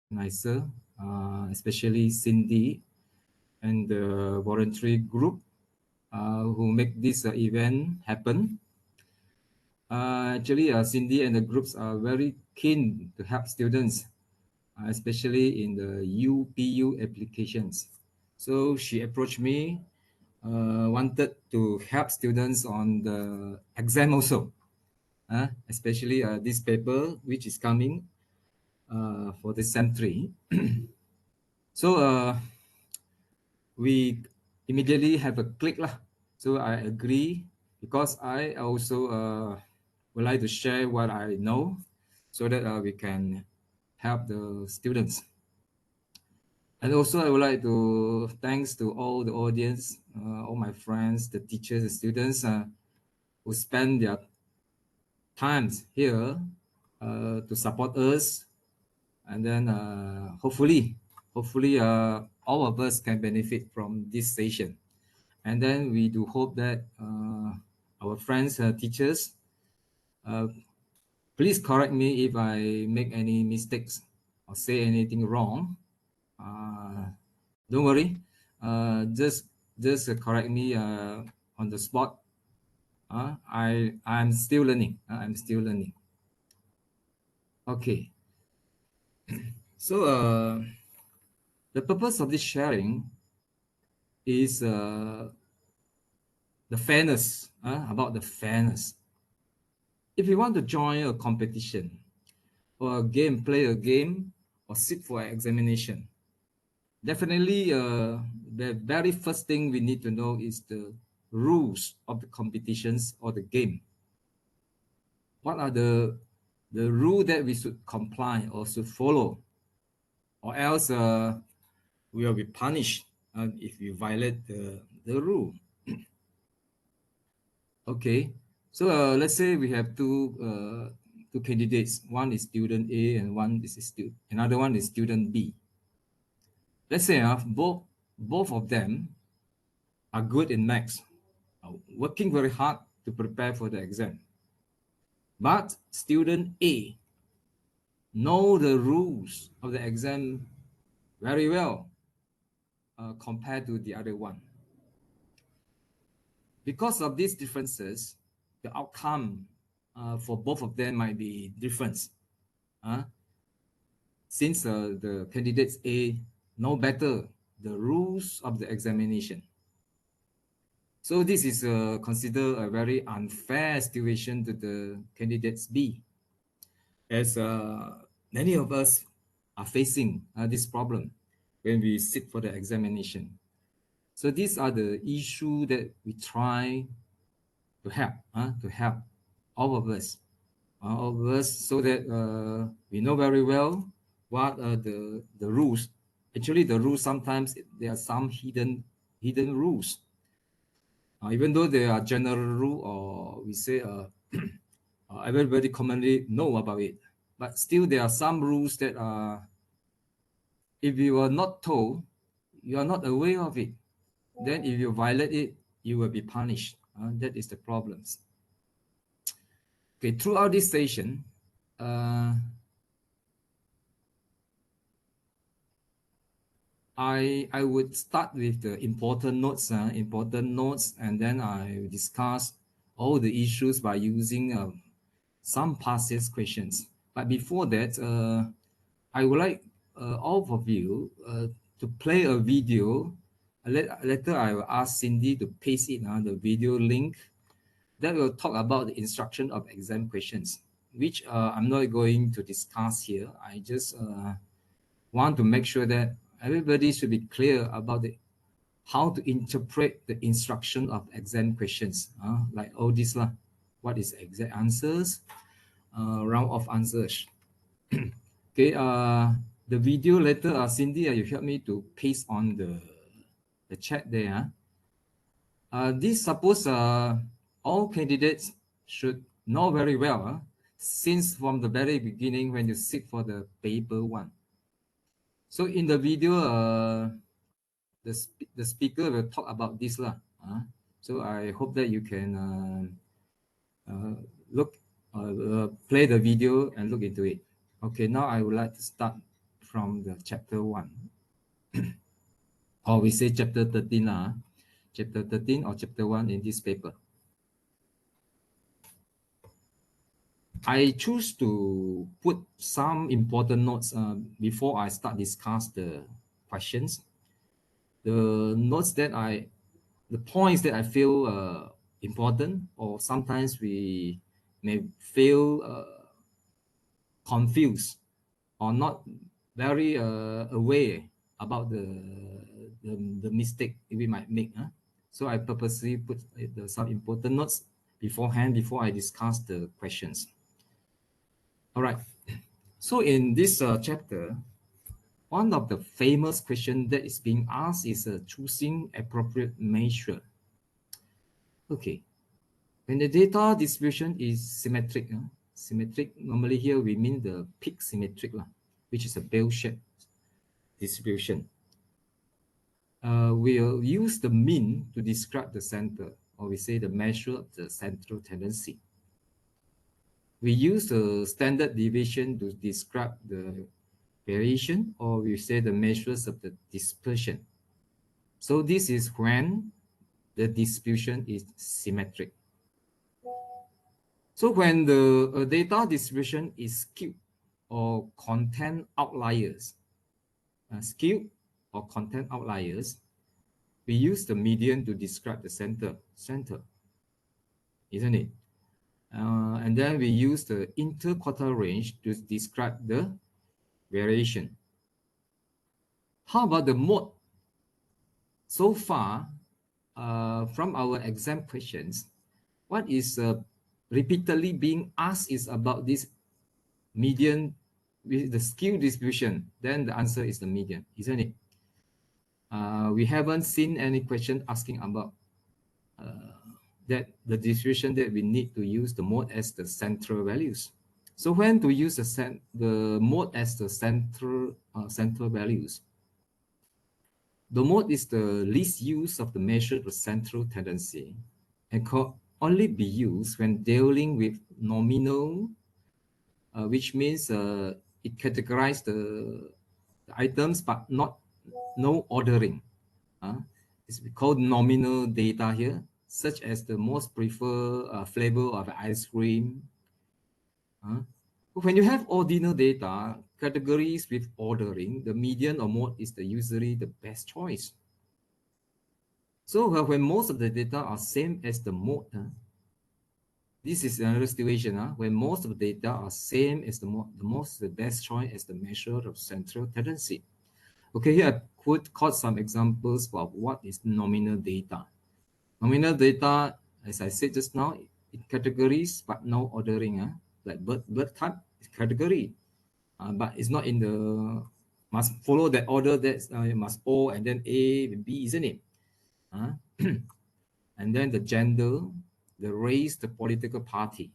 nicer, especially Cindy and the voluntary group who make this event happen. Actually, Cindy and the groups are very keen to help students, especially in the UPU applications. So she approached me, wanted to help students on the exam also, especially this paper which is coming for the SEM 3. So we immediately have a click lah. So I agree because I also would like to share what I know so that we can help the students. And also I would like to thanks to all the audience, all my friends, the teachers, the students who spend their times here to support us. And then hopefully all of us can benefit from this session. And then we do hope that our friends, teachers, please correct me if I make any mistakes or say anything wrong. Don't worry, just correct me on the spot. I'm still learning. I'm still learning. Okay, so the purpose of this sharing is the fairness, about the fairness. If you want to join a competition or a game, play a game, or sit for an examination, definitely the very first thing we need to know is the rules of the competitions or the game. What are the rule that we should comply or should follow, or else we will be punished if you violate the rule. Okay, so let's say we have two candidates. One is student A and another one is student B. Let's say both of them are good in maths, working very hard to prepare for the exam. But student A know the rules of the exam very well compared to the other one. Because of these differences, the outcome for both of them might be different. Since the candidates A know better the rules of the examination. So this is considered a very unfair situation to the candidates B, as many of us are facing this problem when we sit for the examination. So these are the issues that we try to help all of us, so that we know very well what are the rules. Actually, the rules sometimes there are some hidden rules. Even though they are general rule, or we say everybody commonly know about it, but still there are some rules that if you are not told, you are not aware of it, then if you violate it, you will be punished. That is the problems. Okay, throughout this session, I would start with the important notes, and then I discuss all the issues by using some past year's questions. But before that, I would like all of you to play a video. Later, I will ask Cindy to paste it on the video link that will talk about the instruction of exam questions, which I'm not going to discuss here. I just want to make sure that everybody should be clear about how to interpret the instruction of exam questions, like all this lah. What is exact answers, round of answers. Okay, the video later, Cindy, you help me to paste on the chat there. This suppose all candidates should know very well, since from the very beginning when you sit for the paper one. So in the video, the speaker will talk about this lah. So I hope that you can play the video and look into it. Okay, now I would like to start from the chapter 1. Or we say chapter 13, chapter 13 or chapter 1 in this paper. I choose to put some important notes before I start discuss the questions. The notes that the points that I feel important, or sometimes we may feel confused or not very aware about the mistake we might make. So I purposely put some important notes beforehand before I discuss the questions. All right. So in this chapter, one of the famous questions that is being asked is choosing appropriate measure. Okay. When the data distribution is symmetric, normally here we mean the peak symmetric, which is a bell-shaped distribution. We'll use the mean to describe the center, or we say the measure of the central tendency. We use the standard deviation to describe the variation, or we say the measures of the dispersion. So this is when the distribution is symmetric. So when the data distribution is skewed or content outliers, we use the median to describe the center, isn't it? And then we use the interquartile range to describe the variation. How about the mode? So far, from our exam questions, what is repeatedly being asked is about this median with the skew distribution. Then the answer is the median, isn't it? We haven't seen any question asking about that the distribution that we need to use the mode as the central values. So when to use the mode as the central values? The mode is the least use of the measure of central tendency and can only be used when dealing with nominal, which means it categorizes the items but no ordering. It's called nominal data here, such as the most preferred flavor of ice cream. When you have ordinal data, categories with ordering, the median or mode is usually the best choice. So when most of the data are same as the mode, this is another situation when most of the data are same as the best choice as the measure of central tendency. Okay, here I quote some examples of what is nominal data. Nominal data, as I said just now, it categories but no ordering. Like bird type is category, but it's not in the must follow that order. That's must O and then A B, isn't it? And then the gender, the race, the political party.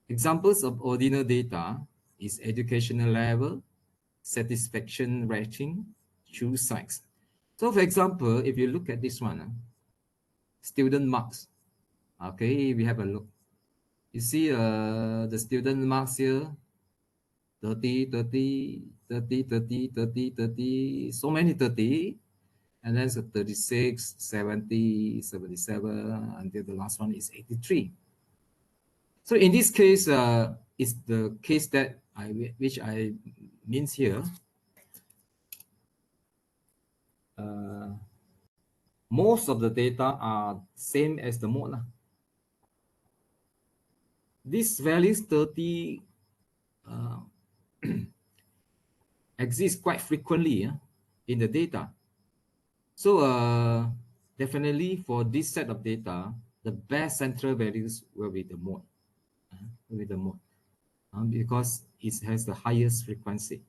Examples of ordinal data is educational level, satisfaction rating, choose sites. So for example, if you look at this one, student marks. Okay, we have a look. You see the student marks here, 30, 30, 30, 30, 30, 30, so many 30. And then so 36, 70, 77, until the last one is 83. So in this case, it's the case that which I means here. Most of the data are same as the mode. This values 30 exists quite frequently in the data. So definitely for this set of data, the best central values will be the mode, because it has the highest frequency.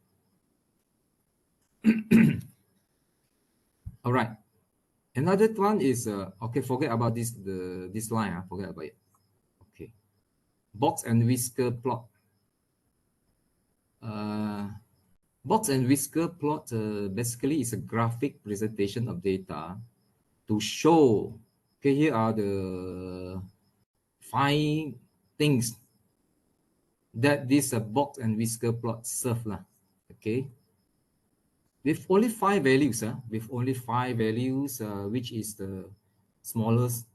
All right. Another one is okay. Forget about this this line. Forget about it. Okay. Box and whisker plot. Box and whisker plot basically is a graphic presentation of data to show. Okay, here are the 5 things that this box and whisker plot serve. Okay, with only 5 values, which is the smallest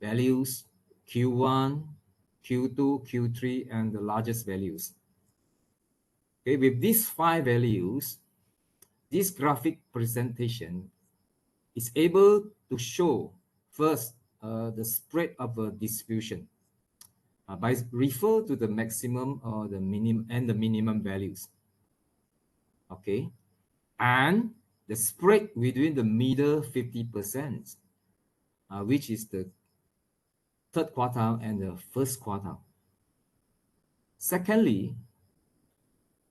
values, Q1, Q2, Q3, and the largest values. Okay, with these 5 values, this graphic presentation is able to show first the spread of a distribution by refer to the maximum or the minimum and the minimum values. Okay, and the spread within the middle 50%, which is the third quartile and the first quartile. Secondly,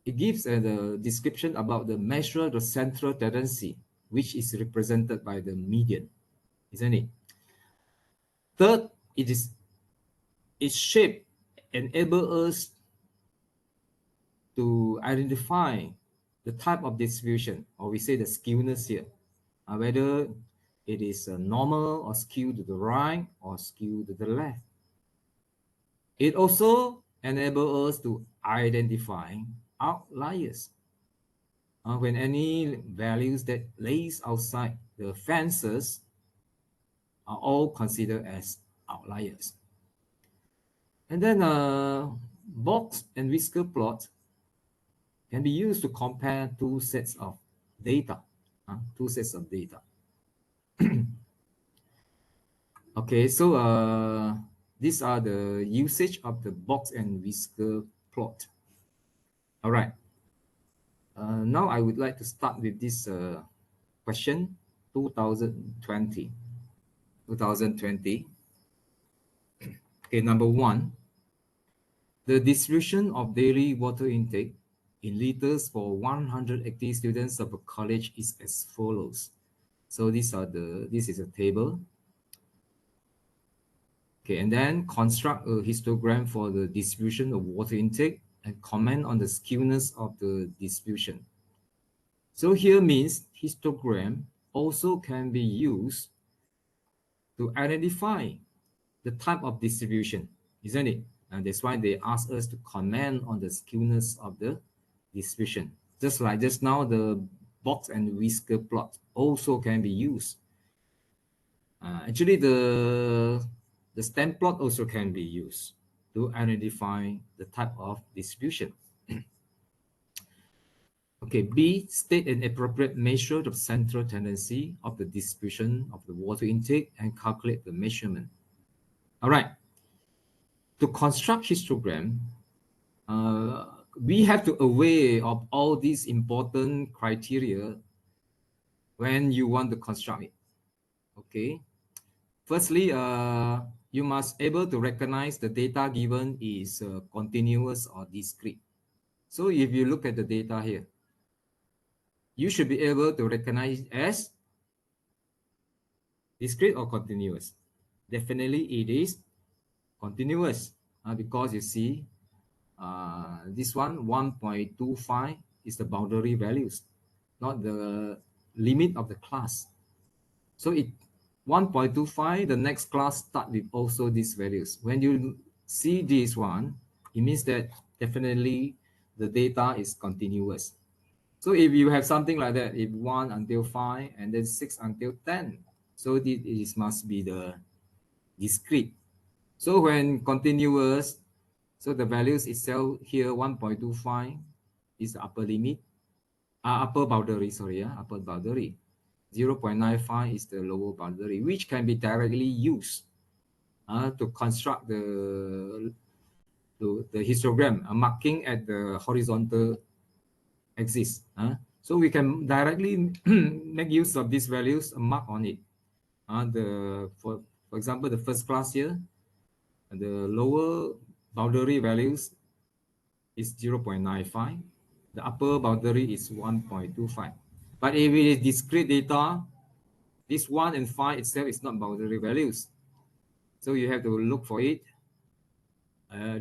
it gives the description about the measure the central tendency, which is represented by the median, isn't it? Third, its shape enable us to identify the type of distribution, or we say the skewness here, whether it is normal or skewed to the right or skewed to the left. It also enables us to identify outliers. When any values that lays outside the fences are all considered as outliers. And then box and whisker plot can be used to compare two sets of data. Okay, so these are the usage of the box and whisker plot. All right. Now I would like to start with this question 2020. Okay, number 1. The distribution of daily water intake in liters for 180 students of a college is as follows. So this is a table. Okay, and then construct a histogram for the distribution of water intake and comment on the skewness of the distribution. So here means histogram also can be used to identify the type of distribution, isn't it? And that's why they ask us to comment on the skewness of the distribution. Just like just now, the box and whisker plot also can be used. Actually, the stem plot also can be used to identify the type of distribution. Okay, B, state an appropriate measure of central tendency of the distribution of the water intake and calculate the measurement. All right. To construct histogram, we have to aware of all these important criteria when you want to construct it. Okay. Firstly, you must able to recognize the data given is continuous or discrete. So if you look at the data here, you should be able to recognize as discrete or continuous. Definitely it is continuous because you see this one 1.25 is the boundary values, not the limit of the class. So it 1.25, the next class start with also these values. When you see this one, it means that definitely the data is continuous. So if you have something like that, if 1 until 5 and then 6 until 10, so this must be the discrete. So when continuous, so the values itself here 1.25 is the upper limit, upper boundary, upper boundary. 0.95 is the lower boundary, which can be directly used to construct the histogram, marking at the horizontal axis. So we can directly make use of these values, mark on it. For example, the first class here, the lower boundary values is 0.95. The upper boundary is 1.25. But if it is discrete data, this 1 and 5 itself is not boundary values. So you have to look for it.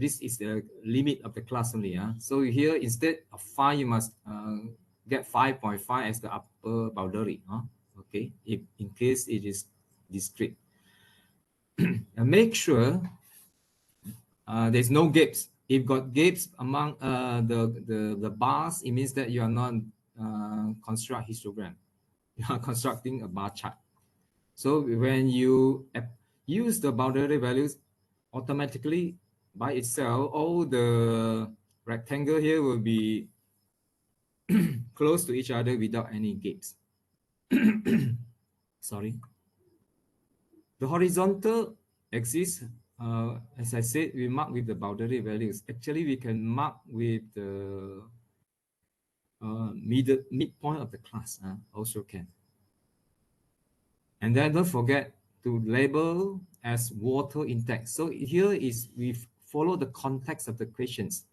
This is the limit of the class only. So here, instead of 5, you must get 5.5 as the upper boundary. Okay, if in case it is discrete. And make sure there's no gaps. If got gaps among the bars, it means that you are not construct histogram. You are constructing a bar chart. So when you use the boundary values, automatically by itself, all the rectangle here will be close to each other without any gaps. Sorry. The horizontal axis, as I said, we mark with the boundary values. Actually, we can mark with the midpoint of the class, also can. And then don't forget to label as water intake. So here is we follow the context of the questions.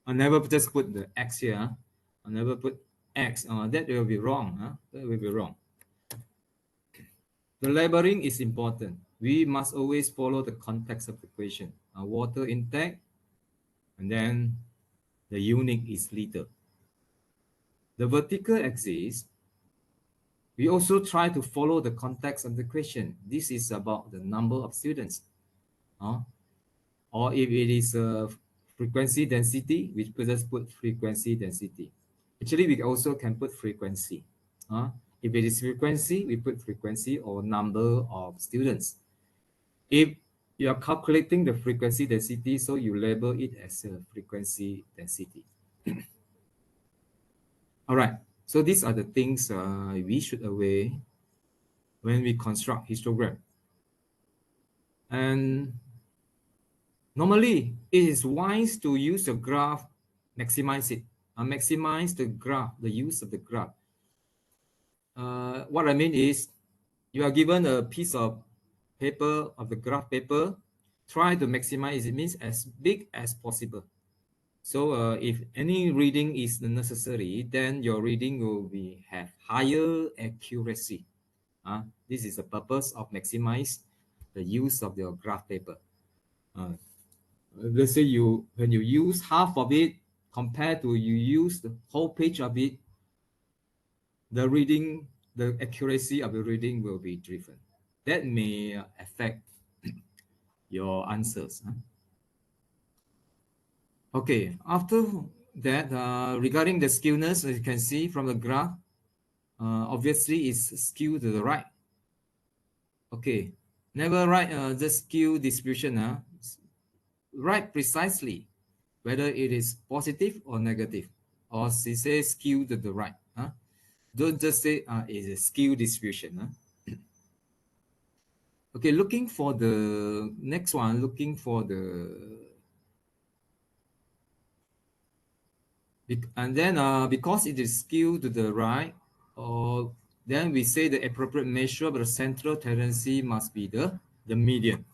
I never just put the X here. I never put X. That will be wrong. That will be wrong. The labeling is important. We must always follow the context of the question. Water intake, and then the unit is liter. The vertical axis, we also try to follow the context of the question. This is about the number of students. Or if it is a frequency density, we just put frequency density. Actually, we also can put frequency. If it is frequency, we put frequency or number of students. If you are calculating the frequency density, so you label it as a frequency density. All right, so these are the things we should aware when we construct histogram. And normally, it is wise to use a graph, maximize it, maximize the graph, the use of the graph. What I mean is, you are given a piece of paper, of the graph paper, try to maximize it, means as big as possible. So if any reading is necessary, then your reading will have higher accuracy. This is the purpose of maximize the use of your graph paper. Let's say when you use half of it compared to you use the whole page of it, the accuracy of the reading will be driven. That may affect your answers. Okay, after that, regarding the skewness, as you can see from the graph, obviously it's skewed to the right. Okay, never write the skew distribution. Write precisely whether it is positive or negative, or say skew to the right. Don't just say it's a skew distribution. Okay, looking for the next one, looking for the, and then because it is skewed to the right, or then we say the appropriate measure of the central tendency must be the median.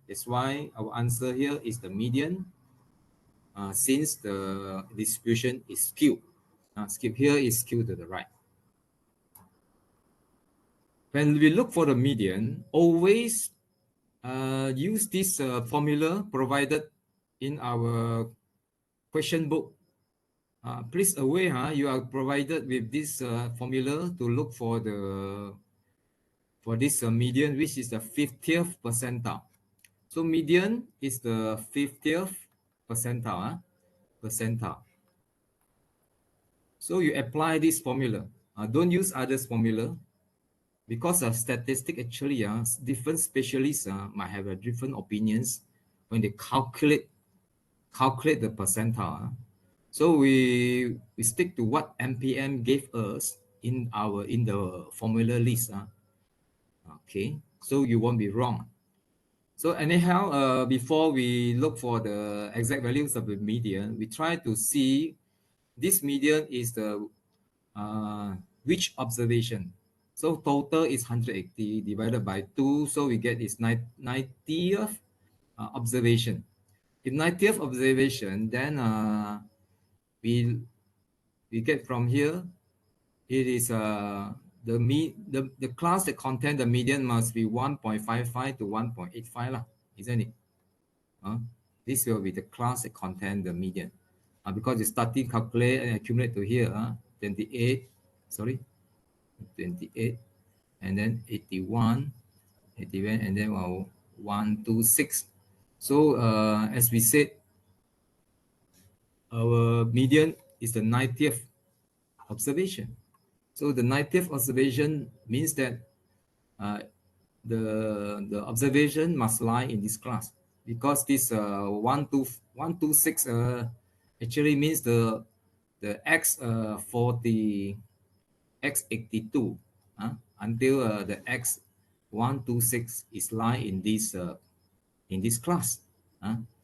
That's why our answer here is the median, since the distribution is skewed. Skewed here is skewed to the right. When we look for the median, always use this formula provided in our question book. Please aware, you are provided with this formula to look for this median, which is the 50th percentile. So median is the 50th percentile. So you apply this formula. Don't use others formula, because of statistic. Actually, different specialists might have different opinions when they calculate the percentile. So we stick to what MPM gave us in the formula list. Okay, so you won't be wrong. So anyhow, before we look for the exact values of the median, we try to see this median is the which observation. So total is 180 divided by 2, so we get is 90th observation. If 90th observation, then we get from here, it is the class that contain the median must be 1.55 to 1.85 lah, isn't it? This will be the class that contain the median, because you starting calculate and accumulate to here, 28, and then 81, and then 126. So as we said, our median is the 90th observation. So the 90th observation means that uh, the observation must lie in this class, because this 126 actually means the x 40 x 82 until the x 126 is lie in this class.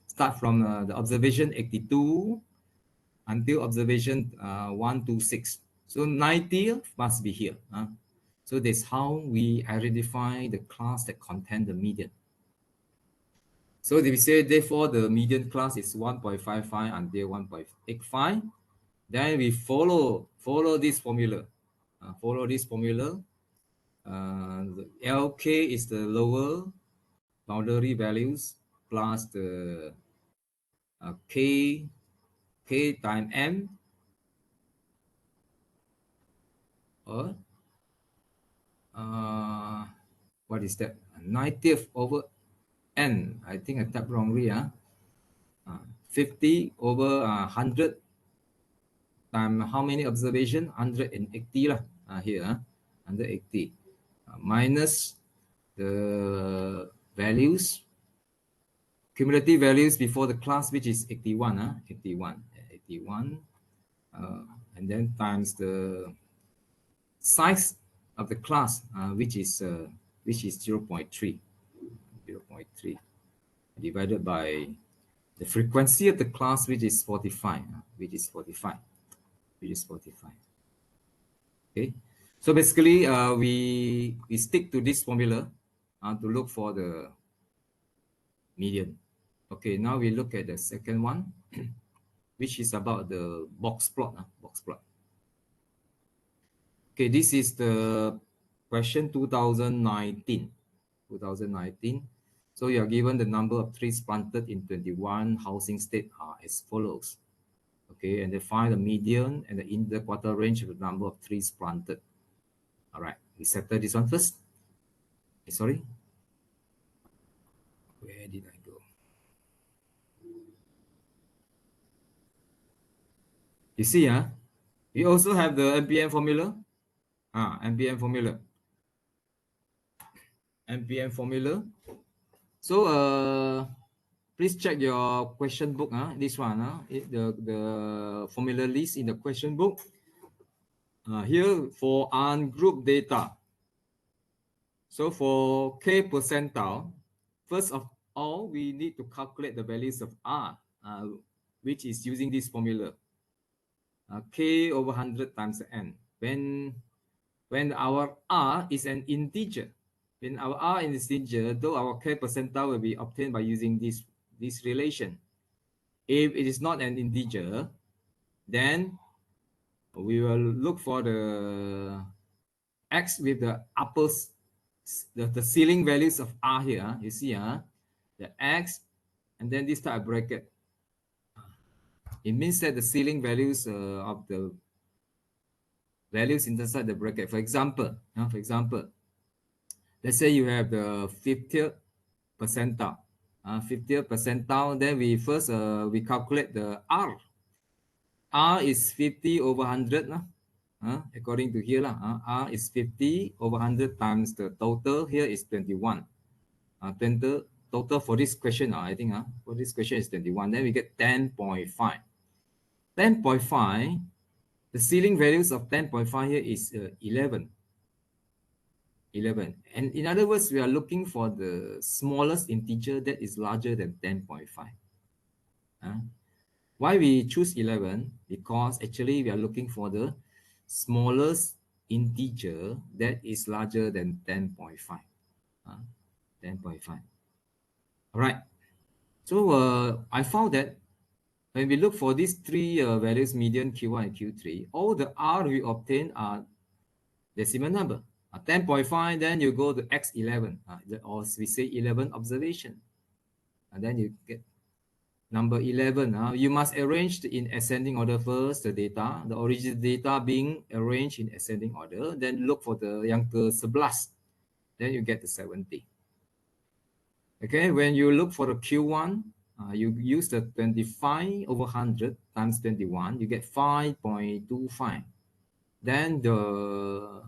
Start from the observation 82 until observation 126. So 90 must be here. So that's how we identify the class that contain the median. So if we say therefore the median class is 1.55 until 1.85, then we follow this formula. Follow this formula. The LK is the lower boundary values plus the K times M, or what is that? 90th over N. I think I typed wrongly. 50 over 100 times how many observation? 180 lah. Here, 180 minus the values, cumulative values before the class, which is 81. 81. And then times the size of the class, which is 0.3, 0.3 divided by the frequency of the class, which is 45, which is 45. Okay, so basically we stick to this formula to look for the median. Okay, now we look at the second one, which is about the box plot. Okay, this is the question 2019. So you are given the number of trees planted in 21 housing states are as follows. Okay, and they find the median and the interquartile range of the number of trees planted. All right, we settle this one first. Sorry, where did I go? You see, we also have the MPM formula. MPM formula. So please check your question book. This one, the formula list in the question book. Here for ungrouped data. So for K percentile, first of all, we need to calculate the values of R, which is using this formula. K over 100 times N. When our R is an integer, when our R is an integer, though our K percentile will be obtained by using this relation. If it is not an integer, then we will look for the X with the upper, the ceiling values of R here. You see, the X, and then this type of bracket. It means that the ceiling values of the values inside the bracket. For example, let's say you have the 50th percentile. 50th percentile, then we first we calculate the R. R is 50 over 100. According to here, R is 50 over 100 times the total. Here is 21. Total for this question, I think for this question is 21. Then we get 10.5. 10.5, the ceiling values of 10.5 here is 11. 11. And in other words, we are looking for the smallest integer that is larger than 10.5. Why we choose 11? Because actually we are looking for the smallest integer that is larger than 10.5. 10.5. All right. So I found that when we look for these three values, median, Q1, and Q3, all the R we obtain are decimal number. 10.5, then you go to X11, or we say 11 observation. And then you get number 11. You must arrange in ascending order first, the data, the original data being arranged in ascending order, then look for the yang ke-11. Then you get the 70. Okay, when you look for the Q1, you use the 25 over 100 times 21, you get 5.25. Then the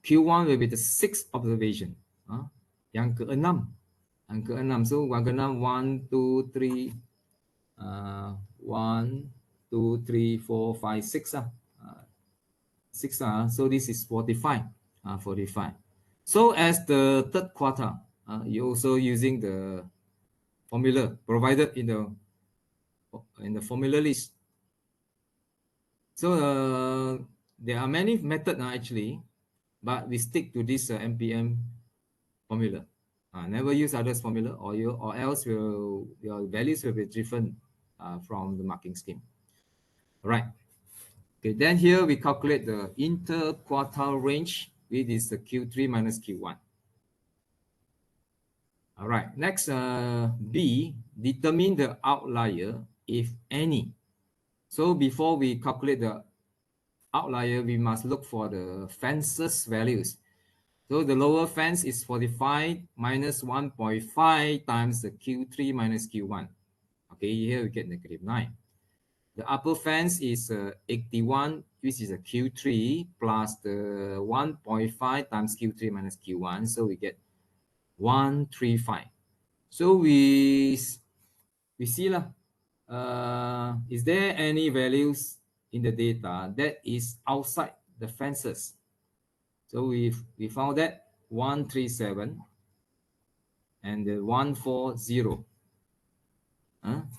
Q1 will be the sixth observation. Yang keenam. Yang keenam. So yang keenam 1, 2, 3, 1, 2, 3, 4, 5, 6. 6. So this is 45. 45. So as the third quarter, you're also using the formula provided in the formula list. So there are many methods actually, but we stick to this MPM formula. Never use others formula, or else your values will be different from the marking scheme. All right. Okay. Then here we calculate the interquartile range, which is the Q3 minus Q1. All right. Next, B, determine the outlier, if any. So before we calculate the outlier, we must look for the fences values. So the lower fence is 45 minus 1.5 times the Q3 minus Q1. Okay, here we get negative 9. The upper fence is 81, which is a Q3 plus the 1.5 times Q3 minus Q1. So we get 135. So we see lah. Is there any values in the data that is outside the fences? So we found that 137 and the 140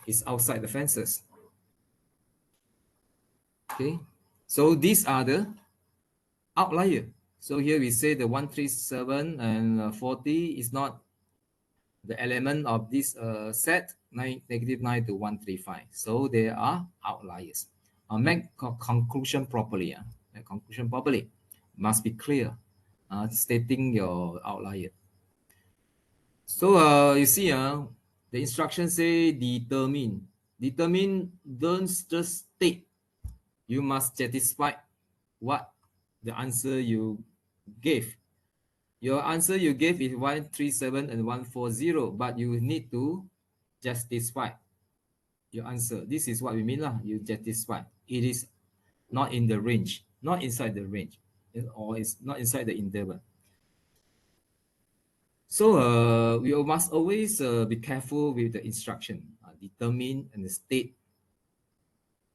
is outside the fences. Okay, so these are the outlier. So here we say the 137 and 40 is not the element of this set, negative 9 to 135. So they are outliers. Make conclusion properly. Make conclusion properly. Must be clear, stating your outlier. So you see, the instructions say determine. Determine, don't just state. You must satisfy what the answer you gave. Your answer you gave is 137 and 140, but you need to justify your answer. This is what we mean lah. You justify. It is not in the range, not inside the range, or it's not inside the interval. So we must always be careful with the instruction. Determine and the state.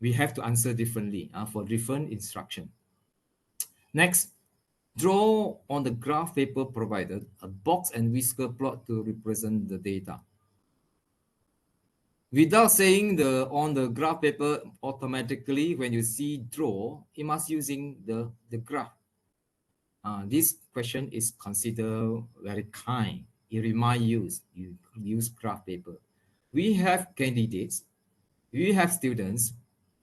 We have to answer differently for different instruction. Next, draw on the graph paper provided a box and whisker plot to represent the data. Without saying on the graph paper, automatically when you see draw, it must using the graph. This question is considered very kind. It reminds you use graph paper. We have candidates, we have students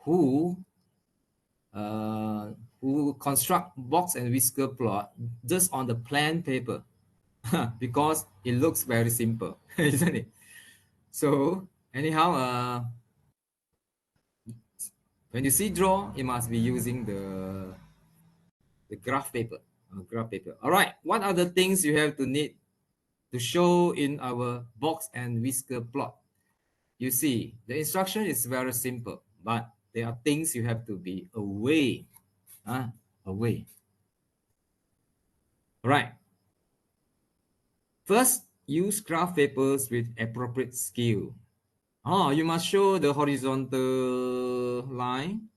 who construct box and whisker plot just on the plain paper because it looks very simple, isn't it? So anyhow, when you see draw, it must be using the graph paper. All right. What are the things you have to need to show in our box and whisker plot? You see, the instruction is very simple, but there are things you have to be aware. Away. All right. First, use graph papers with appropriate scale. You must show the horizontal line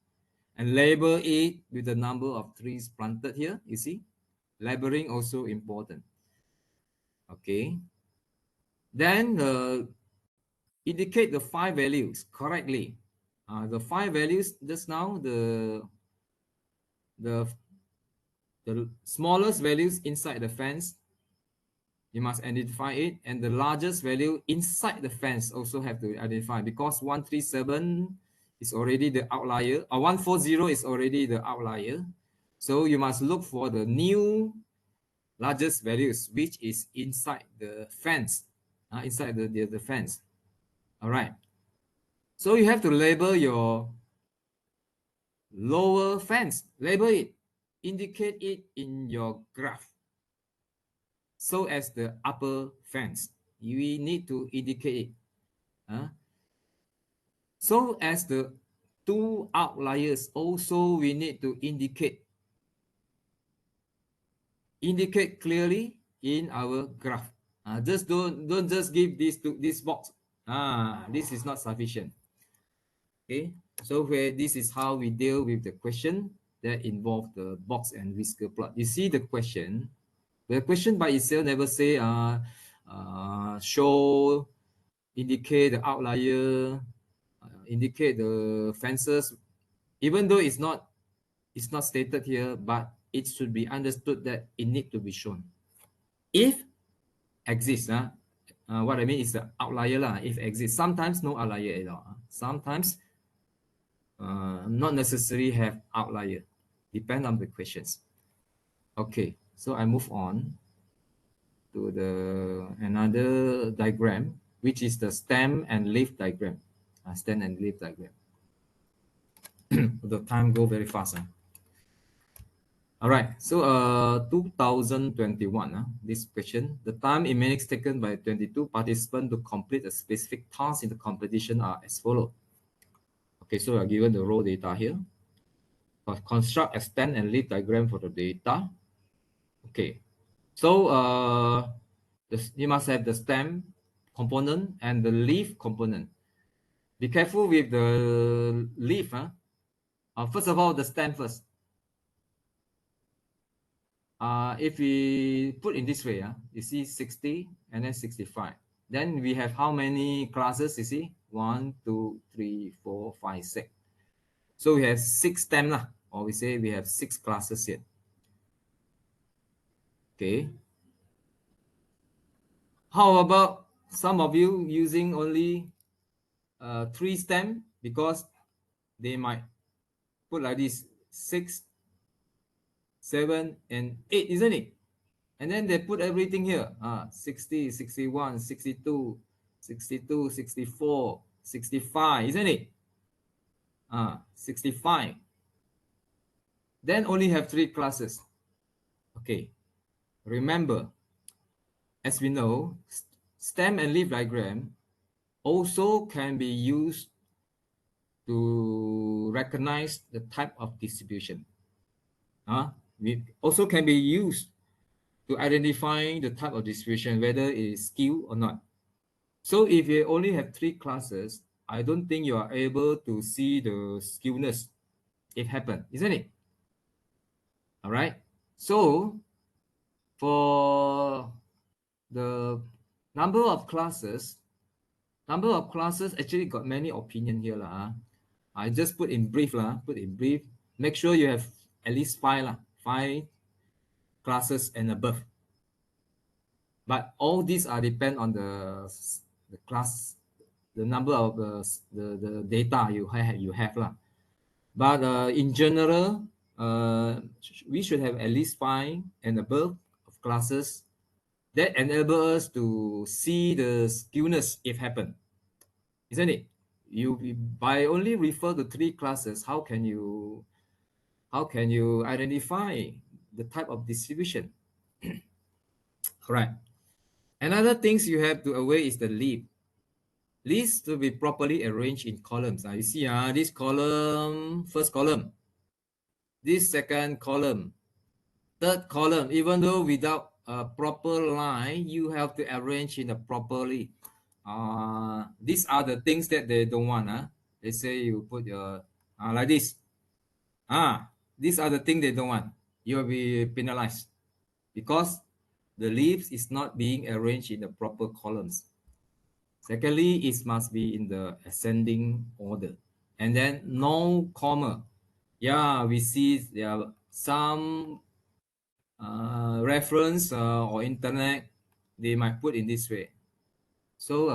and label it with the number of trees planted here. You see, labeling also important. Okay. Then indicate the 5 values correctly. The 5 values just now, the smallest values inside the fence, you must identify it, and the largest value inside the fence also have to identify, because 137 is already the outlier, or 140 is already the outlier. So you must look for the new largest values, which is inside the fence, inside the fence. All right. So you have to label your lower fence, label it, indicate it in your graph. So as the upper fence, we need to indicate it. So as the two outliers, also we need to indicate clearly in our graph. Just don't just give this to this box. This is not sufficient. Okay, so where this is how we deal with the question that involve the box and whisker plot. You see the question. The question by itself never say show, indicate the outlier, indicate the fences. Even though it's not stated here, but it should be understood that it need to be shown. If exists, what I mean is the outlier lah. If exists, sometimes no outlier at all. Sometimes not necessarily have outlier. Depend on the questions. Okay, so I move on to the another diagram, which is the stem and leaf diagram. Stem and leaf diagram. The time go very fast. All right, so 2021, this question, the time in minutes taken by 22 participants to complete a specific task in the competition are as follows. Okay, so we are given the raw data here. Construct a stem and leaf diagram for the data. Okay, so you must have the stem component and the leaf component. Be careful with the leaf. First of all, the stem first. If we put in this way, you see 60 and then 65. Then we have how many classes? You see 1, 2, 3, 4, 5, 6. So we have 6 stem, or we say we have 6 classes here. Okay. How about some of you using only 3 stem, because they might put like this 6, 7, and 8, isn't it? And then they put everything here. 60, 61, 62, 62, 64, 65, isn't it? 65. Then only have 3 classes. Okay. Remember, as we know, stem and leaf diagram also can be used to recognize the type of distribution. It also can be used to identify the type of distribution, whether it is skewed or not. So if you only have 3 classes, I don't think you are able to see the skewness if happen, isn't it? All right. So for the number of classes actually got many opinion here I just put in brief Make sure you have at least 5 classes and above. But all these are depend on the class, the number of the data you have But in general, we should have at least 5 and above of classes that enable us to see the skewness if happen, isn't it? You by only refer to 3 classes, how can you identify the type of distribution? All right. Another things you have to aware is the leaf. Leaves to be properly arranged in columns. You see this column, first column, this second column, third column. Even though without a proper line, you have to arrange in a properly. These are the things that they don't want. They say you put your like this. These are the things they don't want. You will be penalized because the leaves is not being arranged in the proper columns. Secondly, it must be in the ascending order. And then no comma. Yeah, we see there are some reference or internet, they might put in this way. So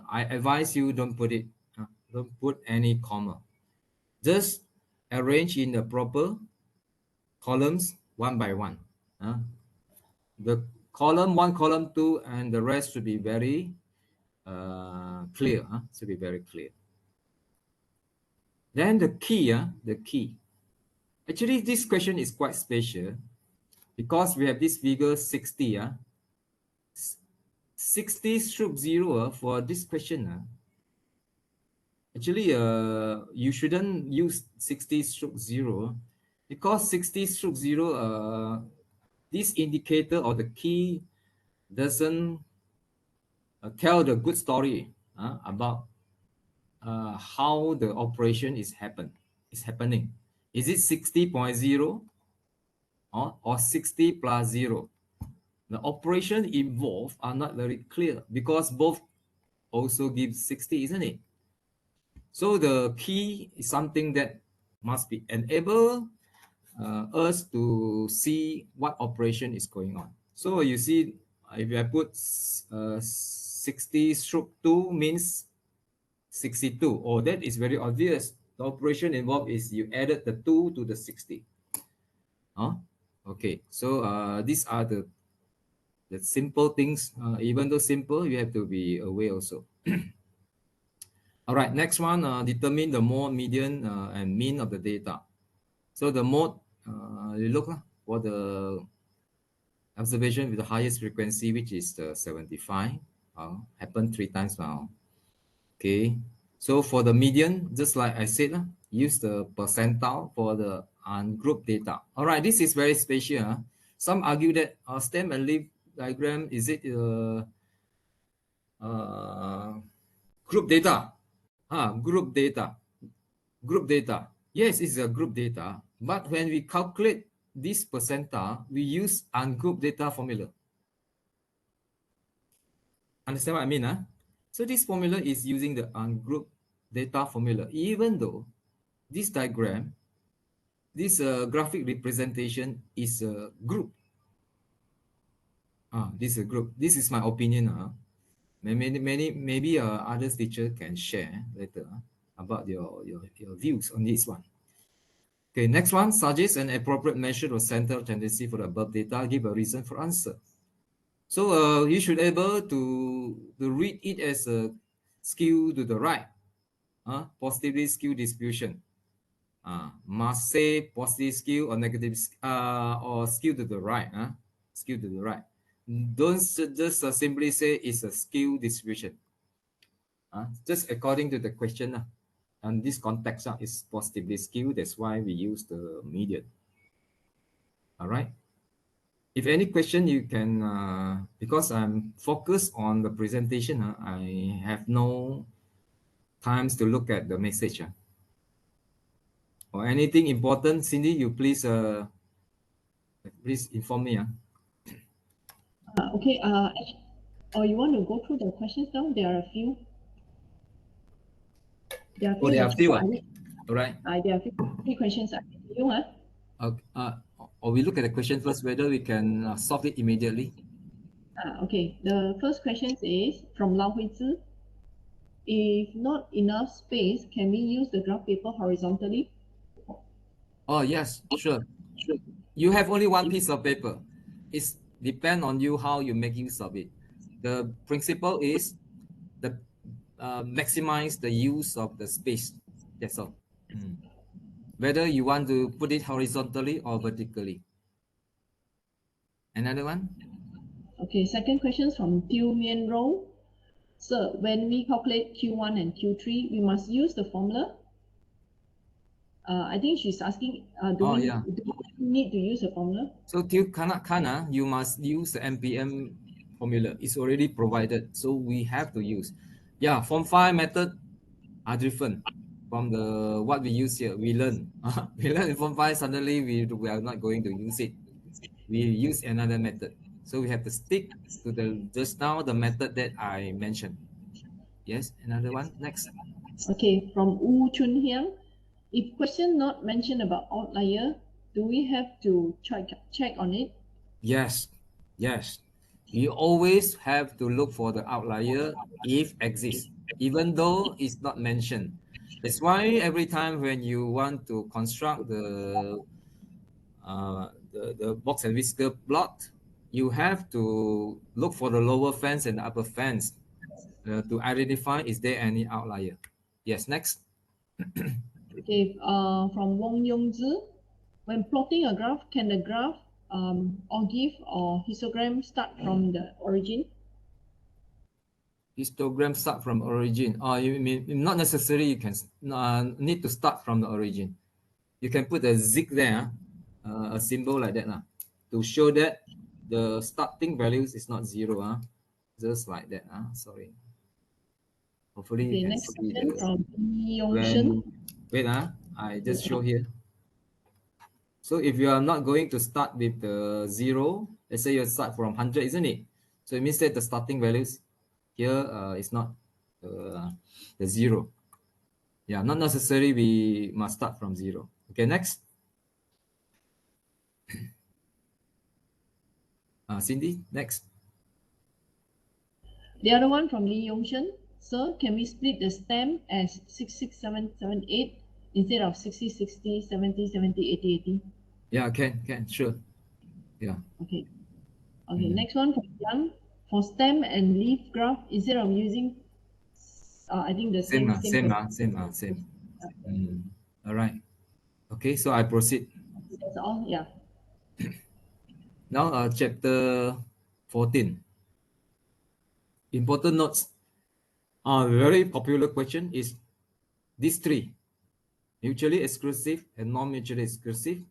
I advise you don't put it. Don't put any comma. Just arrange in the proper columns one by one. The column 1, column 2, and the rest should be very clear. Should be very clear. Then the key. Actually, this question is quite special because we have this figure 60. 60 stroke 0 for this question. Actually, you shouldn't use 60/0 because 60/0, this indicator or the key doesn't tell the good story about how the operation is happening. Is it 60.0 or 60 plus 0? The operation involved are not very clear because both also give 60, isn't it? So the key is something that must be enable us to see what operation is going on. So you see, if I put 60/2 means 62. Oh, that is very obvious. The operation involved is you added the 2 to the 60. Huh? Okay, so these are the simple things. Even though simple, you have to be aware also. All right, next one, determine the mode, median, and mean of the data. So the mode, you look for the observation with the highest frequency, which is the 75. Happened 3 times now. Okay, so for the median, just like I said, use the percentile for the ungrouped data. All right, this is very special. Some argue that stem and leaf diagram, is it uh, group data? Group data. Group data. Yes, it's a group data. But when we calculate this percentile, we use ungrouped data formula. Understand what I mean? So this formula is using the ungrouped data formula, even though this diagram, this graphic representation is a group. This is a group. This is my opinion. Maybe others teacher can share later about your views on this one. Okay, next one, suggest an appropriate measure of central tendency for the above data. Give a reason for answer. So you should able to read it as a skew to the right, positively skewed distribution. Must say positive skew or negative or skew to the right. Skew to the right. Don't just simply say it's a skew distribution. Just according to the question. And this context is positively skewed. That's why we use the median. All right. If any question, you can, because I'm focused on the presentation, I have no times to look at the message. Or anything important, Cindy, you please inform me. Okay. Or you want to go through the questions now? There are a few. There are a few There in are the chat. few. All right. There are few questions. You, Or we look at the question first, whether we can solve it immediately. Okay. The first question is from Lao Huizi. If not enough space, can we use the graph paper horizontally? Oh, yes, sure. You have only one piece of paper. It's depend on you how you make use of it. The principle is the maximize the use of the space. That's all. Whether you want to put it horizontally or vertically. Another one? Okay, second question is from Tiu Mian Rou. So when we calculate Q1 and Q3, we must use the formula. I think she's asking, do we need to use a formula? So till kana, you must use the MPM formula. It's already provided, so we have to use. Yeah, form 5 method are different from the what we use here. We learn. We learn in form 5, suddenly we are not going to use it. We use another method. So we have to stick to the just now the method that I mentioned. Yes, another one. Next. Okay, from Wu Chun Hyang. If question not mentioned about outlier, do we have to check on it? Yes, yes. You always have to look for the outlier if exists, even though it's not mentioned. That's why every time when you want to construct the box and whisker plot, you have to look for the lower fence and the upper fence to identify is there any outlier. Yes, next. Okay, from Wong Yongzi. When plotting a graph, can the graph or histogram start from the origin? histogram start from origin. You mean not necessarily you can need to start from the origin. You can put a zig there, a symbol like that to show that the starting values is not zero. Just like that. Sorry. Hopefully you Okay, can next see question the from Yong-shen. when wait I just Yeah. show here. So if you are not going to start with the zero, let's say you start from 100, isn't it? So it means that the starting values here is not the zero. Yeah, not necessarily we must start from zero. Okay, next. Cindy, next. The other one from Lee Yong-shen. Sir, can we split the stem as 66778 instead of 6060 70 70 80 80? Yeah, can, sure. Yeah. Okay. Okay, next one from Yang. For stem and leaf graph, instead of using, I think the Same, same same, person. same. All right. Okay, so I proceed. That's all. Yeah. Now, chapter 14. Important notes. Very popular question is these three: mutually exclusive and non-mutually exclusive,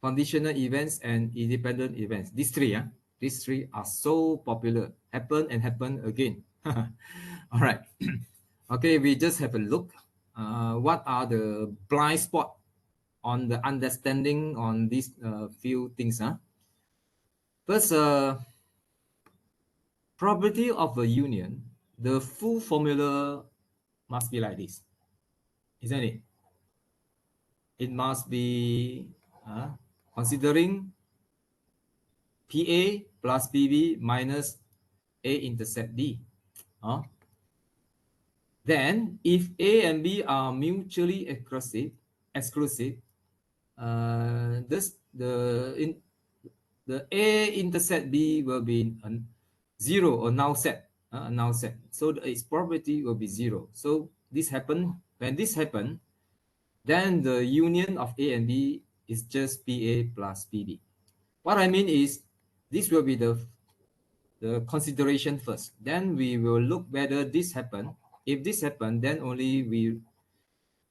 conditional events and independent events. These three are so popular. Happen and happen again. All right. Okay, we just have a look. What are the blind spot on the understanding on these few things? First, probability of a union. The full formula must be like this, isn't it? It must be considering PA plus PB minus A intercept B. Then, if A and B are mutually exclusive, this the A intercept B will be a zero or null set, So its probability will be zero. So this happen when this happen, then the union of A and B is just PA plus PB. What I mean is this will be the consideration first. Then we will look whether this happen. If this happen, then only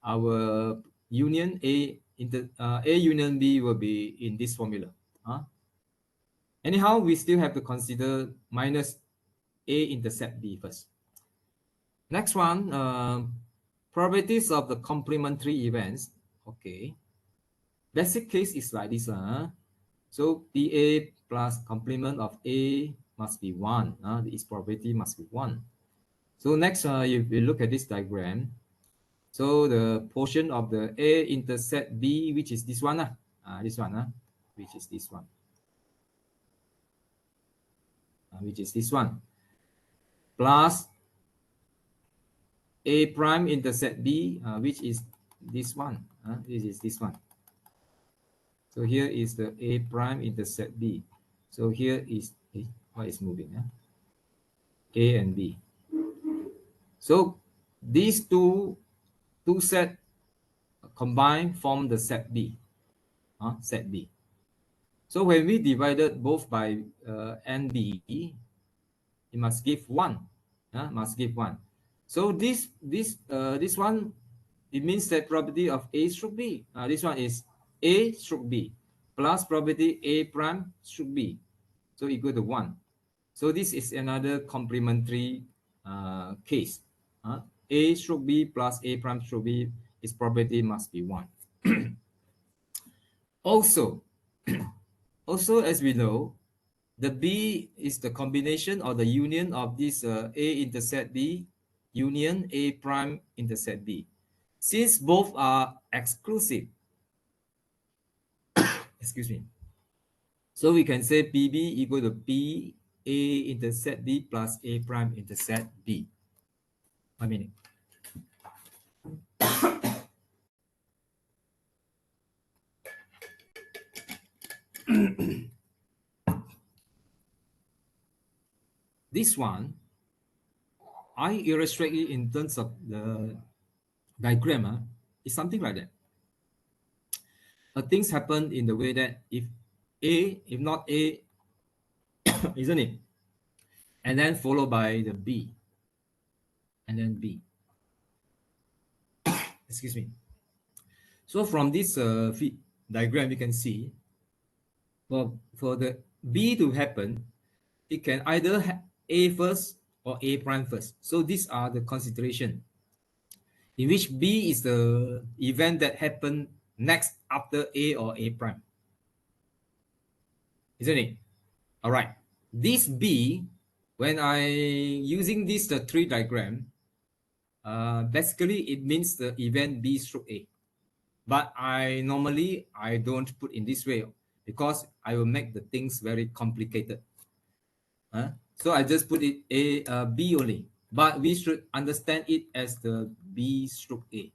our union A union B will be in this formula. Anyhow, we still have to consider minus A intercept B first. Next one, probabilities of the complementary events. Okay. Basic case is like this. So PA plus complement of A must be 1. Its probability must be 1. So next, if we look at this diagram, so the portion of the A intercept B, which is this one, which is this one, plus A prime intercept B, which is this one. This is this one. So here is the A prime intercept B. So here is what is moving? A and B. So these two set combined form the set B. Set B. So when we divided both by NB, it must give 1. Must give 1. So this one, it means that probability of A stroke B. This one is A stroke B plus probability A prime stroke B. So equal to 1. So this is another complementary case. A stroke B plus A prime stroke B, its probability must be 1. Also, as we know, the B is the combination or the union of this A intercept B union A prime intercept B. Since both are exclusive, excuse me, so we can say PB equal to P A intercept B plus A prime intercept B. 1 minute. This one, I illustrate it in terms of the diagram. It's something like that. Things happen in the way that if not A, isn't it? and then followed by the B, and then B. Excuse me. So from this diagram, you can see for the B to happen, it can either have A first or A prime first. So these are the consideration in which B is the event that happened next after A or A prime. Isn't it? All right. This B, when I using this the tree diagram, basically it means the event B stroke A. But I don't put in this way because I will make the things very complicated. So I just put it B only. But we should understand it as the B stroke A.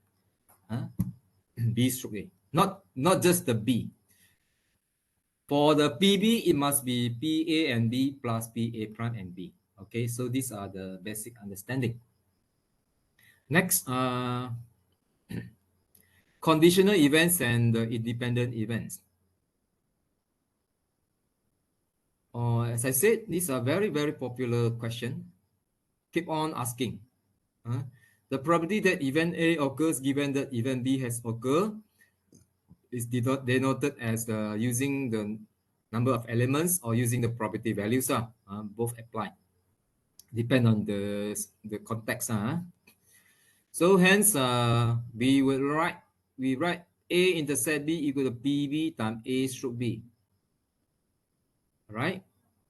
B stroke A. Not just the B. For the PB, it must be PA and B plus PA prime and B. Okay, so these are the basic understanding. Next, conditional events and the independent events. As I said, these are very, very popular question. Keep on asking. The probability that event A occurs given that event B has occurred is denoted as using the number of elements or using the probability values. Both apply. Depend on the context. So hence, we write A intercept B equal to PB times A stroke B. Right?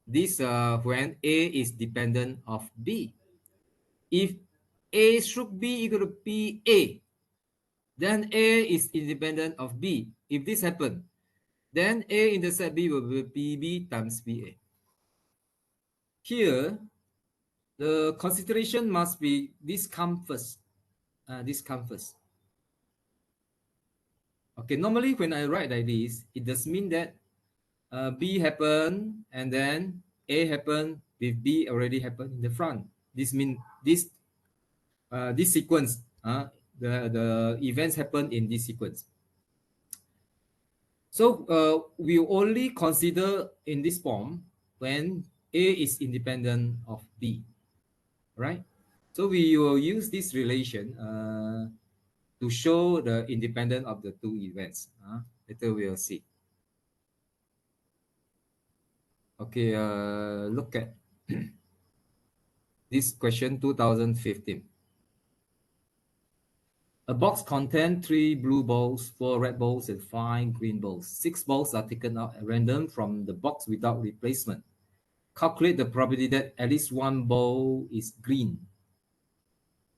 This when A is dependent of B. If A stroke B equal to PA, then A is independent of B. If this happens, then A intercept B will be PB times PA. Here, the consideration must be this come first. This come first. Okay, normally when I write like this, it does mean that B happen and then A happen with B already happened in the front. This means this sequence, the events happen in this sequence. So we only consider in this form when A is independent of B, right? So we will use this relation to show the independence of the two events. Later we will see. Okay, look at this question 2015. A box contains 3 blue balls, 4 red balls, and 5 green balls. 6 balls are taken out at random from the box without replacement. Calculate the probability that at least one ball is green.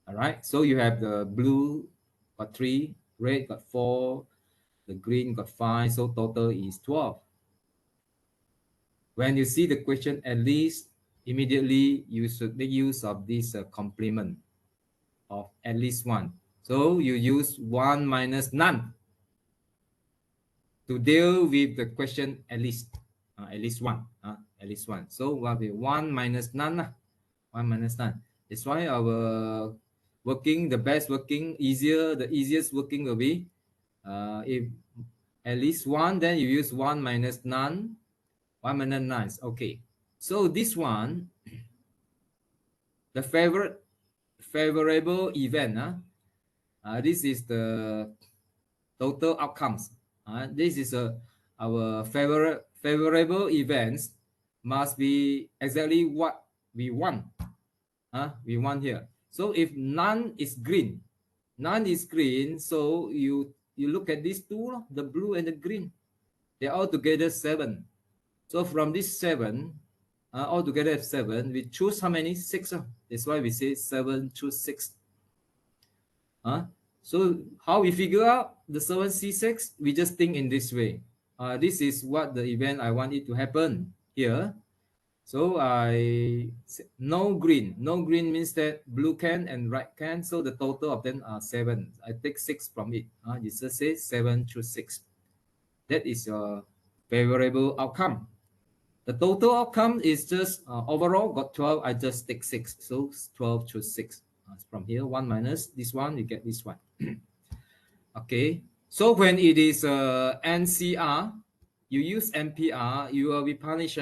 All right, so you have the blue got 3, red got 4, the green got 5, so total is 12. When you see the question at least, immediately you should make use of this complement of at least one. So you use 1 minus none to deal with the question at least one. At least one. So what will be 1 minus none? 1 minus none. That's why our working, the easiest working will be if at least one, then you use 1 minus none. 1 minus nine. Okay. So this one, the favorable event. This is the total outcomes. This is our favorable events must be exactly what we want. We want here. So if none is green, so you look at these two, the blue and the green, they're all together 7. So from this 7, altogether 7, we choose how many? 6. That's why we say 7 choose 6. So how we figure out the 7C6? We just think in this way. This is what the event I want it to happen here. So no green. No green means that blue can and red can. So the total of them are 7. I take 6 from it. You just say 7 choose 6. That is your favorable outcome. The total outcome is just overall got 12. I just take 6. So 12 choose 6. From here, 1 minus this one, you get this one. Okay. So when it is NCR, you use MPR, you will be punished.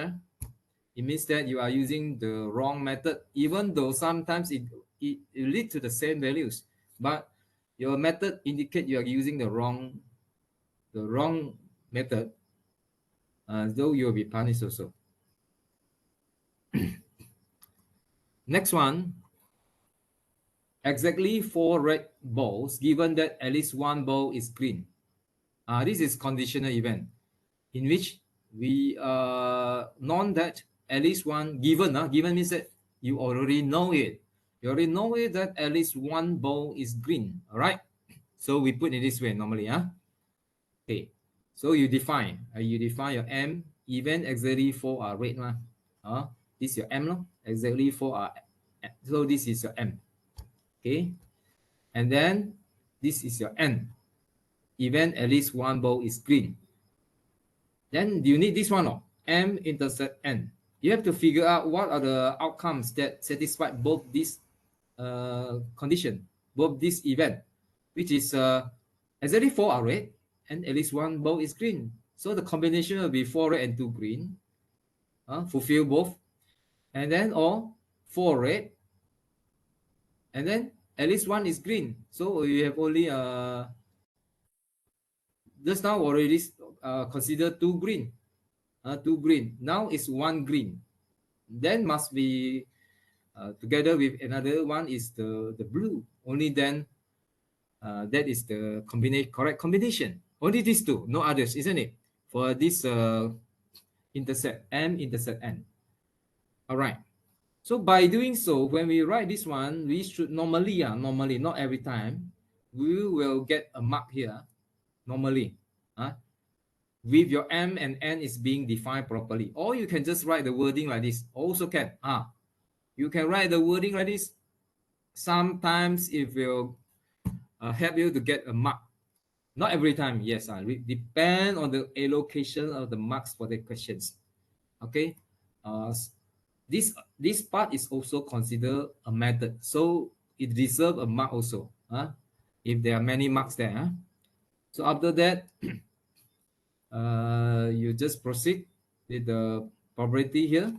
it means that you are using the wrong method, even though sometimes it leads to the same values, but your method indicate you are using the wrong method, though you will be punished also. Next one, exactly 4 red balls given that at least one ball is green. This is conditional event in which we known that at least one given. Given means that you already know it. You already know it that at least one ball is green. All right. So we put it this way normally. Okay. So you define your M. Even exactly 4 are red. This is your M. No? Exactly 4 are. So this is your M. Okay. And then this is your N. Even at least one ball is green. Then you need this one, M intersect N. You have to figure out what are the outcomes that satisfy both this condition, both this event, which is exactly 4 are red and at least one ball is green. So the combination will be 4 red and 2 green, fulfill both, and then or 4 red and then at least one is green. So you have only just now already consider 2 green. 2 green. Now it's 1 green. Then must be together with another one is the blue. Only then that is the correct combination. Only these two, no others, isn't it? For this intersect M intersect N. All right. So by doing so, when we write this one, we should normally, not every time, we will get a mark here. Normally, with your M and N is being defined properly. Or you can just write the wording like this. Also can. You can write the wording like this. Sometimes it will help you to get a mark. Not every time, yes. Depend on the allocation of the marks for the questions. Okay. This part is also considered a method. So it deserves a mark also. If there are many marks there. So after that, you just proceed with the probability here.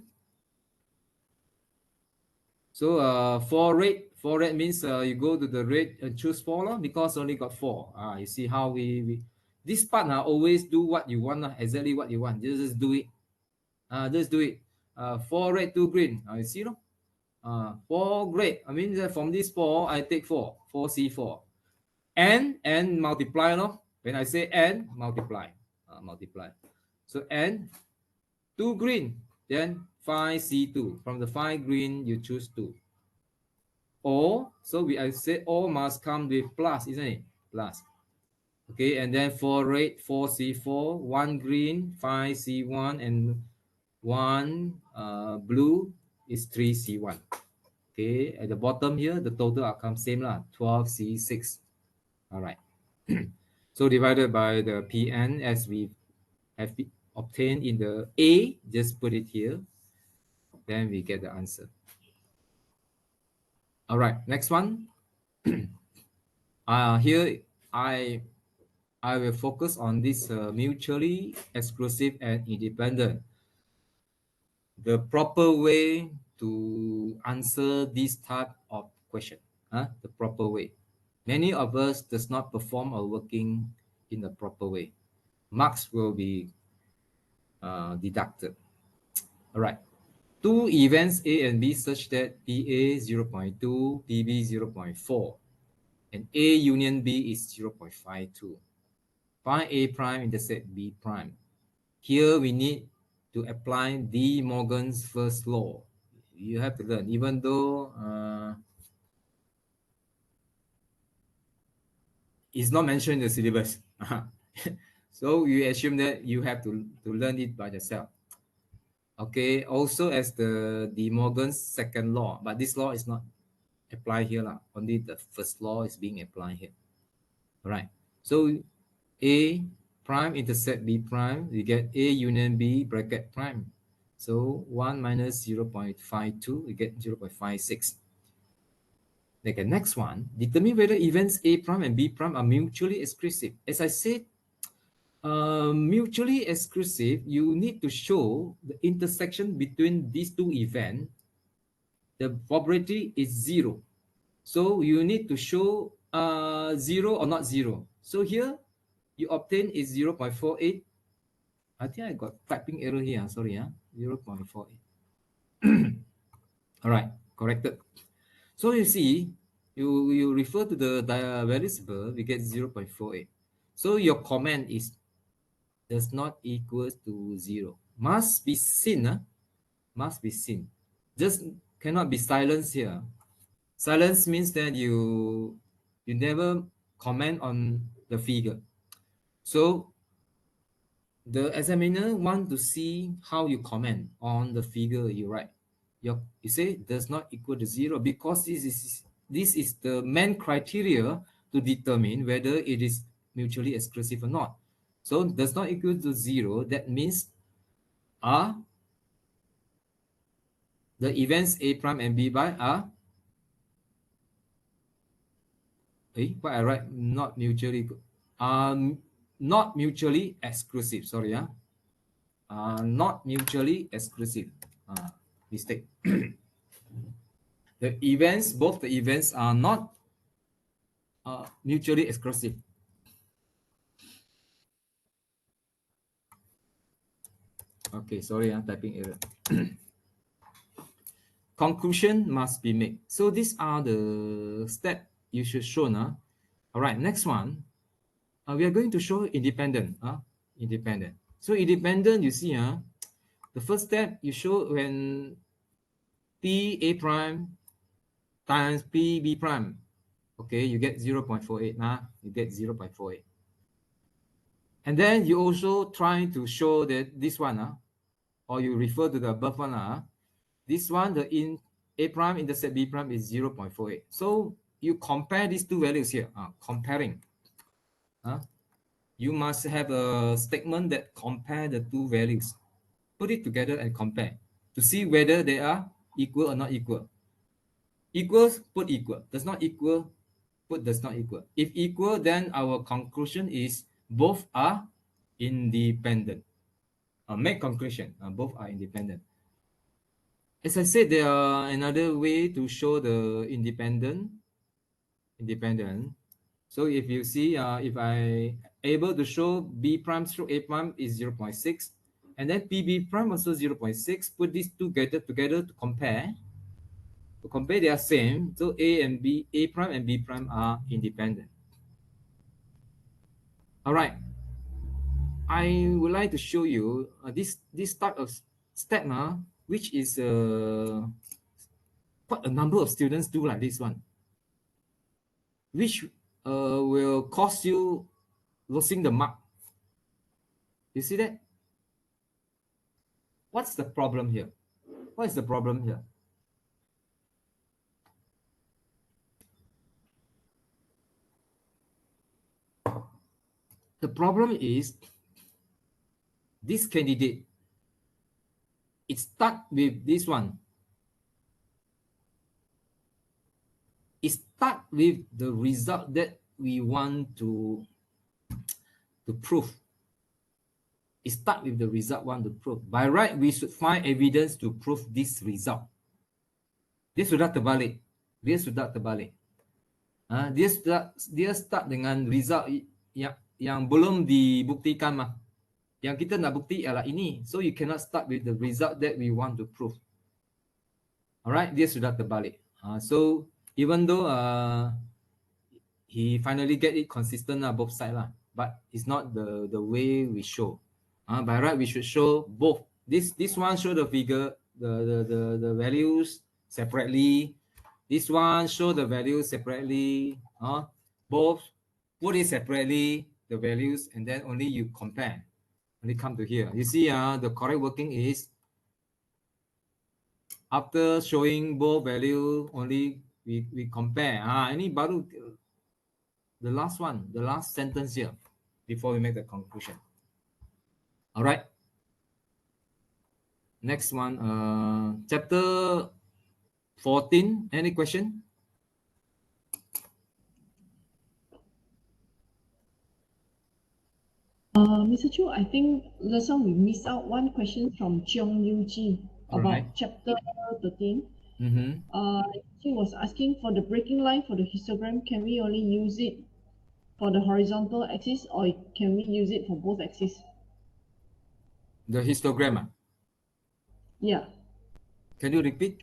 So for red means you go to the red and choose 4 because only got 4. You see how we this part always do what you want, exactly what you want. Just do it. Just do it. 4 red, 2 green. You see, 4 red. I mean that from this 4, I take 4. 4C4. And multiply, When I say and, multiply. Multiply. So and 2 green. Then 5C2. From the 5 green, you choose 2. Or, so I say all must come with plus, isn't it? Plus. Okay, and then 4 red, 4C4, 1 green, 5C1, and 1 blue is 3C1. Okay, at the bottom here, the total outcome same 12C6. All right. So divided by the Pn as we have obtained in the A, just put it here. Then we get the answer. All right, next one. Here I will focus on this mutually exclusive and independent. The proper way to answer this type of question. The proper way. Many of us does not perform or working in the proper way. Marks will be deducted. All right. Two events A and B such that PA 0.2, PB 0.4, and A union B is 0.52. Find A prime intersect B prime. Here we need to apply De Morgan's first law. You have to learn, even though it's not mentioned in the syllabus. So you assume that you have to learn it by yourself. Okay, also as the De Morgan's second law, but this law is not applied here. Only the first law is being applied here. All right. So A prime intersect B prime, we get A union B bracket prime. So 1 minus 0.52, we get 0.56. Okay, next one, determine whether events A prime and B prime are mutually exclusive. As I said, Mutually exclusive, you need to show the intersection between these two events. The probability is zero. So you need to show zero or not zero. So here you obtain is 0.48. I think I got typing error here. Sorry, 0.48. All right, corrected. So you see, you refer to the variable, we get 0.48. So your comment is does not equal to zero. Must be seen, must be seen. Just cannot be silence here. Silence means that you never comment on the figure. So the examiner want to see how you comment on the figure you write. You say does not equal to zero because this is the main criteria to determine whether it is mutually exclusive or not. So does not equal to zero. That means the events A prime and B prime are what I write not mutually exclusive. Sorry, not mutually exclusive. Mistake. Both the events are not mutually exclusive. Okay, sorry, typing error. Conclusion must be made. So these are the steps you should show. All right, next one. We are going to show independent. Independent. So independent, you see, the first step you show when P A prime times P B prime. Okay, you get 0.48. You get 0.48. And then you also try to show that this one, or you refer to the above one, this one, the in A prime intercept B prime is 0.48. So you compare these two values here, comparing. You must have a statement that compare the two values. Put it together and compare to see whether they are equal or not equal. Equals, put equal. Does not equal, put does not equal. If equal, then our conclusion is both are independent. Make conclusion, both are independent. As I said, there are another way to show the independent. So if you see, if I able to show B prime through A prime is 0.6, and then PB prime also 0.6, put these two together to compare. To compare, they are same. So A prime and B prime are independent. All right. I would like to show you this type of step, which is quite a number of students do like this one, which will cause you losing the mark. You see that? What's the problem here? What is the problem here? The problem is this candidate, it start with this one. It start with the result that we want to prove. It start with the result want to prove. By right, we should find evidence to prove this result. Dia sudah terbalik. Dia start dengan result yang belum dibuktikan mah. Yang kita nak bukti ialah ini. So you cannot start with the result that we want to prove. Alright, dia sudah terbalik. So even though he finally get it consistent both side lah, but it's not the way we show. By right, we should show both. This one show the figure, the values separately. This one show the values separately. Both put it separately, the values, and then only you compare. Only come to here. You see, the correct working is after showing both value, only we compare. Ini baru the last one, the last sentence here before we make the conclusion. All right. Next one, chapter 14. Any question? Mr. Chu, I think last time we missed out one question from Cheong Yu Ji All right. about chapter 13. Mm-hmm. She was asking for the breaking line for the histogram, can we only use it for the horizontal axis or can we use it for both axes? The histogram. Yeah. Can you repeat?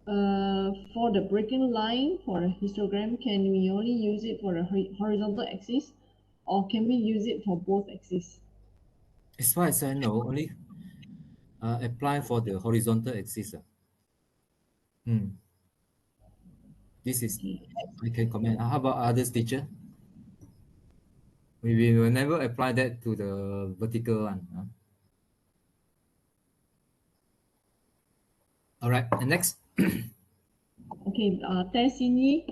For the breaking line for a histogram, can we only use it for the horizontal axis or can we use it for both axes? As far as I know, only apply for the horizontal axis. Hmm. This is, Okay. I can comment. How about others, teacher? We will never apply that to the vertical one. All right, and next. Okay, Tessini,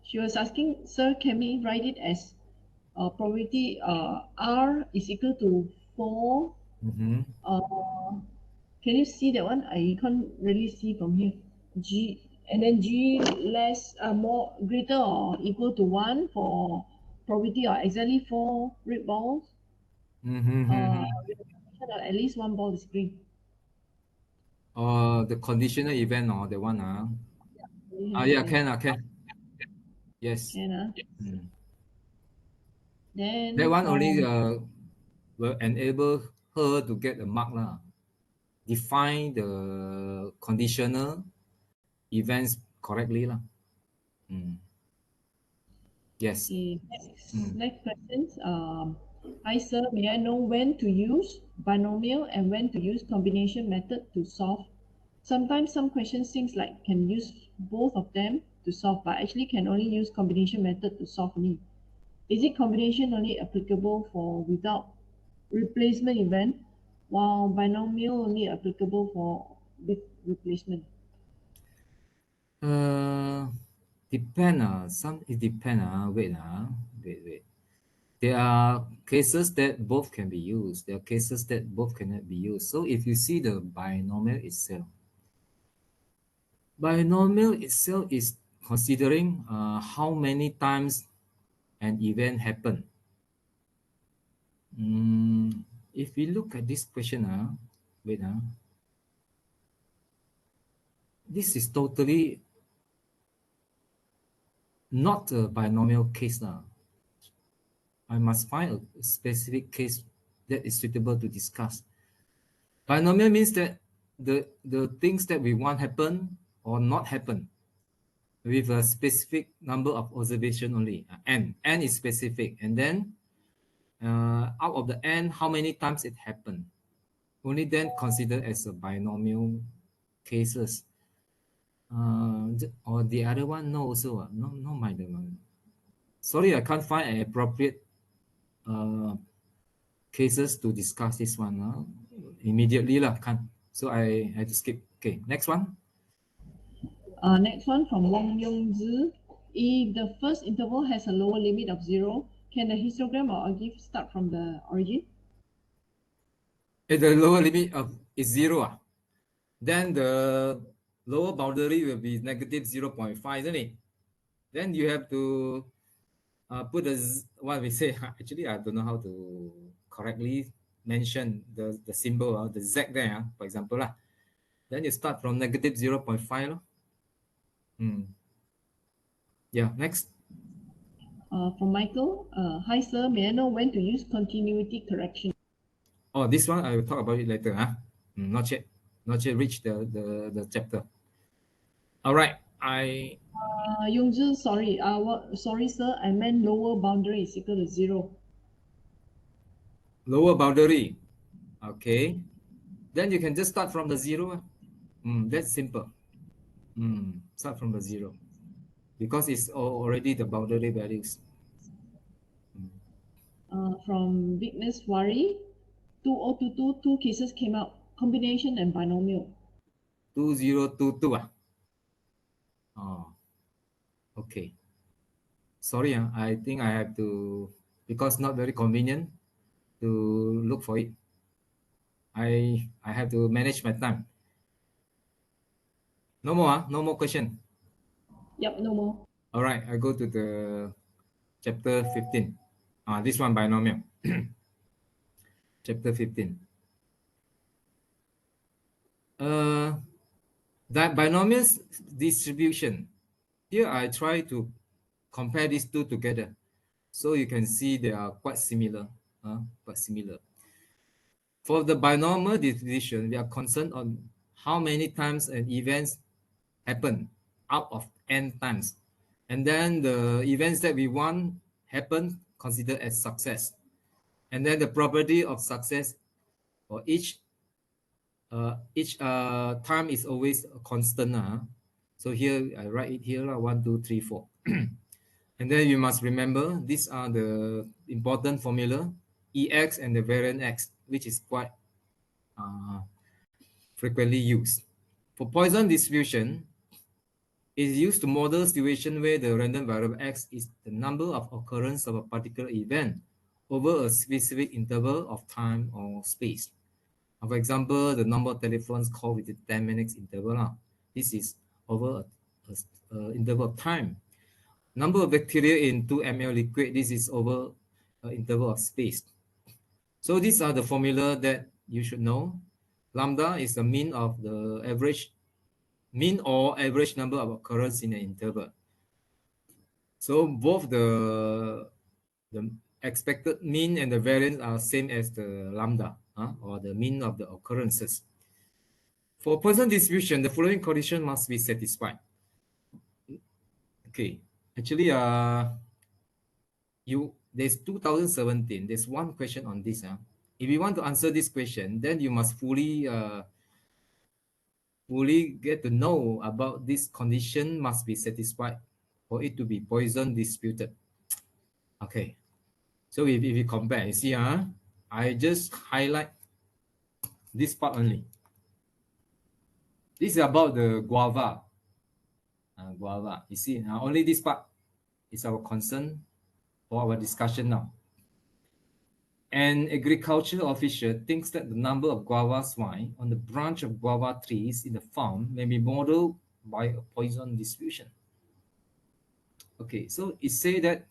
she was asking, sir, can we write it as probability R is equal to 4? Mm-hmm. Can you see that one? I can't really see from here. G and then G less more greater or equal to 1 for probability or exactly 4 red balls. Mm-hmm. With the condition that at least one ball is green. Or the conditional event or the one. We have Yeah, event. can. Yes. Can Mm. That Then one only from will enable her to get a mark lah. Define the conditional events correctly lah. Mm. Yes. okay, next Mm. next questions. Hi sir, may I know when to use binomial and when to use combination method to solve? Sometimes some questions seems like can use both of them to solve, but actually can only use combination method to solve only. Is it combination only applicable for without replacement event, while binomial only applicable for with replacement? Uh, depend some it depend wait. There are cases that both can be used. There are cases that both cannot be used. So if you see the binomial itself is considering how many times an event happened. If we look at this question, wait, this is totally not a binomial case. I must find a specific case that is suitable to discuss. Binomial means that the things that we want happen or not happen with a specific number of observation only. N is specific, and then out of the n, how many times it happened. Only then considered as a binomial cases. Or the other one, no, also no, my one. Sorry, I can't find an appropriate cases to discuss this one immediately lah. Can't. So I had to skip. Okay, next one. Next one from Wong Yong Zi. If the first interval has a lower limit of 0, can the histogram or algorithm start from the origin? If the lower limit is 0, then the lower boundary will be negative 0.5, isn't it? Then you have to put what we say. Actually, I don't know how to correctly mention the symbol, the Z there, for example. Then you start from negative 0.5. Yeah, next. From Michael, hi sir, may I know when to use continuity correction? Oh, this one I will talk about it later. Not yet reach the chapter. All right, Yong Zi, sorry, sorry sir, I meant lower boundary is equal to 0. lower boundary. Okay, then you can just start from the 0. That's simple. Start from the 0 because it's already the boundary values. From Vignes Wari, 2022, two cases came out, combination and binomial. 2022. Oh, okay. Sorry, I think I have to, because not very convenient to look for it. I have to manage my time. No more, no more question. Yep, no more. All right, I go to the chapter 15. This one binomial. chapter 15. That binomial distribution. Here I try to compare these two together. So you can see they are quite similar. Quite similar. For the binomial distribution, we are concerned on how many times an event happen out of n times. And then the events that we want happen considered as success. And then the probability of success for each time is always a constant. So here I write it here, 1, 2, 3, 4. And then you must remember these are the important formula, EX and the variant X, which is quite frequently used. For Poisson distribution, it is used to model situation where the random variable X is the number of occurrence of a particular event over a specific interval of time or space. For example, the number of telephones called with a 10 minutes interval. This is over a interval of time. Number of bacteria in 2 ml liquid, this is over an interval of space. So these are the formula that you should know. Lambda is the mean of the average, mean or average number of occurrence in an interval. So both the expected mean and the variance are same as the lambda, or the mean of the occurrences. For Poisson distribution, the following condition must be satisfied. Okay, actually, there's 2017. There's one question on this. If you want to answer this question, then you must fully get to know about this condition must be satisfied for it to be Poisson disputed. Okay, so if you compare, you see, I just highlight this part only. This is about the guava. Guava. You see, only this part is our concern for our discussion now. An agricultural official thinks that the number of guava swine on the branch of guava trees in the farm may be modeled by a Poisson distribution. Okay, so it say that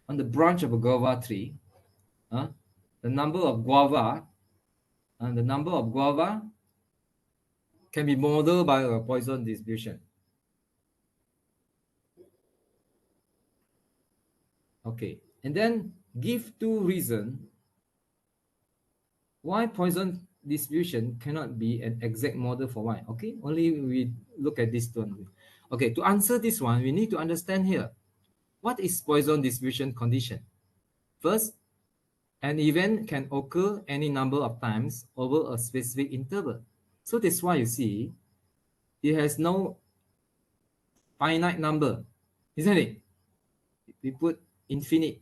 on the branch of a guava tree, the number of guava can be modeled by a Poisson distribution. Okay, and then give two reasons why Poisson distribution cannot be an exact model for y. Okay, only we look at this one. Okay, to answer this one, we need to understand here what is Poisson distribution condition. First, an event can occur any number of times over a specific interval. So that's why you see it has no finite number, isn't it? We put infinite,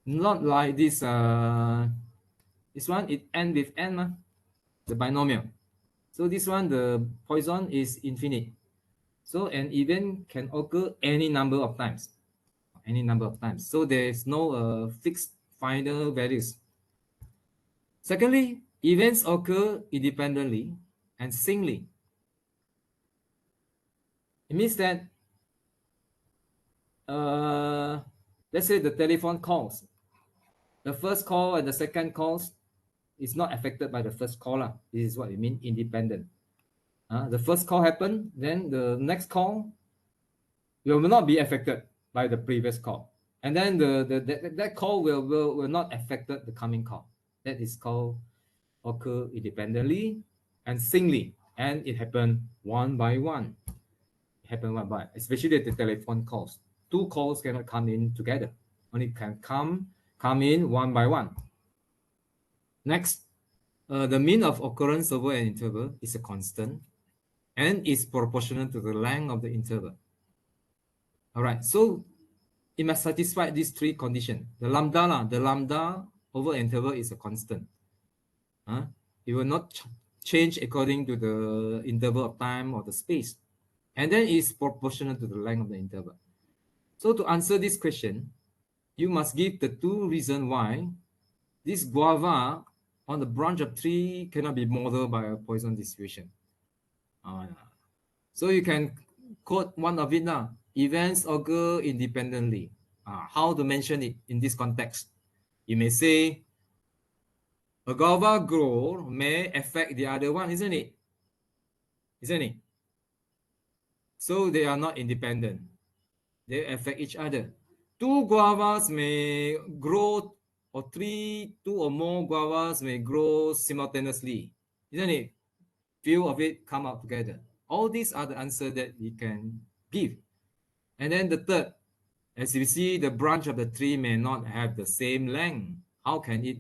not like this one, it ends with n, the binomial. So this one, the Poisson is infinite. So an event can occur any number of times. So there is no fixed final values. Secondly, events occur independently and singly. It means that, let's say the telephone calls. The first call and the second calls is not affected by the first caller. This is what we mean independent. The first call happened, then the next call will not be affected by the previous call. And then that call will not affect the coming call. That is called occur independently and singly. And it happened one by one. Especially the telephone calls. Two calls cannot come in together. Only can come in one by one. Next, the mean of occurrence over an interval is a constant and is proportional to the length of the interval. All right, so it must satisfy these three conditions. The lambda over interval is a constant. It will not change according to the interval of time or the space. And then it's proportional to the length of the interval. So to answer this question, you must give the two reasons why this guava on the branch of tree cannot be modeled by a Poisson distribution. So you can quote one of it now. Events occur independently. How to mention it in this context? You may say a guava growth may affect the other one, isn't it? Isn't it? So they are not independent. They affect each other. Two guavas may grow, or two or more guavas may grow simultaneously, isn't it? Few of it come out together. All these are the answers that we can give. And then the third, as you see, the branch of the tree may not have the same length. How can it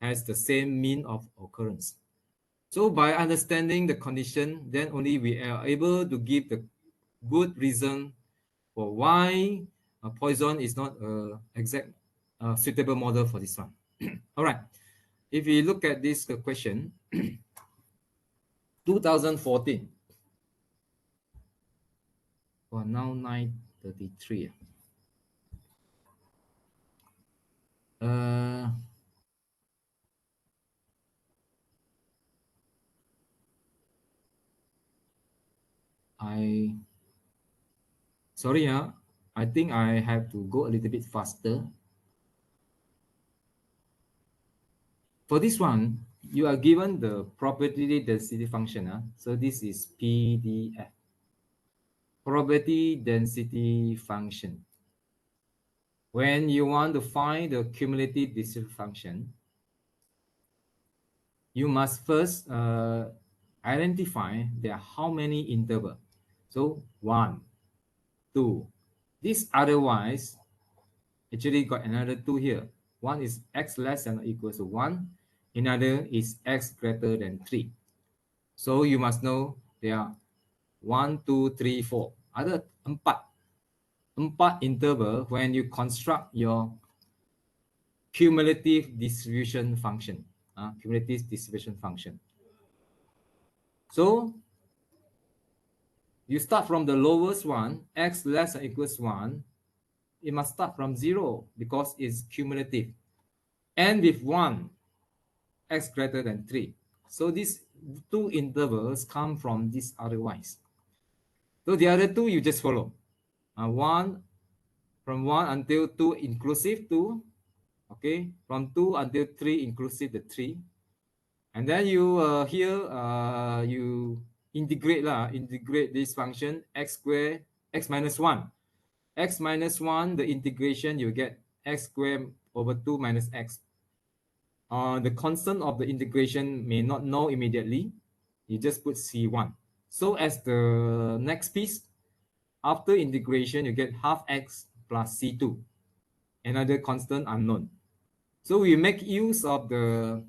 has the same mean of occurrence? So by understanding the condition, then only we are able to give the good reason for why Poisson is not a exact suitable model for this one. All right. If we look at this question, 2014. Well, now 9:33. Uh, I sorry, I think I have to go a little bit faster. For this one, you are given the probability density function. So this is PDF, probability density function. When you want to find the cumulative distribution function, you must first identify there are how many intervals. So 1, 2. This otherwise actually got another 2 here. One is x less than or equals to 1. Another is x greater than 3. So you must know there are 1, 2, 3, 4. Ada 4. 4 interval when you construct your cumulative distribution function. Cumulative distribution function. So you start from the lowest one, x less than or equals 1. It must start from 0 because it's cumulative. And with 1, x greater than 3. So these two intervals come from this otherwise. So the other two you just follow. One from 1 until 2 inclusive 2. Okay, from 2 until 3 inclusive the 3. And then you here you integrate this function x squared x minus 1. X minus 1, the integration you get x squared over 2 minus x. The constant of the integration may not know immediately. You just put C1. So as the next piece, after integration, you get half x plus C2, another constant unknown. So we make use of the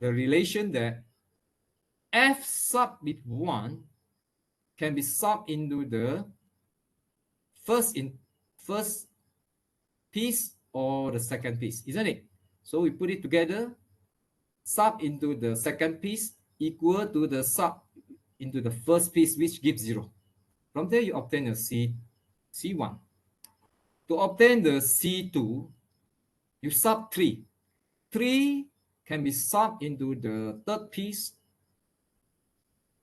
relation that f sub with 1 can be subbed into the first piece or the second piece, isn't it? So we put it together, sub into the second piece equal to the sub into the first piece, which gives 0. From there, you obtain a C1. To obtain the C2, you sub 3. 3 can be subbed into the third piece.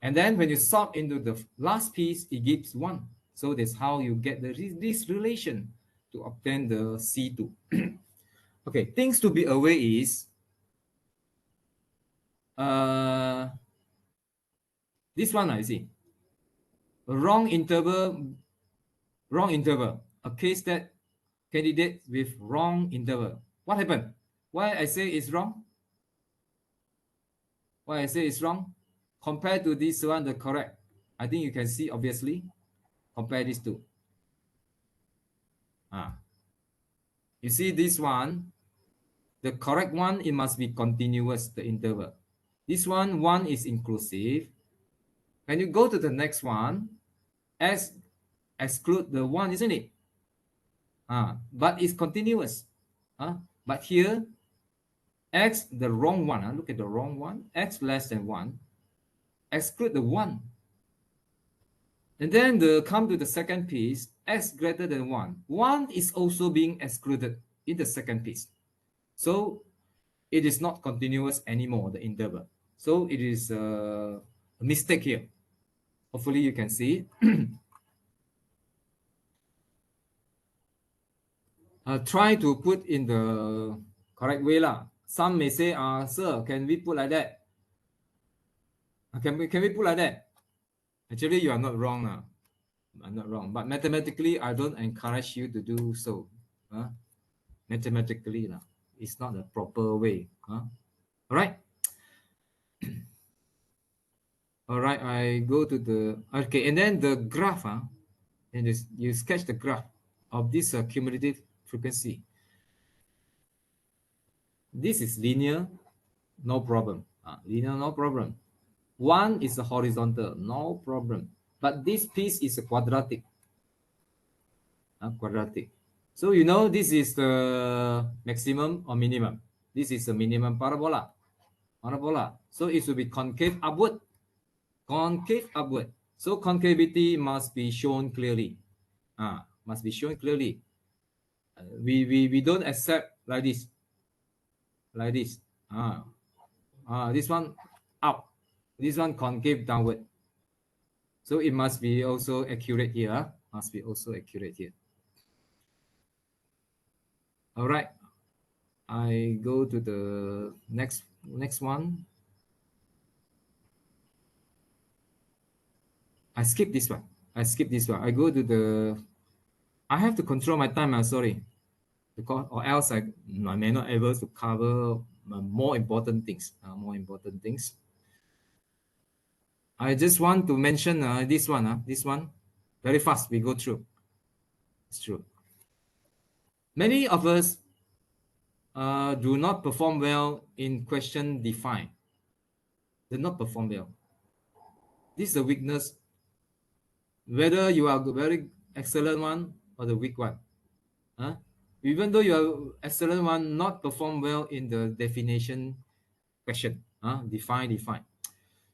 And then when you sub into the last piece, it gives 1. So that's how you get this relation to obtain the C2. Okay, things to be aware is this one, I see. Wrong interval, a case that candidate with wrong interval. What happened? Why I say it's wrong? Why I say it's wrong? Compared to this one, the correct. I think you can see obviously. Compare these two. You see this one, the correct one, it must be continuous, the interval. This one is inclusive. When you go to the next one, S exclude the 1, isn't it? But it's continuous. But here, x, the wrong one. Look at the wrong one. X less than 1. Exclude the 1. And then come to the second piece, x greater than 1. 1 is also being excluded in the second piece. So it is not continuous anymore, the interval. So it is a mistake here. Hopefully you can see it. try to put in the correct way lah. Some may say, sir, can we put like that? Can we put like that? Actually, you are not wrong. I'm not wrong. But mathematically, I don't encourage you to do so. Mathematically, it's not the proper way. All right. All right, I go to the, okay, and then the graph, and you sketch the graph of this cumulative frequency. This is linear, no problem. Linear, no problem. One is a horizontal, no problem. But this piece is a quadratic. Quadratic. So you know this is the maximum or minimum. This is the minimum parabola. Parabola. So it should be concave upward. Concave upward. So concavity must be shown clearly. Must be shown clearly. We don't accept like this. Like this. This one up. This one concave downward. So it must be also accurate here. Must be also accurate here. All right. I go to the next one. I skip this one. I go to the. I have to control my time. Sorry, because or else I may not able to cover more important things. I just want to mention this one. This one, very fast. We go through. It's true. Many of us do not perform well in question defined. Do not perform well. This is a weakness. Whether you are very excellent one or the weak one, even though you are excellent one, not perform well in the definition question. Define.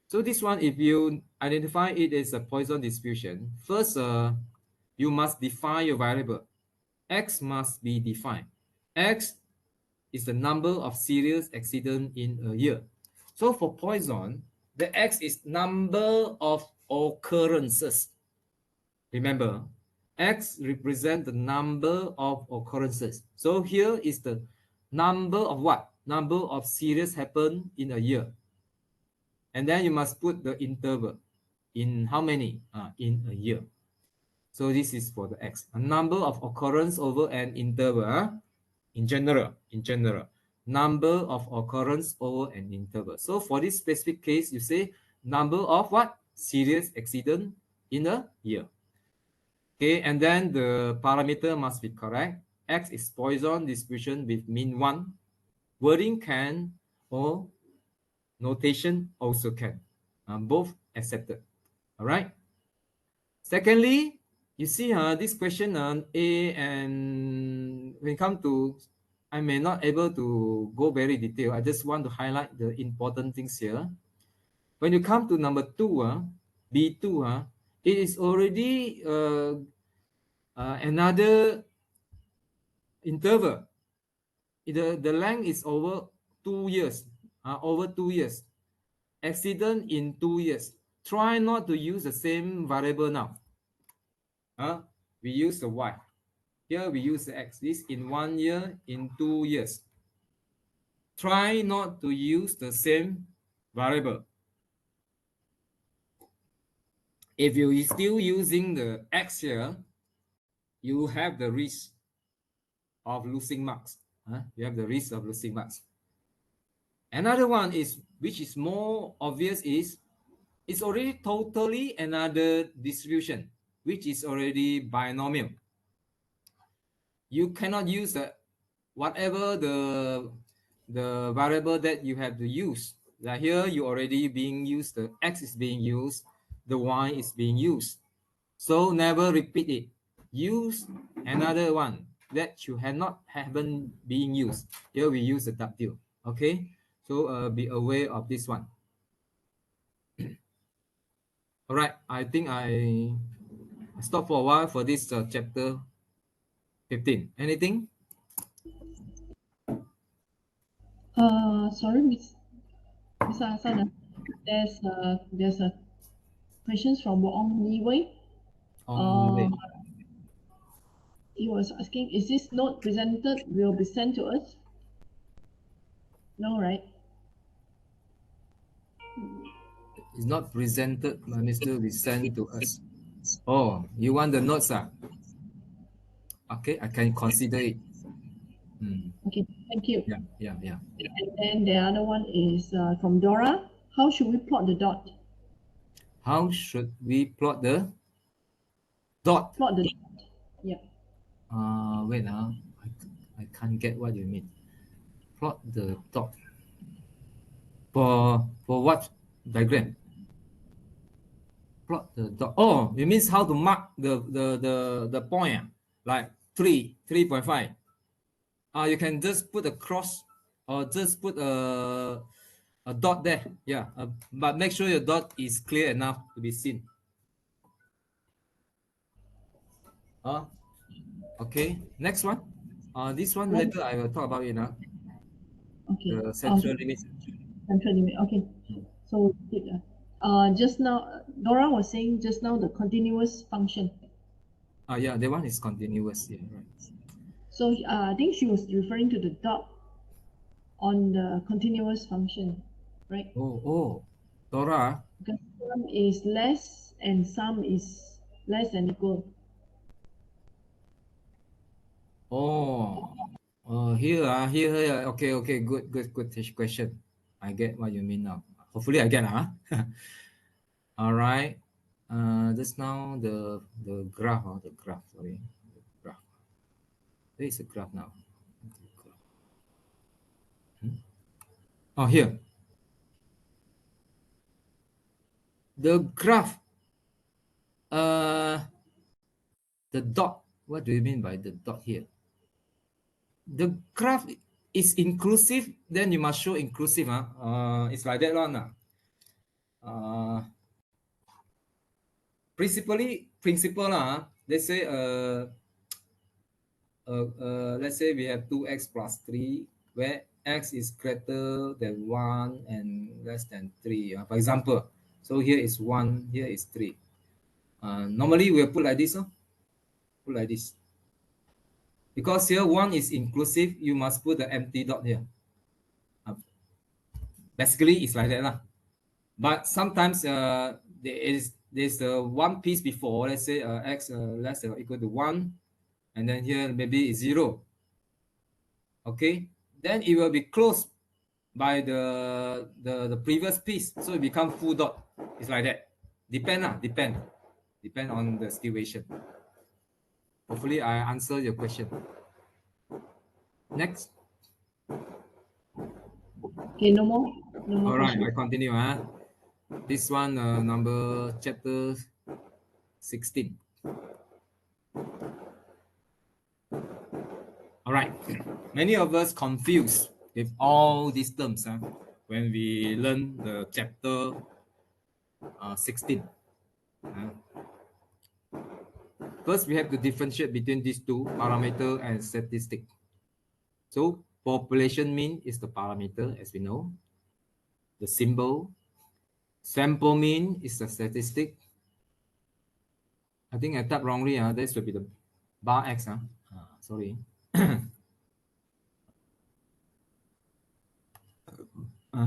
So this one, if you identify it as a Poisson distribution, first you must define your variable. X must be defined. X is the number of serious accidents in a year. So for Poisson, the X is number of occurrences. Remember, X represents the number of occurrences. So here is the number of what? Number of serious happen in a year. And then you must put the interval. In how many? In a year. So this is for the X. A number of occurrence over an interval. In general. Number of occurrence over an interval. So for this specific case, you say number of what? Serious accident in a year. Okay, and then the parameter must be correct. X is Poisson distribution with mean 1. Wording can or notation also can. Both accepted. All right. Secondly, you see this question on A, and when it comes to, I may not able to go very detailed. I just want to highlight the important things here. When you come to number 2, B2, it is already another interval. The length is over 2 years. Over 2 years. Accident in 2 years. Try not to use the same variable now. We use the Y. Here we use the X. This in 1 year, in 2 years. Try not to use the same variable. If you are still using the X here, you have the risk of losing marks. You have the risk of losing marks. Another one is, which is more obvious, is it's already totally another distribution, which is already binomial. You cannot use whatever the variable that you have to use. Like here, you already being used, the X is being used, the Y is being used. So never repeat it. Use another one that you haven't been used. Here we use the W. Okay, so be aware of this one. All right, I think I stop for a while for this chapter 15. Anything? Sorry, Miss Asana. There's a questions from Ong Li Wei. On the way. he was asking, is this note presented will be sent to us? No, right? It's not presented, but Mr. will send to us. Oh, you want the notes? Okay, I can consider it. Okay, thank you. Yeah, yeah, yeah. And then the other one is from Dora. How should we plot the dot? How should we plot the dot? Plot the dot. Yeah. Wait, I can't get what you mean. Plot the dot. For what diagram? Plot the dot. Oh, it means how to mark the point. Like 3.5. You can just put a cross or just put a dot there. Yeah, but make sure your dot is clear enough to be seen. Okay, next one. This one What? later I will talk about it now. Okay. The central limit. Central limit. Okay. So just now, Dora was saying just now the continuous function. Yeah, that one is continuous. Yeah, right. So I think she was referring to the dot on the continuous function, right? Oh, Dora. Because some is less and some is less than equal. Oh, here. Okay, good question. I get what you mean now. Hopefully I get, All right. Just now the graph, the graph. Sorry, the graph. Where is the graph now? Oh, here. The graph. Uh, the dot. What do you mean by the dot here? The graph is inclusive. Then you must show inclusive. It's like that one. Principle lah. Let's say we have 2x plus 3, where x is greater than 1 and less than 3. For example, so here is 1, here is 3. Normally we'll put like this. Put like this. Because here 1 is inclusive, you must put the empty dot here. Basically, it's like that lah. But sometimes there's one piece before. Let's say x less than or equal to 1, and then here maybe it's 0. Okay, then it will be closed by the previous piece, so it become full dot. It's like that. Depend on the situation. Hopefully I answer your question. Next. Okay, no more All right, questions. I continue. This one, number chapter 16. All right. Many of us confused with all these terms when we learn the chapter 16. First, we have to differentiate between these two, parameter and statistic. So population mean is the parameter, as we know. The symbol. Sample mean is the statistic. I think I typed wrongly. This should be the bar X. Sorry.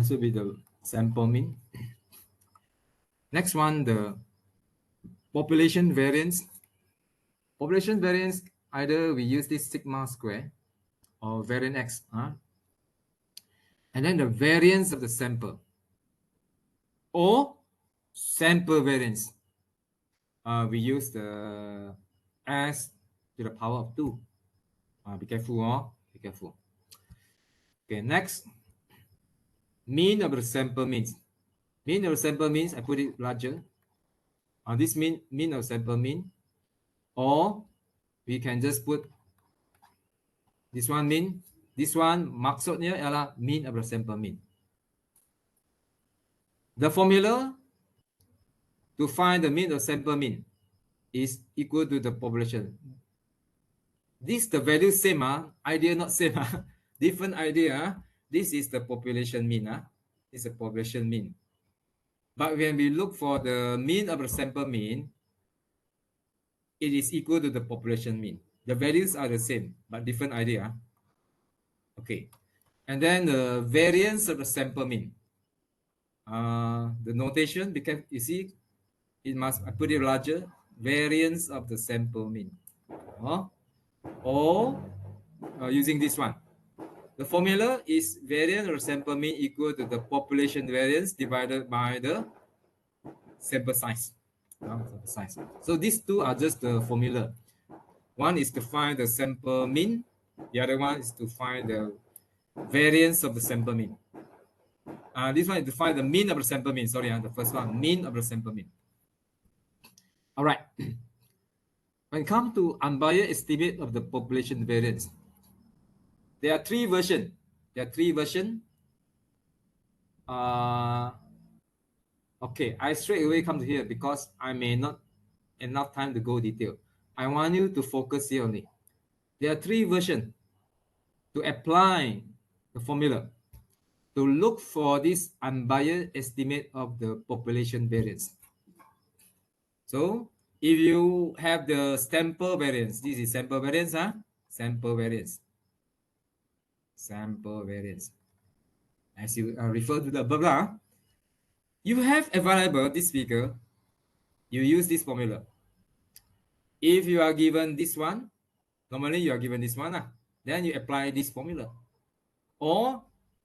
Should be the sample mean. Next one, the population variance. Population variance, either we use this sigma square or variance X. And then the variance of the sample or sample variance. We use the S to the power of 2. Be careful, be careful. Okay, next, mean of the sample means. Mean of the sample means, I put it larger. This mean of sample mean, or we can just put this one mean. This one maksudnya ialah mean of the sample mean. The formula to find the mean of sample mean is equal to the population. This the value same, idea not same, different idea. This is the population mean. This is the population mean. But when we look for the mean of the sample mean, it is equal to the population mean. The values are the same, but different idea. Okay. And then the variance of the sample mean. The notation, because you see, it must, I put it larger, variance of the sample mean. Or using this one. The formula is variance or sample mean equal to the population variance divided by the sample size. Sample size. So these two are just the formula. One is to find the sample mean. The other one is to find the variance of the sample mean. This one is to find the mean of the sample mean. Sorry, the first one, mean of the sample mean. All right. When it comes to unbiased estimate of the population variance, there are three versions. There are three versions. Okay, I straight away come to here because I may not enough time to go detail. I want you to focus here only. There are three versions to apply the formula to look for this unbiased estimate of the population variance. So if you have the sample variance, this is sample variance, sample variance, sample variance. As you refer to the above, you have available this figure, you use this formula. If you are given this one, normally you are given this one, then you apply this formula. Or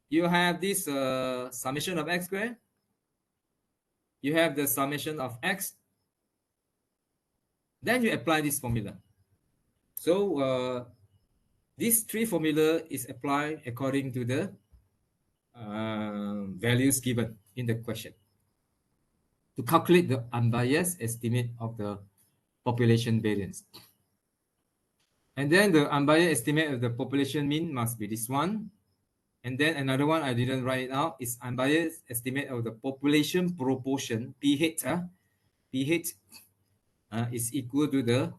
you have this summation of x squared, you have the summation of x, then you apply this formula. So this three formula is applied according to the values given in the question to calculate the unbiased estimate of the population variance. And then the unbiased estimate of the population mean must be this one. And then another one I didn't write it out is unbiased estimate of the population proportion, PH. PH is equal to the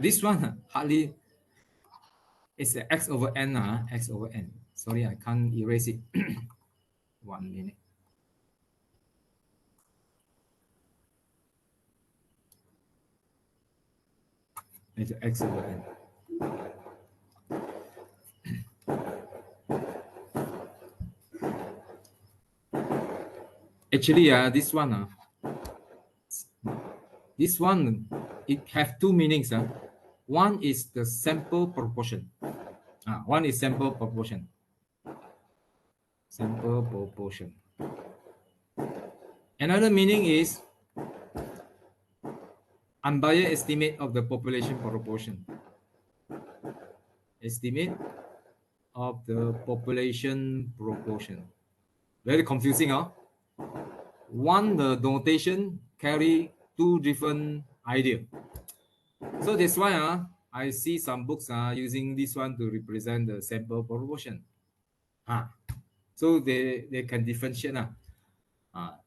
this one hardly, it's the x over n, x over n. Sorry, I can't erase it. 1 minute. It's x over n. Actually, this one, it have two meanings. One is the sample proportion. One is sample proportion. Sample proportion. Another meaning is unbiased estimate of the population proportion. Estimate of the population proportion. Very confusing, One, the notation carry two different idea. So that's why I see some books using this one to represent the sample proportion. So they can differentiate.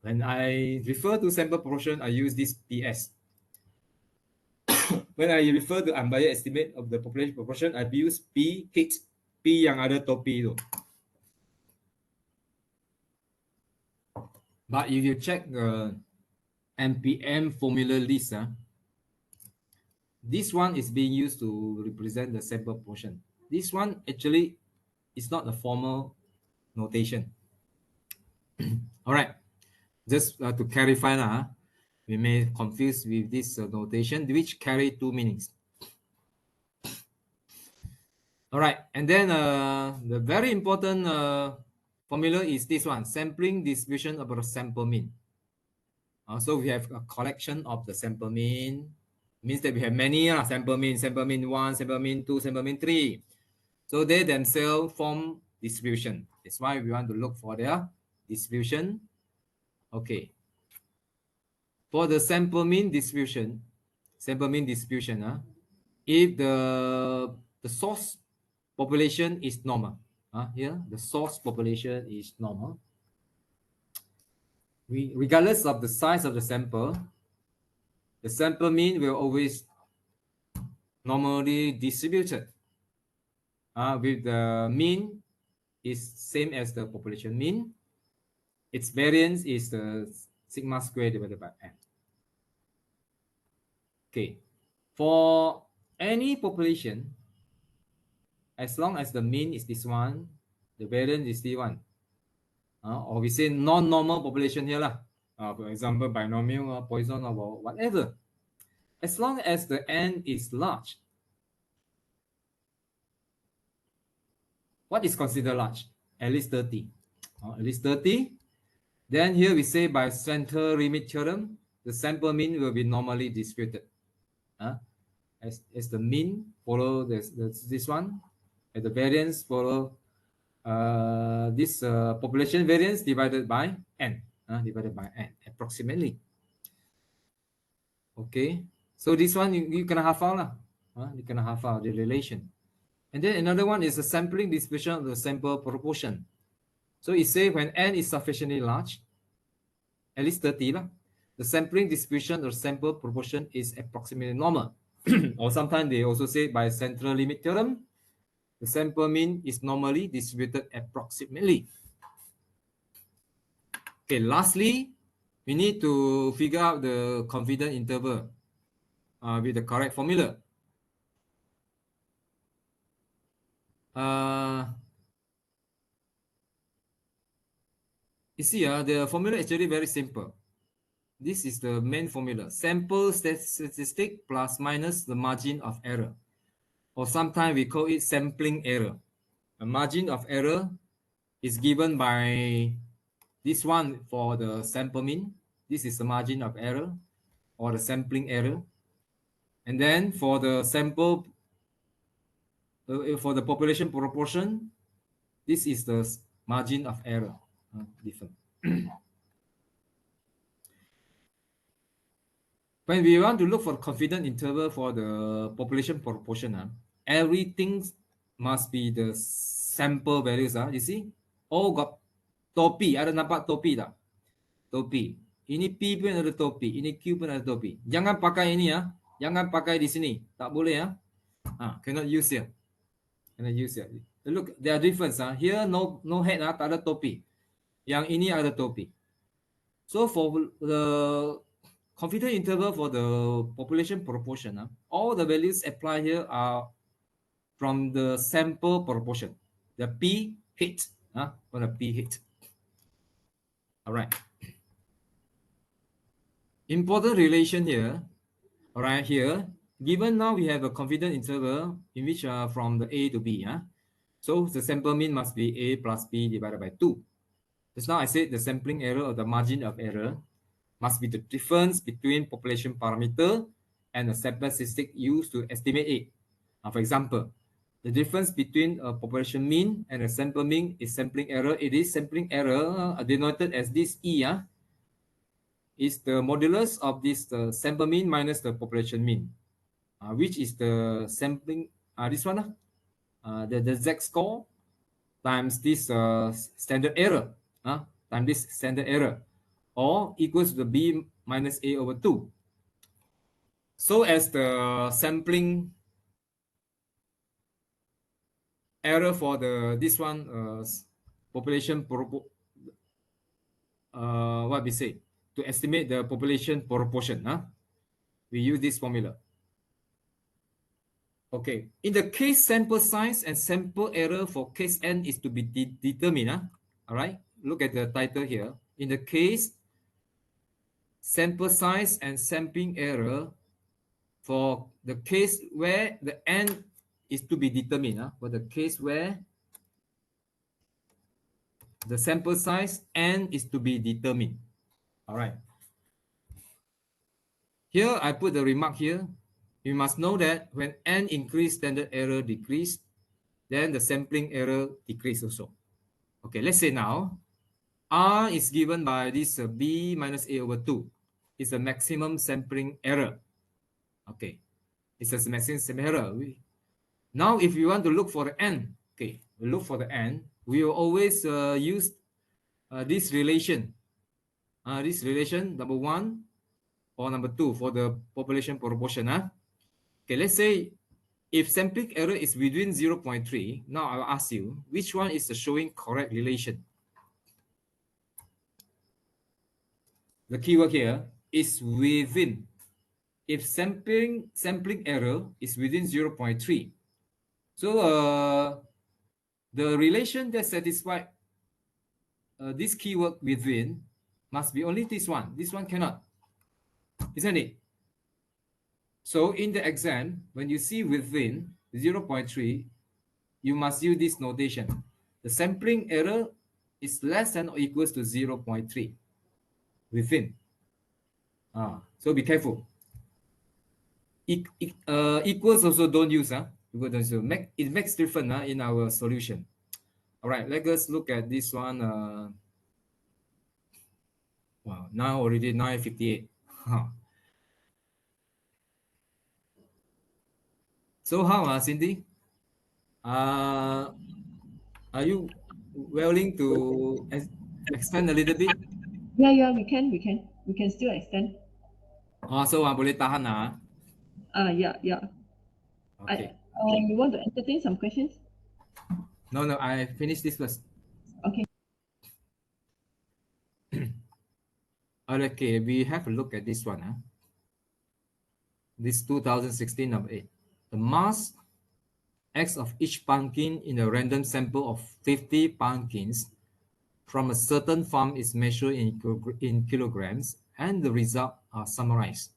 When I refer to sample proportion, I use this PS. When I refer to unbiased estimate of the population proportion, I use PH. P yang ada topi itu. But if you check the MPM formula list, this one is being used to represent the sample proportion. This one actually is not a formal notation. All right, just to clarify, we may confuse with this notation, which carry two meanings. All right, and then the very important formula is this one, sampling distribution of a sample mean. So we have a collection of the sample mean, means that we have many sample mean 1, sample mean 2, sample mean 3. So they themselves form distribution. That's why we want to look for their distribution. Okay. For the sample mean distribution, if the source population is normal, here the source population is normal, regardless of the size of the sample mean will always normally distributed, with the mean is same as the population mean. Its variance is the sigma square divided by n. Okay, for any population, as long as the mean is this one, the variance is this one, or we say non-normal population here lah. For example, binomial or Poisson or whatever. As long as the n is large, what is considered large? At least 30. At least 30. Then here we say by center limit theorem, the sample mean will be normally distributed. As the mean follow this one, as the variance follow this population variance divided by n, approximately. Okay, so this one you can half out lah. You can half out the relation. And then another one is the sampling distribution of the sample proportion. So it say when n is sufficiently large, at least 30 lah, the sampling distribution or sample proportion is approximately normal. Or sometimes they also say by central limit theorem, the sample mean is normally distributed approximately. Okay, lastly, we need to figure out the confidence interval with the correct formula. You see, the formula is actually very simple. This is the main formula. Sample statistic plus minus the margin of error. Or sometimes we call it sampling error. The margin of error is given by this one for the sample mean. This is the margin of error or the sampling error. And then for the sample, for the population proportion, this is the margin of error. Different. When we want to look for confidence interval for the population proportion, everything must be the sample values. You see, all got topi. Ada nampak topi tak? Topi. Ini P pun ada topi. Ini Q pun ada topi. Jangan pakai ini ya. Jangan pakai di sini. Tak boleh ya. Cannot use here. Cannot use here. Look, there are difference. Here no head. Tak ada topi. Yang ini ada topi. So for the confidence interval for the population proportion, all the values applied here are from the sample proportion. The P hit. From the P hit. All right. Important relation here. All right, here. Given now we have a confidence interval in which from the A to B. So the sample mean must be A plus B divided by 2. Just now I said the sampling error or the margin of error must be the difference between population parameter and the sample statistic used to estimate it. For example, the difference between a population mean and a sample mean is sampling error. It is sampling error denoted as this E. Is the modulus of this sample mean minus the population mean, which is the sampling, this one, the Z score times this standard error, times this standard error, or equals to the B minus A over 2. So as the sampling error for this one population what we say to estimate the population proportion, we use this formula. Okay, in the case sample size and sample error for case n is to be determined. All right, look at the title here. In the case sample size and sampling error for the case where the n is to be determined, for the case where the sample size n is to be determined. All right. Here I put the remark here. You must know that when n increase, standard error decrease, then the sampling error decrease also. Okay, let's say now R is given by this B minus A over 2. It's a maximum sampling error. Okay, it's a maximum sampling error. Now if you want to look for the n, okay, we look for the n, we will always use this relation. This relation, number 1 or number 2 for the population proportion. Okay, let's say if sampling error is within 0.3, now I'll ask you, which one is the showing correct relation? the keyword here is within. If sampling error is within 0.3, so the relation that satisfies this keyword within must be only this one. This one cannot, isn't it? So in the exam, when you see within 0.3, you must use this notation. The sampling error is less than or equals to 0.3 within. So be careful. Equals also don't use. It makes difference in our solution. All right, let us look at this one. Wow, now already 9:58. So how, Cindy? Uh, are you willing to expand a little bit? Yeah, we can still extend. So boleh tahan lah. Yeah. Okay. You want to entertain some questions? No, I finished this first. Okay. Okay, we have a look at this one. This 2016 number 8. The mass X of each pumpkin in a random sample of 50 pumpkins from a certain farm is measured in kilograms, and the results are summarized.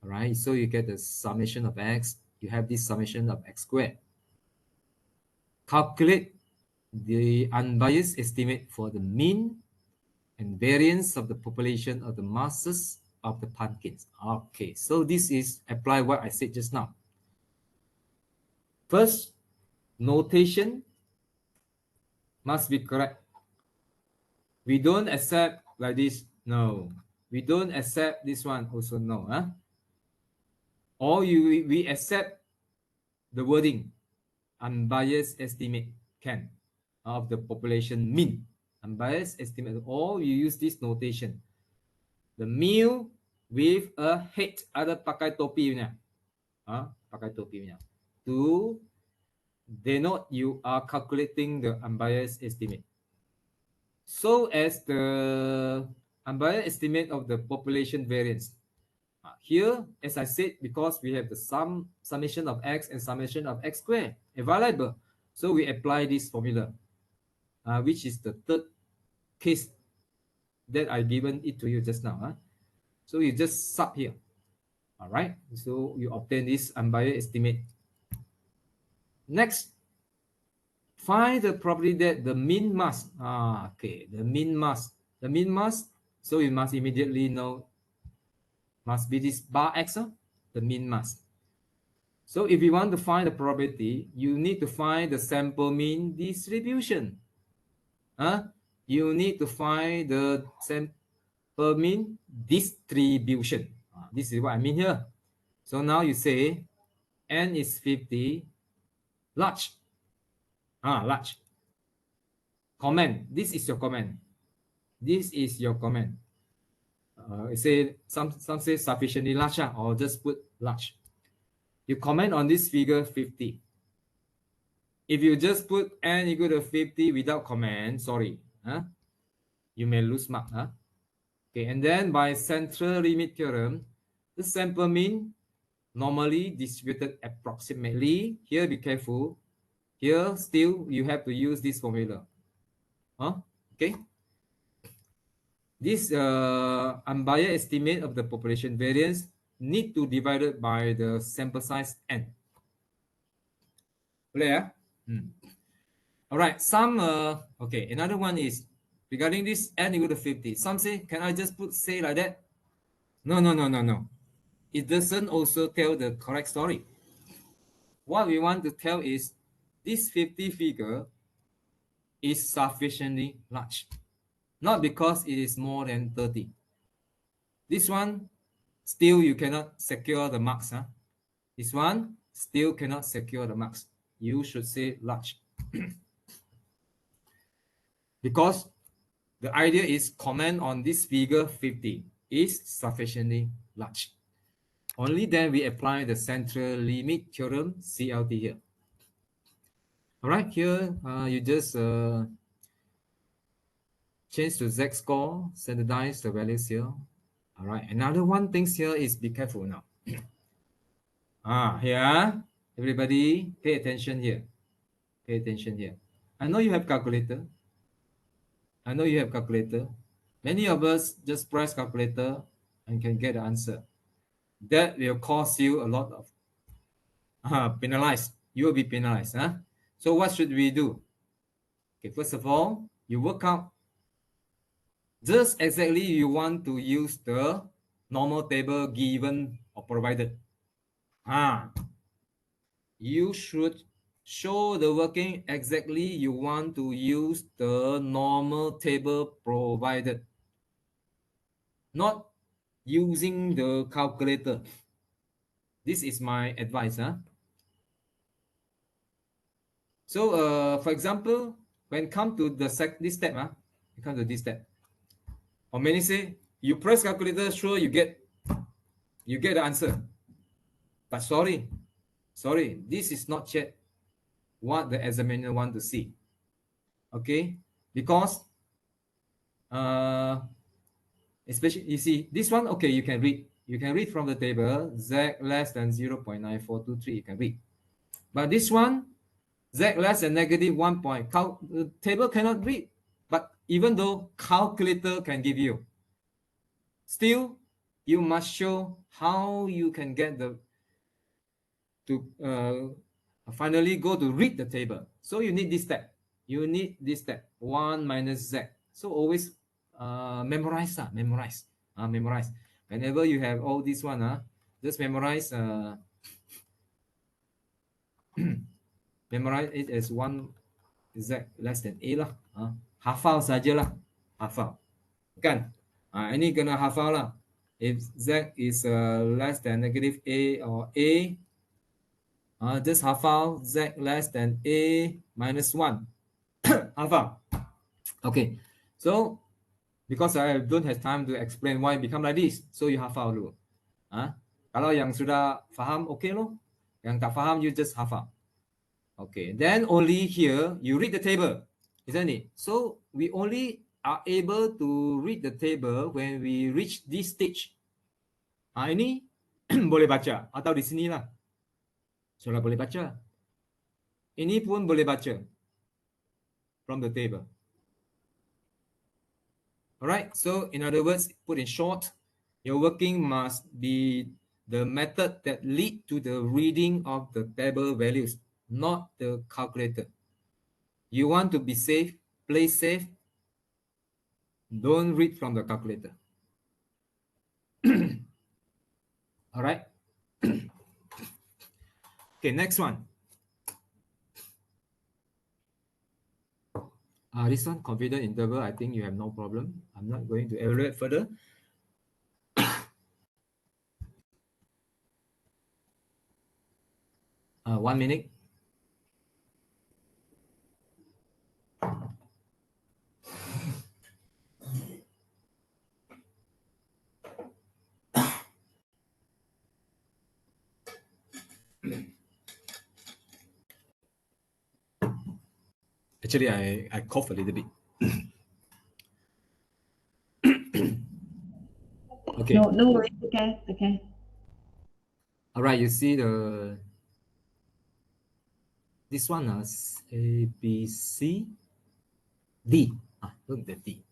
All right, so you get the summation of X. You have this summation of X squared. Calculate the unbiased estimate for the mean and variance of the population of the masses of the pumpkins. Okay, so this is apply what I said just now. First, notation must be correct. We don't accept like this. No. We don't accept this one also. No. Or we accept the wording unbiased estimate can of the population mean. Unbiased estimate, or you use this notation. The meal with a head, ada pakai topi punya. Pakai topi punya. To denote you are calculating the unbiased estimate. So as the unbiased estimate of the population variance. Here, as I said, because we have the summation of X and summation of X squared available, so we apply this formula, which is the third case that I given it to you just now. So you just sub here. All right. So you obtain this unbiased estimate. Next, find the property that the mean mass. Okay, the mean mass. The mean mass. So you must immediately know must be this bar X, the mean mass. So if you want to find the probability, you need to find the sample mean distribution. You need to find the sample mean distribution. This is what I mean here. So now you say n is 50, large. Large. Comment. This is your comment. This is your comment. Say some say sufficiently large, or just put large. You comment on this figure 50. If you just put n equal to 50 without comment, sorry, you may lose mark. Okay, and then by central limit theorem, the sample mean normally distributed approximately. Here, be careful. Here, still, you have to use this formula. Okay. This unbiased estimate of the population variance need to divide it by the sample size n. Clear? All right. Some okay. Another one is regarding this n equal to 50. Some say, can I just say like that? No. It doesn't also tell the correct story. What we want to tell is this 50 figure is sufficiently large, not because it is more than 30. This one, still you cannot secure the marks. This one, still cannot secure the marks. You should say large. Because the idea is comment on this figure 50 is sufficiently large. Only then we apply the central limit theorem, CLT here. All right, here you just change to z-score, standardize the values here. All right, another one things here is be careful now. Here, everybody pay attention here. Pay attention here. I know you have calculator. I know you have calculator. Many of us just press calculator and can get the answer. That will cause you a lot of penalized. You will be penalized. So what should we do? Okay, first of all, you work out just exactly you want to use the normal table given or provided. You should show the working exactly you want to use the normal table provided, not using the calculator. This is my advice. So for example, when come to the this step, you come to this step, or many say you press calculator, sure you get the answer. But sorry, this is not yet what the examiner want to see. Okay, because especially you see this one, okay, you can read from the table, z less than 0.9423, you can read. But this one, z less than negative 1 point, the table cannot read. But even though calculator can give you, still you must show how you can get to finally go to read the table. So you need this step. 1 minus z. So always memorize. Whenever you have all this one, just memorize. Memorize it as 1 z less than a lah. Hafal sajalah. Hafal. Kan? Ini kena hafal lah. If z is less than negative a or a, just hafal z less than a minus 1. Hafal. Okay. So, because I don't have time to explain why it become like this, so you hafal dulu. Kalau yang sudah faham, okay loh. Yang tak faham, you just hafal. Okay. Then only here, you read the table. Isn't it? So, we only are able to read the table when we reach this stage. Ini boleh baca. Atau di sini lah. Sudah boleh baca. Ini pun boleh baca. From the table. Alright, so in other words, put in short, your working must be the method that lead to the reading of the table values, not the calculator. You want to be safe, play safe, don't read from the calculator. Alright. Okay, next one. This one, confidence interval, I think you have no problem. I'm not going to evaluate further. 1 minute. Actually, I cough a little bit. Okay. No worries. Okay. All right, you see this one is A, B, C, D. Look at the D.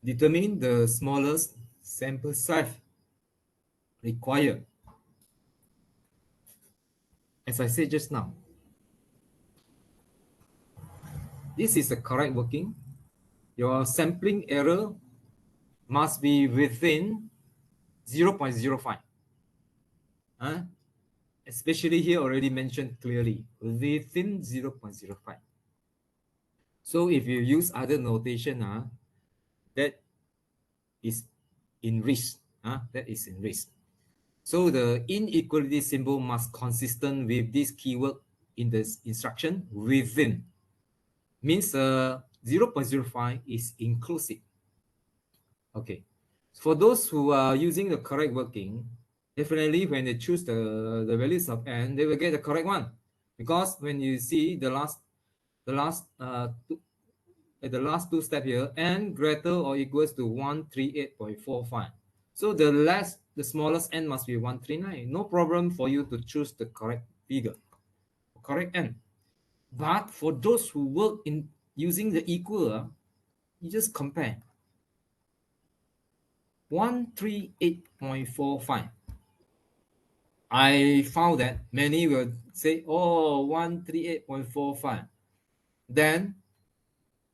Determine the smallest sample size required. As I said just now, this is the correct working. Your sampling error must be within 0.05. Especially here already mentioned clearly, within 0.05. So if you use other notation, that is in risk. That is in risk. So the inequality symbol must consistent with this keyword in the instruction within. Means 0.05 is inclusive. Okay. For those who are using the correct working, definitely when they choose the values of n, they will get the correct one. Because when you see the last the last at the last two steps here, n greater or equals to 138.45. So the smallest n must be 139. No problem for you to choose the correct figure, correct n. But for those who work in using the equal, you just compare 138.45. I found that many will say, oh, 138.45. Then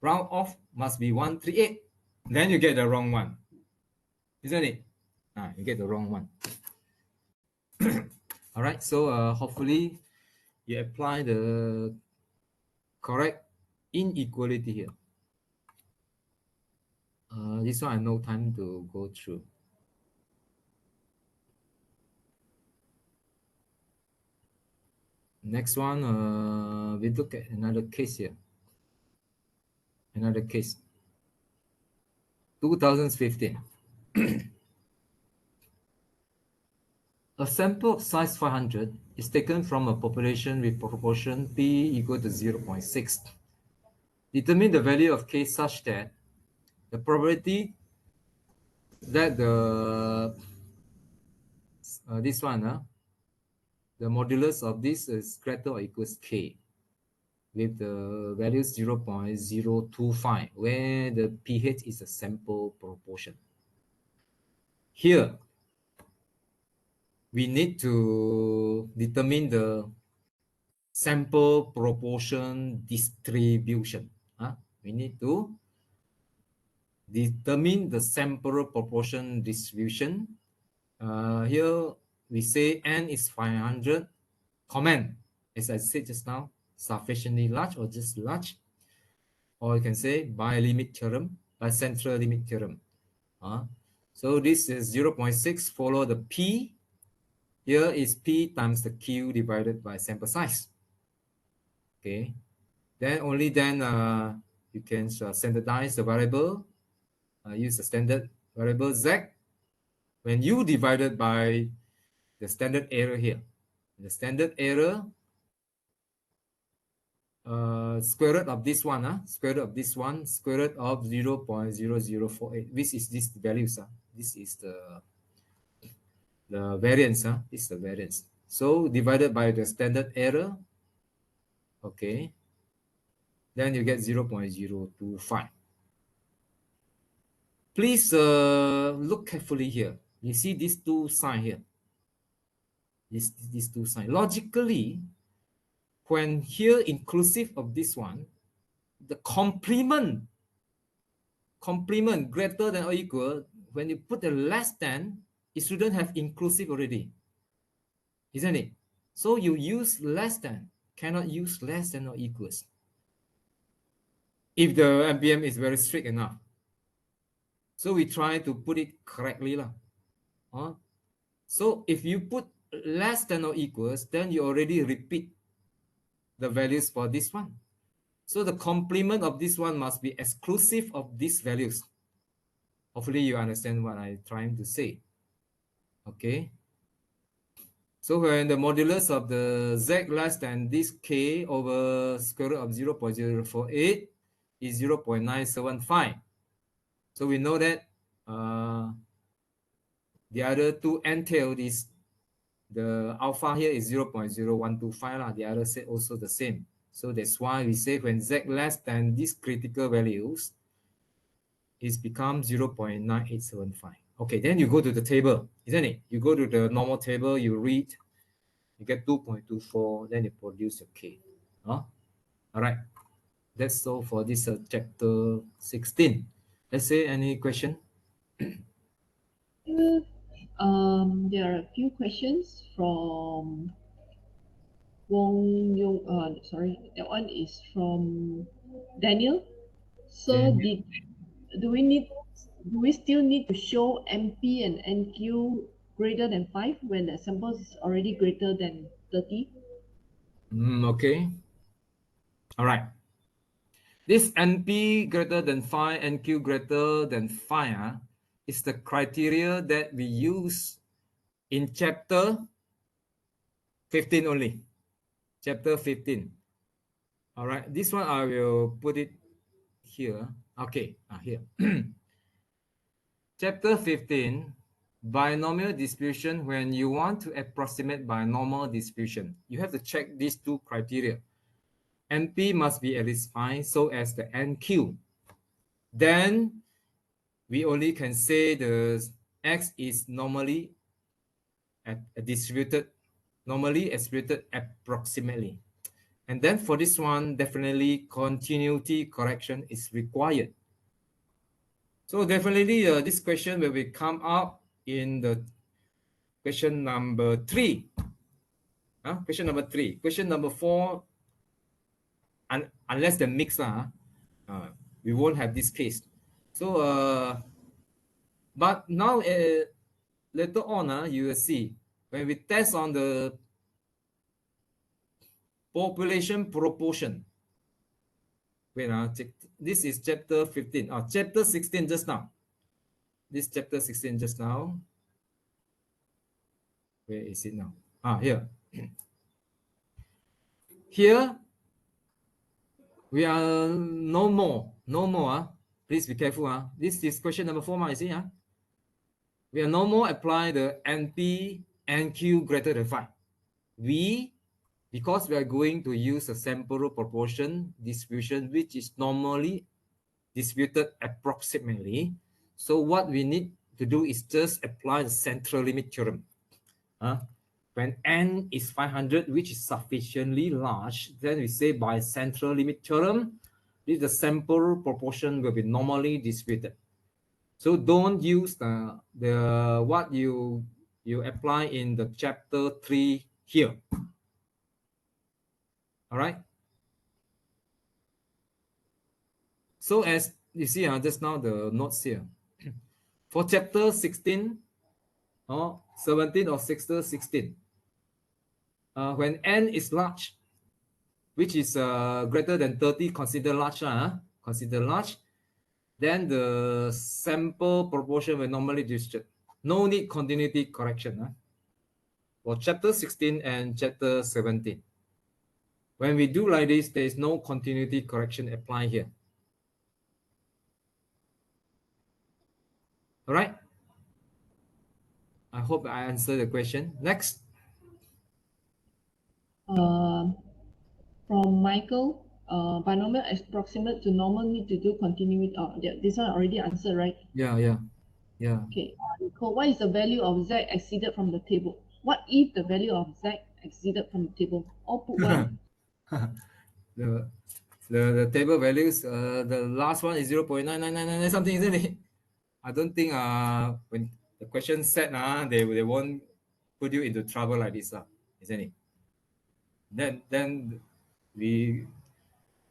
round off must be 138. Then you get the wrong one, isn't it? You get the wrong one. All right, so hopefully you apply the correct inequality here. This one I have no time to go through. Next one, we look at another case here. Another case. 2015. A sample of size 500 is taken from a population with proportion p equal to 0.6. Determine the value of k such that the probability that this one, the modulus of this is greater or equals k, with the value 0.025, where the pH is a sample proportion. Here, we need to determine the sample proportion distribution. We need to determine the sample proportion distribution. Here we say n is 500. Comment, as I said just now, sufficiently large or just large. Or you can say by limit theorem, by central limit theorem. So this is 0.6, follow the p. Here is p times the q divided by sample size. Okay, then only then you can standardize the variable, use the standard variable z when you divided by the standard error here. The standard error, square root of this one, square root of this one, square root of 0.0048, which is this values. This is the variance. This is the variance. So divided by the standard error, okay, then you get 0.025. Please look carefully here. You see these two signs here. These two signs. Logically, when here inclusive of this one, the complement greater than or equal, when you put a less than, it shouldn't have inclusive already, isn't it? So you use less than, cannot use less than or equals if the MPM is very strict enough. So we try to put it correctly. So if you put less than or equals, then you already repeat the values for this one. So the complement of this one must be exclusive of these values. Hopefully you understand what I'm trying to say. Okay. So when the modulus of the z less than this k over square root of 0.048 is 0.975. So we know that the other two entailed is the alpha here is 0.0125. The other set also the same. So that's why we say when z less than these critical values, it becomes 0.9875. Okay, then you go to the table, isn't it? You go to the normal table, you read, you get 2.24, then you produce your K. All right, that's all for this chapter 16. Let's say any question? There are a few questions from Wong Yong. Sorry, that one is from Daniel. So Then, do we still need to show MP and NQ greater than 5 when the sample is already greater than 30? okay. All right. This NP greater than 5, NQ greater than 5 is the criteria that we use in chapter 15 only. Chapter 15. All right, this one I will put it here. Okay, here. Chapter 15, binomial distribution. When you want to approximate binomial distribution, you have to check these two criteria. NP must be at least 5 so as the NQ. Then we only can say the X is normally distributed, approximately. And then for this one, definitely continuity correction is required. So definitely this question will be come up in the question number 3. Question number 3. Question number 4, unless the mix, we won't have this case. So, but now later on, you will see when we test on the population proportion. Wait, this is chapter 15. Chapter 16 just now. This chapter 16 just now. Where is it now? Here. Here, we are no more. No more. Please be careful. This is question number 4, you see. We are no more apply the NP, NQ greater than 5. Because we are going to use a sample proportion distribution, which is normally distributed approximately. So what we need to do is just apply the central limit theorem. When n is 500, which is sufficiently large, then we say by central limit theorem, the sample proportion will be normally distributed. So don't use the what you apply in the chapter 3 here. All right. So as you see, just now the notes here. For chapter 16 or 17 or 16, when n is large, which is greater than 30, consider large, then the sample proportion will normally distribute. No need continuity correction for chapter 16 and chapter 17. When we do like this, there is no continuity correction applied here. All right. I hope I answered the question. Next. From Michael, binomial approximate to normal need to do continuity. This one already answered, right? Yeah. Okay. Nicole, what is the value of Z exceeded from the table? What if the value of Z exceeded from the table? All put one. the table values, the last one is 0.9999 something, isn't it? I don't think when the question set, they won't put you into trouble like this, isn't it? Then we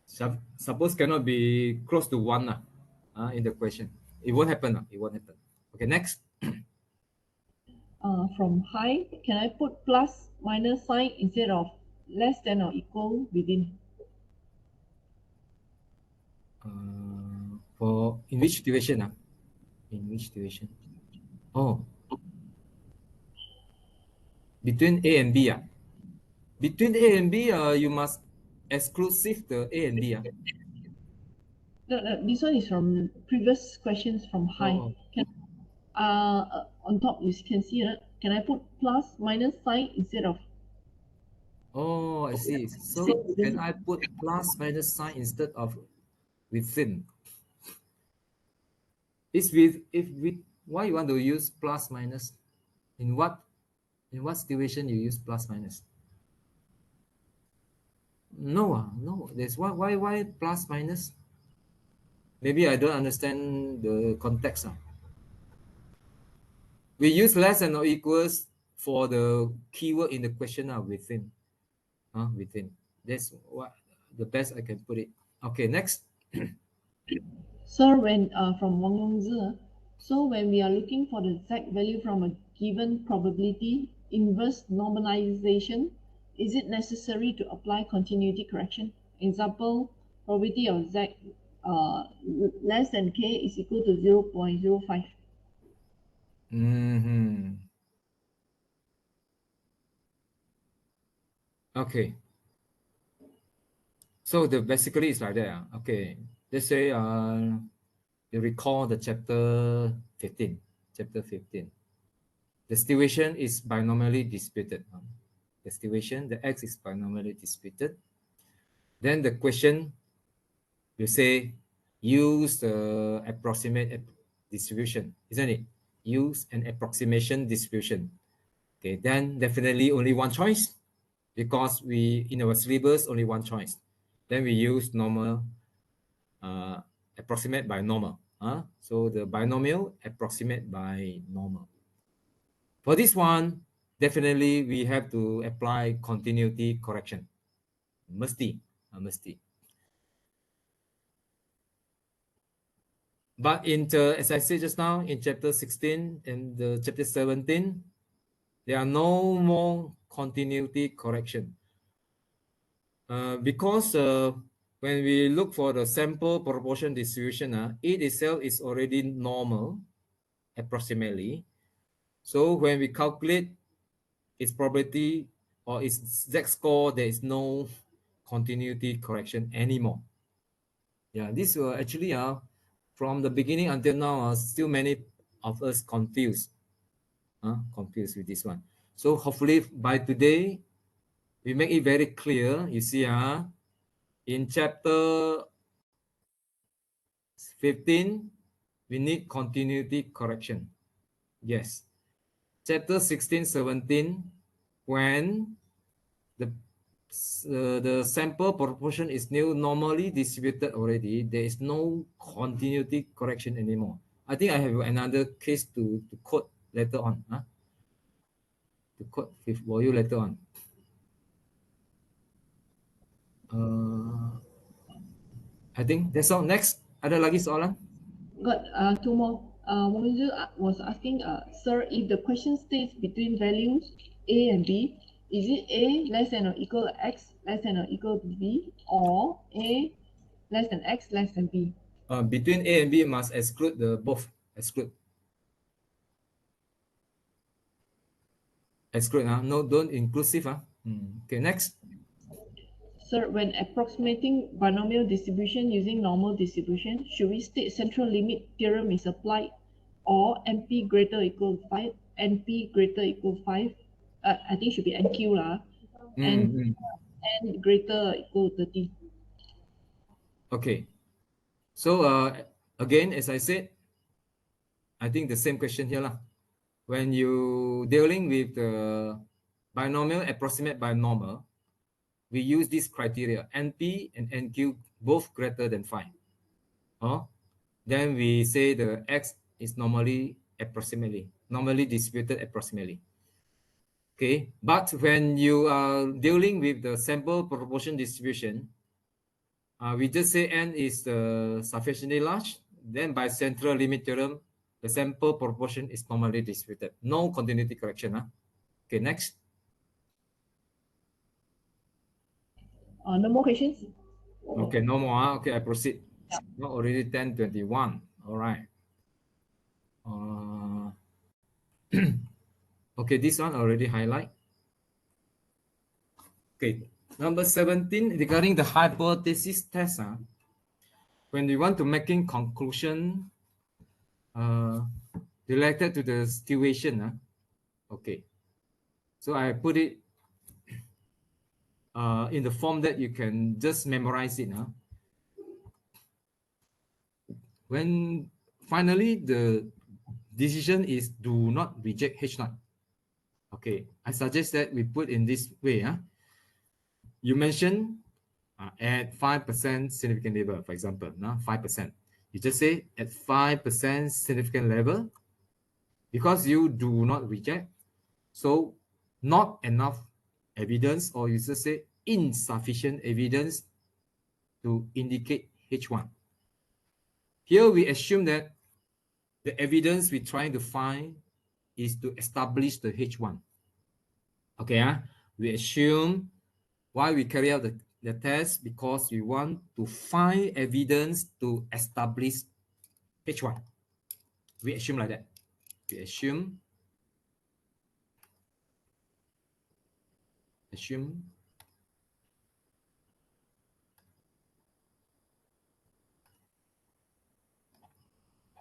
suppose cannot be close to 1 in the question. It won't happen. It won't happen. Okay, next. From high, can I put plus minus sign instead of less than or equal within? For in which situation? In which situation? Oh, between A and B. Between A and B, you must exclusive the A and B. No, this one is from previous questions from high. Oh, Can on top you can see can I put plus minus sign instead of I see. So can I put plus minus sign instead of within? It's with if with why you want to use plus minus? In what situation you use plus minus? No, no. There's why plus minus? Maybe I don't understand the context. We use less than or equals for the keyword in the question within. Within. That's what the best I can put it. Okay, next. So when from Wang Yongzi, so when we are looking for the Z value from a given probability inverse normalization, is it necessary to apply continuity correction? Example, probability of Z less than K is equal to 0.05. Okay. So the basically it's like that. Okay, let's say you recall the chapter 15. Chapter 15. The situation is binomially disputed. The situation, the x is binomially disputed. Then the question you say use the approximate distribution, isn't it? Use an approximation distribution. Okay, then definitely only one choice because we in our syllabus only one choice. Then we use normal, uh, approximate by normal. So the binomial approximate by normal. For this one, definitely we have to apply continuity correction. Mesti, mesti. But as I said just now, in chapter 16 and the chapter 17, there are no more continuity correction. Because when we look for the sample proportion distribution, it itself is already normal, approximately. So when we calculate its probability or its z-score, there is no continuity correction anymore. Yeah, this will actually from the beginning until now, still many of us confused with this one. So hopefully by today, we make it very clear. You see, in chapter 15, we need continuity correction. Yes. Chapter 16, 17, when the the sample proportion is new normally distributed already, there is no continuity correction anymore. I think I have another case to quote later on. To quote for you later on. Uh, I think that's all. Next, ada lagi soalan? Got two more. Monju was asking, sir, if the question states between values A and B, is it A less than or equal to X less than or equal to B, or A less than X less than B? Between A and B must exclude the both. Exclude. No, don't inclusive. Okay, next. Sir, when approximating binomial distribution using normal distribution, should we state central limit theorem is applied, or NP greater or equal to 5, NP greater or equal to 5? I think should be NQ lah, and Mm, mm. N greater or equal to 30. Okay. So again, as I said, I think the same question here lah. When you dealing with the binomial approximate by normal, we use this criteria NP and NQ both greater than 5. Then we say the X is normally distributed approximately. Okay, but when you are dealing with the sample proportion distribution, we just say N is sufficiently large. Then by central limit theorem, the sample proportion is normally distributed. No continuity correction. Okay, next. No more questions? Okay, no more. Okay, I proceed. Yeah. Now already 10:21. All right. Okay, this one already highlight. Okay, number 17 regarding the hypothesis test. When we want to making conclusion related to the situation. Okay, so I put it in the form that you can just memorize it. When finally the decision is do not reject H naught. Okay, I suggest that we put in this way. You mentioned at 5% significant level, for example, 5%. You just say at 5% significant level, because you do not reject, so not enough evidence, or you just say insufficient evidence to indicate H1. Here we assume that the evidence we're trying to find is to establish the H1. Okay, we assume why we carry out the test, because we want to find evidence to establish H1. We assume like that. We assume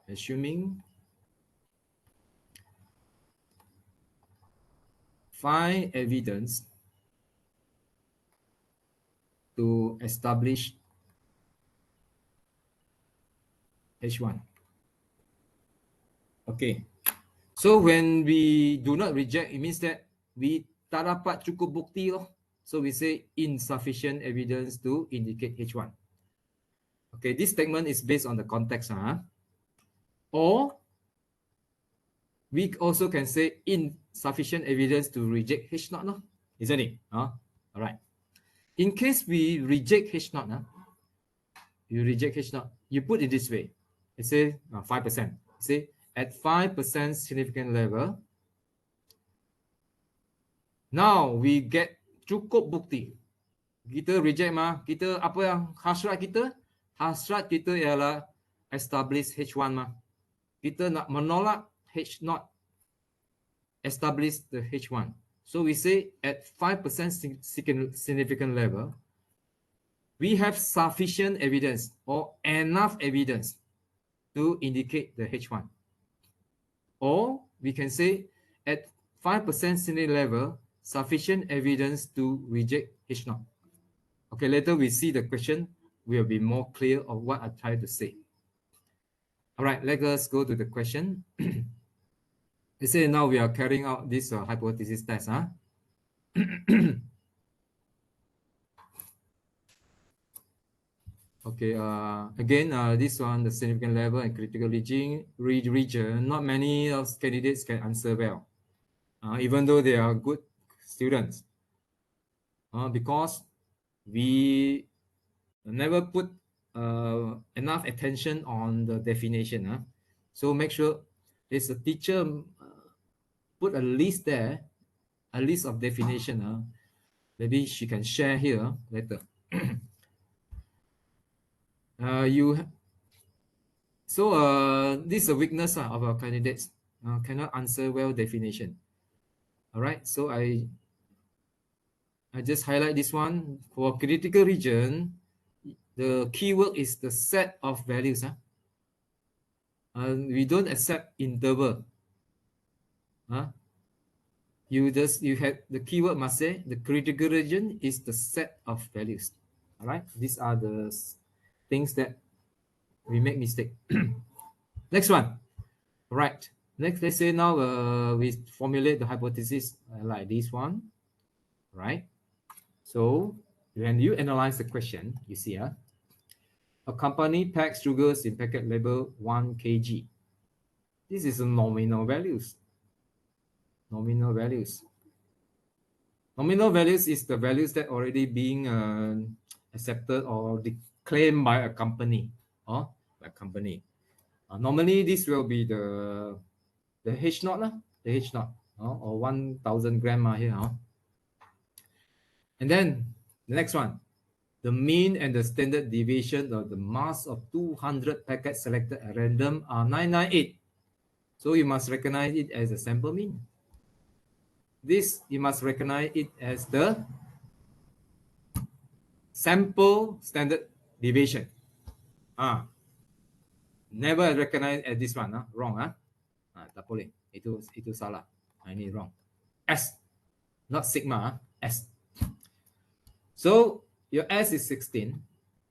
assuming find evidence to establish H1. Okay. So when we do not reject, it means that we tak dapat cukup bukti loh. So we say insufficient evidence to indicate H1. Okay, this statement is based on the context. Or we also can say insufficient evidence to reject H0, no? Isn't it? All right. In case we reject H0, you reject H0, you put it this way. It says 5%. Say at 5% significant level, now we get cukup bukti. Kita reject mah, kita apa yang hasrat kita? Hasrat kita ialah establish H1 mah. Kita nak menolak H0, establish the H1. So we say at 5% significant level, we have sufficient evidence or enough evidence to indicate the H1. Or we can say at 5% significant level, sufficient evidence to reject H0. Okay, later we see the question will be more clear of what I try to say. All right, let us go to the question. They say now we are carrying out this hypothesis test. Okay, again, this one, the significant level and critical region, not many of candidates can answer well, even though they are good students, because we never put enough attention on the definition. So make sure there's a teacher put a list there, a list of definition. Maybe she can share here later. This is a weakness of our candidates, cannot answer well definition. All right, so I just highlight this one. For critical region, the keyword is the set of values. We don't accept interval. You have the keyword must say the critical region is the set of values. All right, these are the things that we make mistake. Next one. Right. Next, let's say now we formulate the hypothesis like this one, right? So when you analyze the question, you see a company packs sugars in packet label 1 kg. This is a nominal values. Nominal values. Nominal values is the values that already being accepted or claimed by a company or by a company. Normally, this will be the H0, the H0, or 1,000 gram here. And then the next one, the mean and the standard deviation of the mass of 200 packets selected at random are 998. So you must recognize it as a sample mean. This, you must recognize it as the sample standard deviation. Never recognize as this one. Wrong. Tak boleh. Itu salah. Ini wrong. S, not sigma. S. So your S is 16.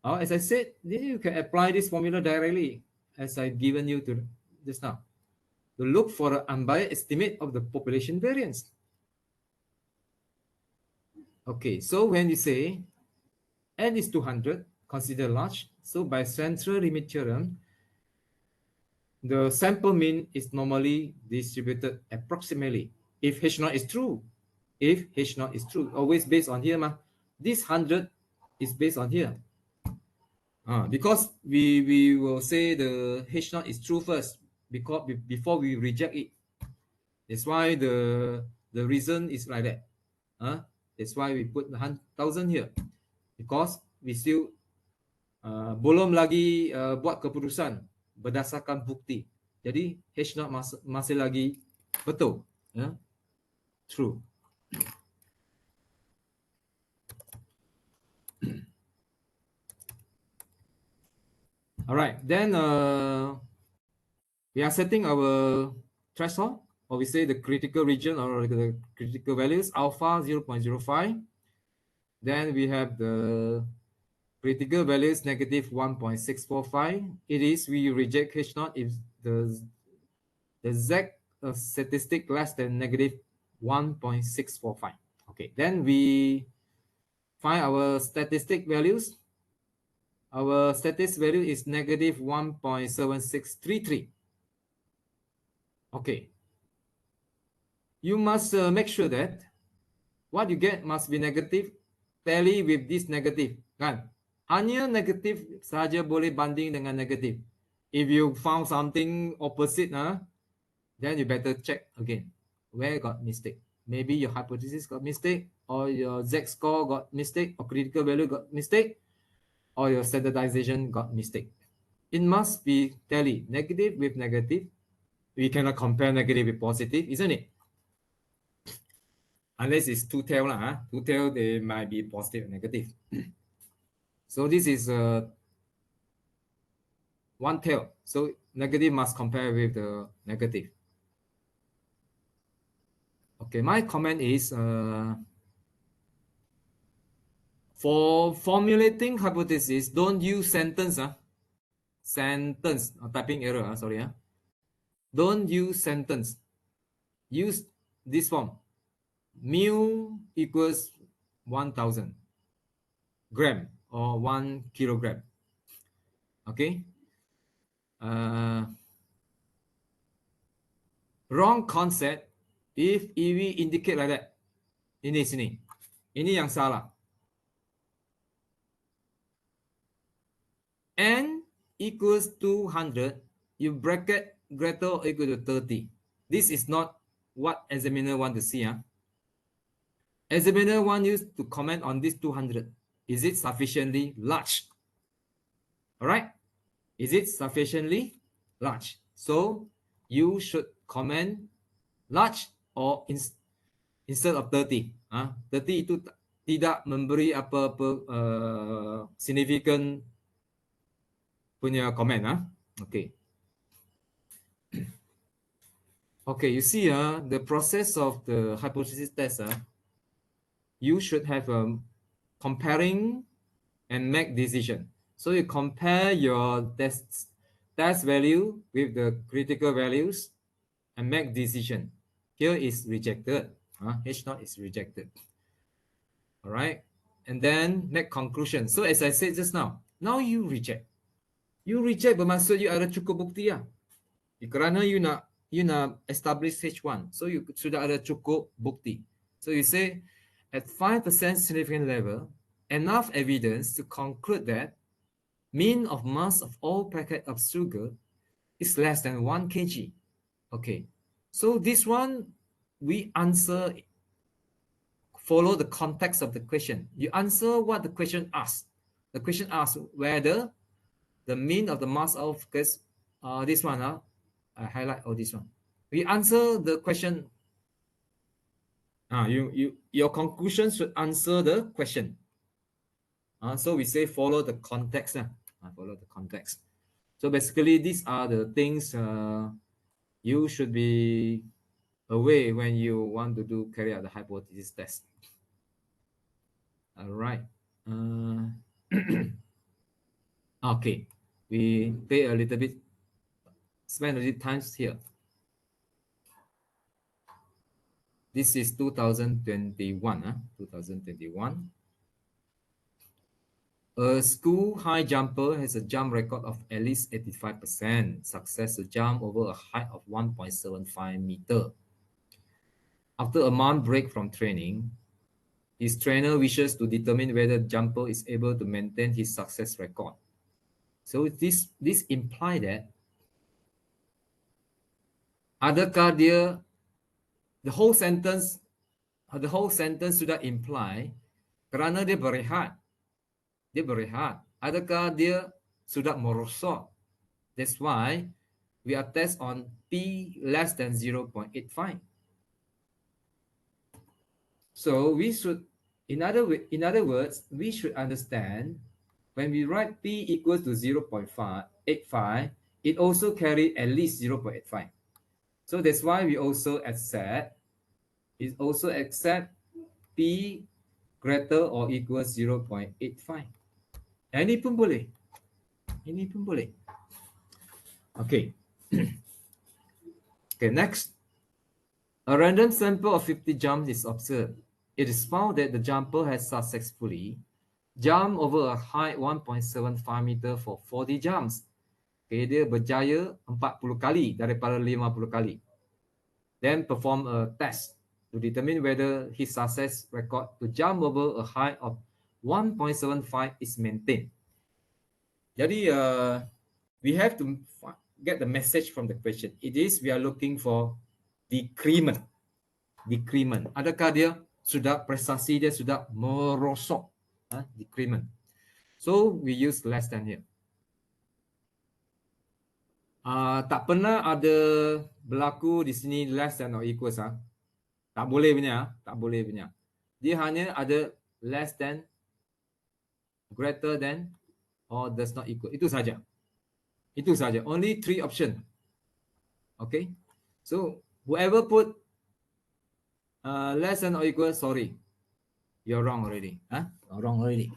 As I said, you can apply this formula directly as I've given you to just now to look for an unbiased estimate of the population variance. Okay, so when you say N is 200, consider large. So by central limit theorem, the sample mean is normally distributed approximately if H0 is true. If H0 is true, always based on here. This 100 is based on here. Because we will say the H0 is true first because before we reject it. That's why the reason is like that. That's why we put 1,000 here, because we still belum lagi buat keputusan berdasarkan bukti. Jadi H0 masih lagi betul. True. All right, then we are setting our threshold, or we say the critical region or the critical values, alpha 0.05. Then we have the critical values negative 1.645. It is we reject H naught if the Z statistic less than negative 1.645. Okay, then we find our statistic values. Our statistic value is negative 1.7633. Okay, you must make sure that what you get must be negative, tally with this negative, kan? Hanya negatif saja boleh banding dengan negatif. If you found something opposite, then you better check again. Where got mistake? Maybe your hypothesis got mistake, or your Z score got mistake, or critical value got mistake, or your standardization got mistake. It must be tally, negative with negative. We cannot compare negative with positive, isn't it? Unless it's two-tail, two-tail, they might be positive and negative. So this is one tail. So negative must compare with the negative. Okay, my comment is for formulating hypothesis, don't use sentence. Sentence, typing error, sorry. Don't use sentence. Use this form. Mu equals 1000 gram or 1 kilogram. Okay. Wrong concept if EV indicate like that. Ini sini. Ini yang salah. N equals 200. You bracket greater or equal to 30. This is not what examiner want to see. Examiner want you to comment on this 200. Is it sufficiently large? All right. Is it sufficiently large? So you should comment large or instead of 30. 30 itu tidak memberi apa-apa significant punya comment. Okay. Okay, you see the process of the hypothesis test. You should have comparing and make decision. So you compare your test value with the critical values and make decision. Here is rejected. H naught is rejected. All right. And then make conclusion. So as I said just now you reject. You reject bermaksud you ada cukup bukti lah. Kerana you nak establish H1. So you sudah ada cukup bukti. So you say at 5% significant level, enough evidence to conclude that mean of mass of all packet of sugar is less than 1 kg. Okay. So this one we answer, follow the context of the question. You answer what the question asks. The question asks whether the mean of the mass of this one, I highlight all this one. We answer the question. Your conclusion should answer the question. So we say follow the context. Follow the context. So basically, these are the things you should be aware when you want to carry out the hypothesis test. All right. Okay. We pay a little bit, spend a little time here. This is 2021. 2021. A school high jumper has a jump record of at least 85% success to jump over a height of 1.75 meter. After a month break from training, his trainer wishes to determine whether the jumper is able to maintain his success record. So this implies that adakah dia, the whole sentence sudah imply kerana dia berehat. Adakah dia sudah merosot? That's why we are test on P less than 0.85. So we should, in other words, we should understand when we write P equals to 0.85, it also carry at least 0.85. So that's why we also accept, P greater or equals 0.85. Any pun boleh. Ini pun boleh. Okay. Okay, next. A random sample of 50 jumps is observed. It is found that the jumper has successfully jumped over a height 1.75 meter for 40 jumps. Okay, dia berjaya 40 kali daripada 50 kali. Then perform a test to determine whether his success record to jump over a height of 1.75 is maintained. Jadi, we have to get the message from the question. It is, we are looking for decrement. Decrement. Adakah dia sudah, prestasi dia sudah merosot? Decrement. So, we use less than here. Tak pernah ada berlaku di sini less than or equals. Tak boleh punya. Tak boleh punya. Dia hanya ada less than, greater than, or does not equal. Itu saja. Itu saja. Only 3 option. Okay. So, whoever put less than or equal, sorry. You're wrong already. Wrong already.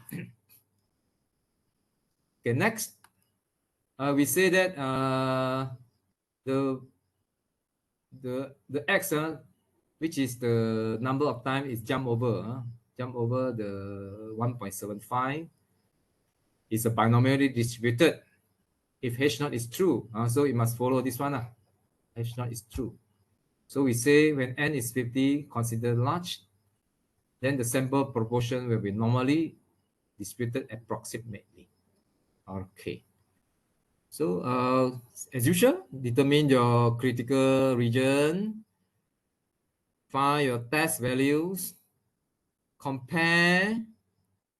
Okay, next. We say that the x, which is the number of time is jump over the 1.75 is a binomially distributed. If h0 is true, so it must follow this one. H0 is true. So we say when n is 50, considered large, then the sample proportion will be normally distributed approximately. Okay. So as usual, determine your critical region, find your test values, compare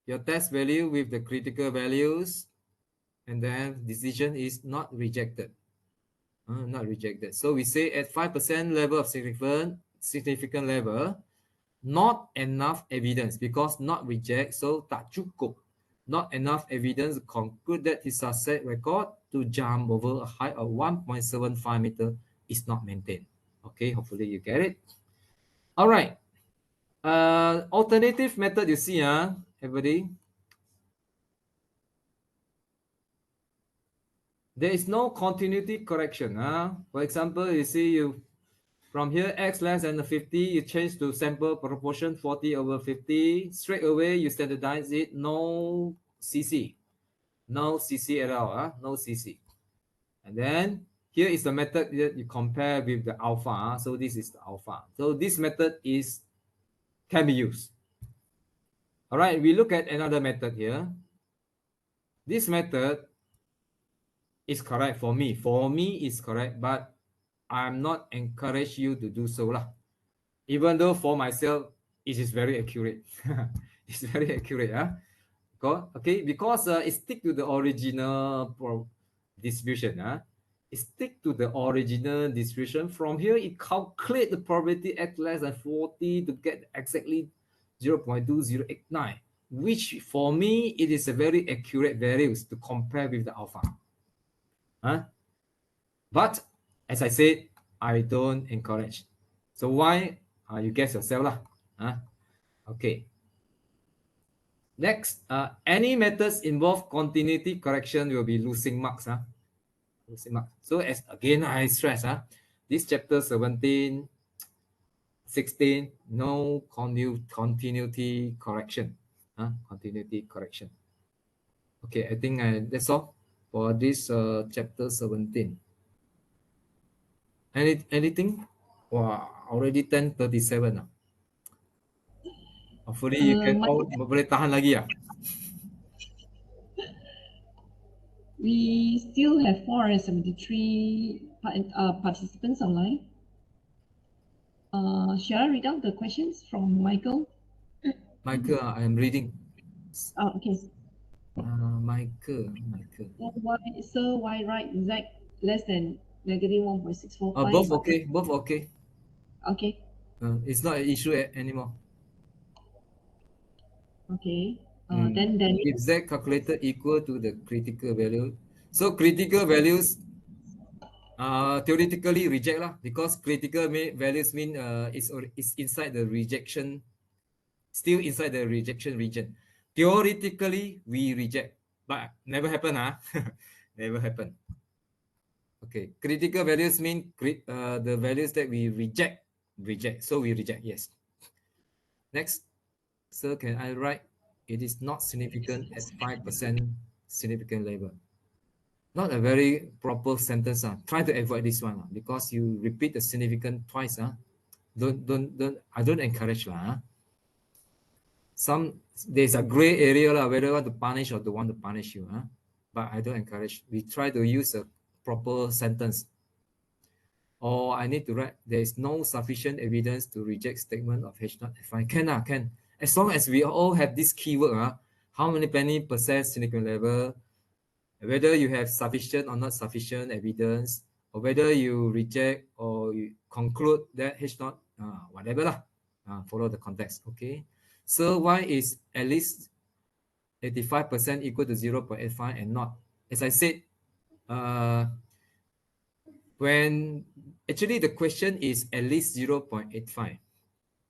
your test value with the critical values, and then decision is not rejected. Not rejected. So we say at 5% level of significant level, not enough evidence, because not reject, so tak cukup. Not enough evidence to conclude that his success record to jump over a height of 1.75 meter is not maintained. Okay, hopefully you get it. All right. Alternative method you see, everybody. There is no continuity correction. For example, you see from here x less than 50, you change to sample proportion 40 over 50. Straight away, you standardize it. No CC. No CC at all. No CC. And then here is the method that you compare with the alpha. So this is the alpha. So this method can be used. All right, we look at another method here. This method is correct for me. For me, it's correct, but I'm not encourage you to do so lah. Even though for myself, it is very accurate. It's very accurate. Okay, because it stick to the original distribution. It stick to the original distribution. From here, it calculate the probability x less than 40 to get exactly 0.2089, which for me, it is a very accurate values to compare with the alpha. But as I said, I don't encourage. So why? You guess yourself lah. Okay. Next, any methods involve continuity correction will be losing marks. Losing marks. So as again, I stress, this chapter 17, 16, no continuity correction. Continuity correction. Okay, I think that's all for this chapter 17. Anything? Wow, already 10:37 now. Hopefully you can all boleh tahan lagi ya. We still have 473 participants online. Shall I read out the questions from Michael? Michael, I am reading. Okay. Michael. So why write z less than negative 1.645? Both okay. Both okay. Okay. It's not an issue anymore. Okay. Then if z calculated equal to the critical value, so critical values Theoretically reject lah, because critical values mean it's inside the rejection, still inside the rejection region. Theoretically we reject, but never happen, huh? Never happen. Okay, critical values mean the values that we reject. So we reject, yes. Next, sir, can I write it is not significant at 5% significant level? Not a very proper sentence. Try to avoid this one, because you repeat the significant twice. Don't, I don't encourage. Some, there's a gray area whether you want to punish or don't want to punish you. But I don't encourage. We try to use a proper sentence. Or I need to write, there is no sufficient evidence to reject statement of H not F1. Can. As long as we all have this keyword, how many percent significant level, whether you have sufficient or not sufficient evidence, or whether you reject or you conclude that H not, whatever lah, follow the context. Okay. So why is at least 85% equal to 0.85 and not, as I said, when actually the question is at least 0.85.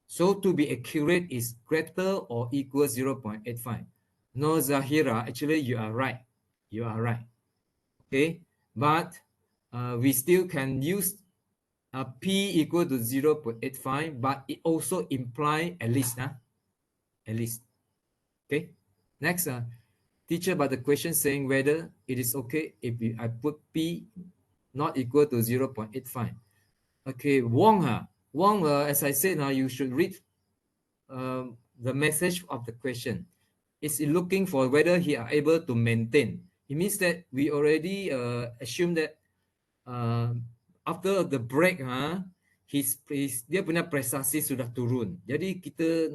So to be accurate is greater or equal 0.85. No, Zahira, actually you are right. You are right. Okay, but we still can use P equal to 0.85, but it also imply at least. At least. Okay, next, teacher, but the question saying whether it is okay if I put P not equal to 0.85. Okay, Wong, Wong, as I said, you should read the message of the question. It's looking for whether he are able to maintain. It means that we already assume that after the break, dia punya prestasi sudah turun. Jadi kita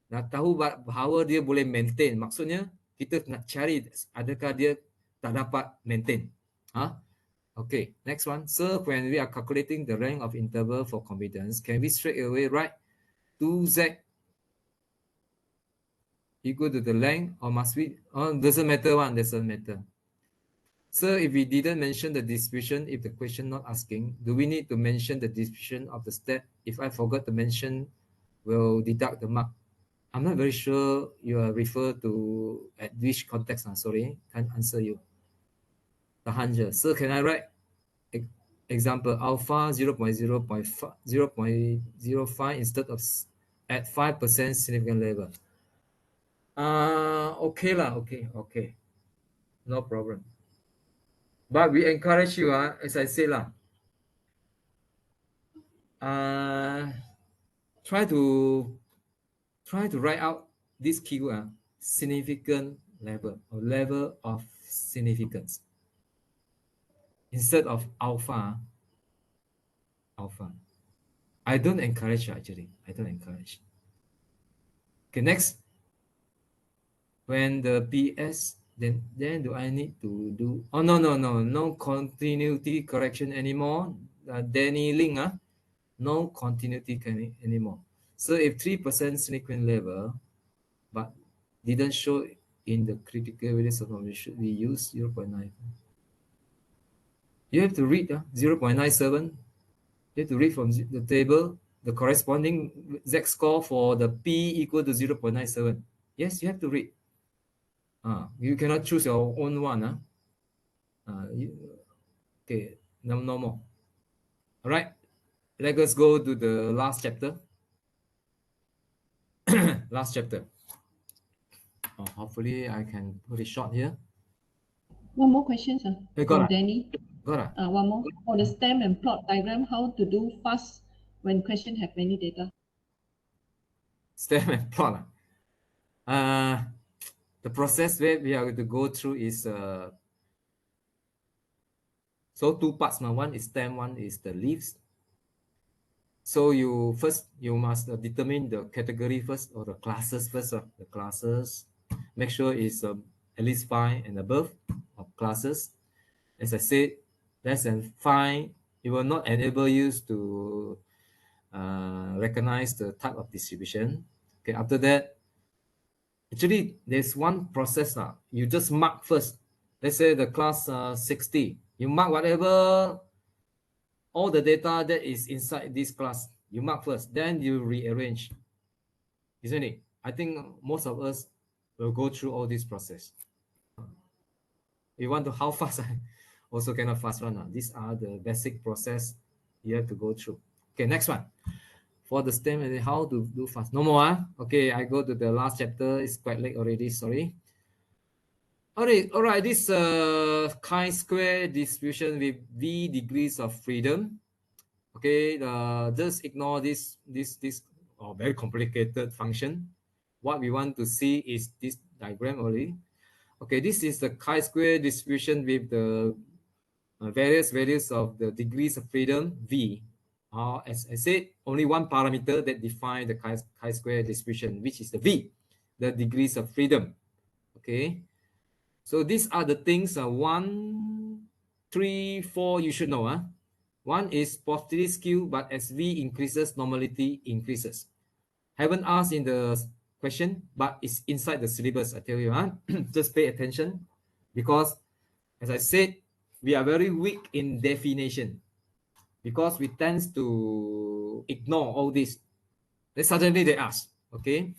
nak tahu bahawa dia boleh maintain. Maksudnya kita nak cari adakah dia tak dapat maintain. Okay, next one. So when we are calculating the rank of interval for confidence, can we straight away write 2z equal to the length, or must we? Oh, doesn't matter one, doesn't matter. So if we didn't mention the distribution, if the question not asking, do we need to mention the distribution of the step? If I forgot to mention, we'll deduct the mark. I'm not very sure you are referred to at which context. Sorry, can't answer you. Tahanja. So can I write example alpha 0.05 instead of at 5% significant level? Okay lah, okay. No problem. But we encourage you, as I said lah, try to write out this keyword, significant level or level of significance, instead of alpha. I don't encourage, actually. I don't encourage. Okay, next. When the PS, then do I need to do? Oh, no continuity correction anymore. Danny Ling, no continuity anymore. So if 3% significant level, but didn't show in the critical values of knowledge, should we use 0.9? You have to read 0.97. You have to read from the table the corresponding z-score for the P equal to 0.97. Yes, you have to read. You cannot choose your own one. Okay, no more. All right, let us go to the last chapter. Last chapter. Hopefully I can put it short here. One more question, sir, from Danny. Got it. One more. For the stem and plot diagram, how to do fast when question have many data? Stem and plot. The process where we are going to go through is so two parts. One is stem, one is the leaves. So you must determine the category first, or the classes first. The classes, make sure it's at least 5 and above of classes. As I said, less than 5, it will not enable you to recognize the type of distribution. Okay, after that, actually there's one process now. You just mark first. Let's say the class 60. You mark whatever all the data that is inside this class, you mark first, then you rearrange, isn't it? I think most of us will go through all this process. You want to how fast? I also cannot fast run. These are the basic process you have to go through. Okay, next one. For the STEM, how to do fast. No more. Okay, I go to the last chapter. It's quite late already. Sorry. All right. This chi-square distribution with v degrees of freedom. Okay, just ignore this very complicated function. What we want to see is this diagram only. Okay, this is the chi-square distribution with the various values of the degrees of freedom v. As I said, only one parameter that defines the chi-square distribution, which is the v, the degrees of freedom. Okay, so these are the things 1, 3, 4 you should know. One is positively skewed, but as v increases, normality increases. Haven't asked in the question, but it's inside the syllabus. I tell you, just pay attention, because as I said, we are very weak in definition, because we tend to ignore all this. Then suddenly they ask. Okay.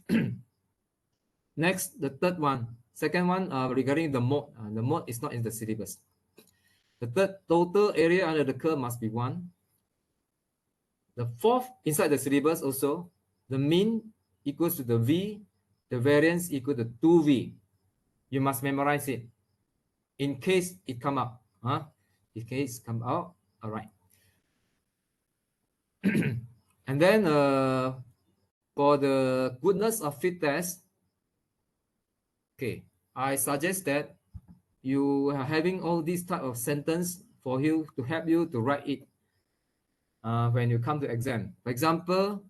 Next, the third one, second one, regarding the mode. The mode is not in the syllabus. The third, total area under the curve must be 1. The fourth, inside the syllabus also, the mean equals to the v, the variance equal to 2v. You must memorize it in case it come up. In case it come out. All right. And then for the goodness of fit test, okay, I suggest that you are having all these type of sentence for you to help you to write it when you come to exam. For example,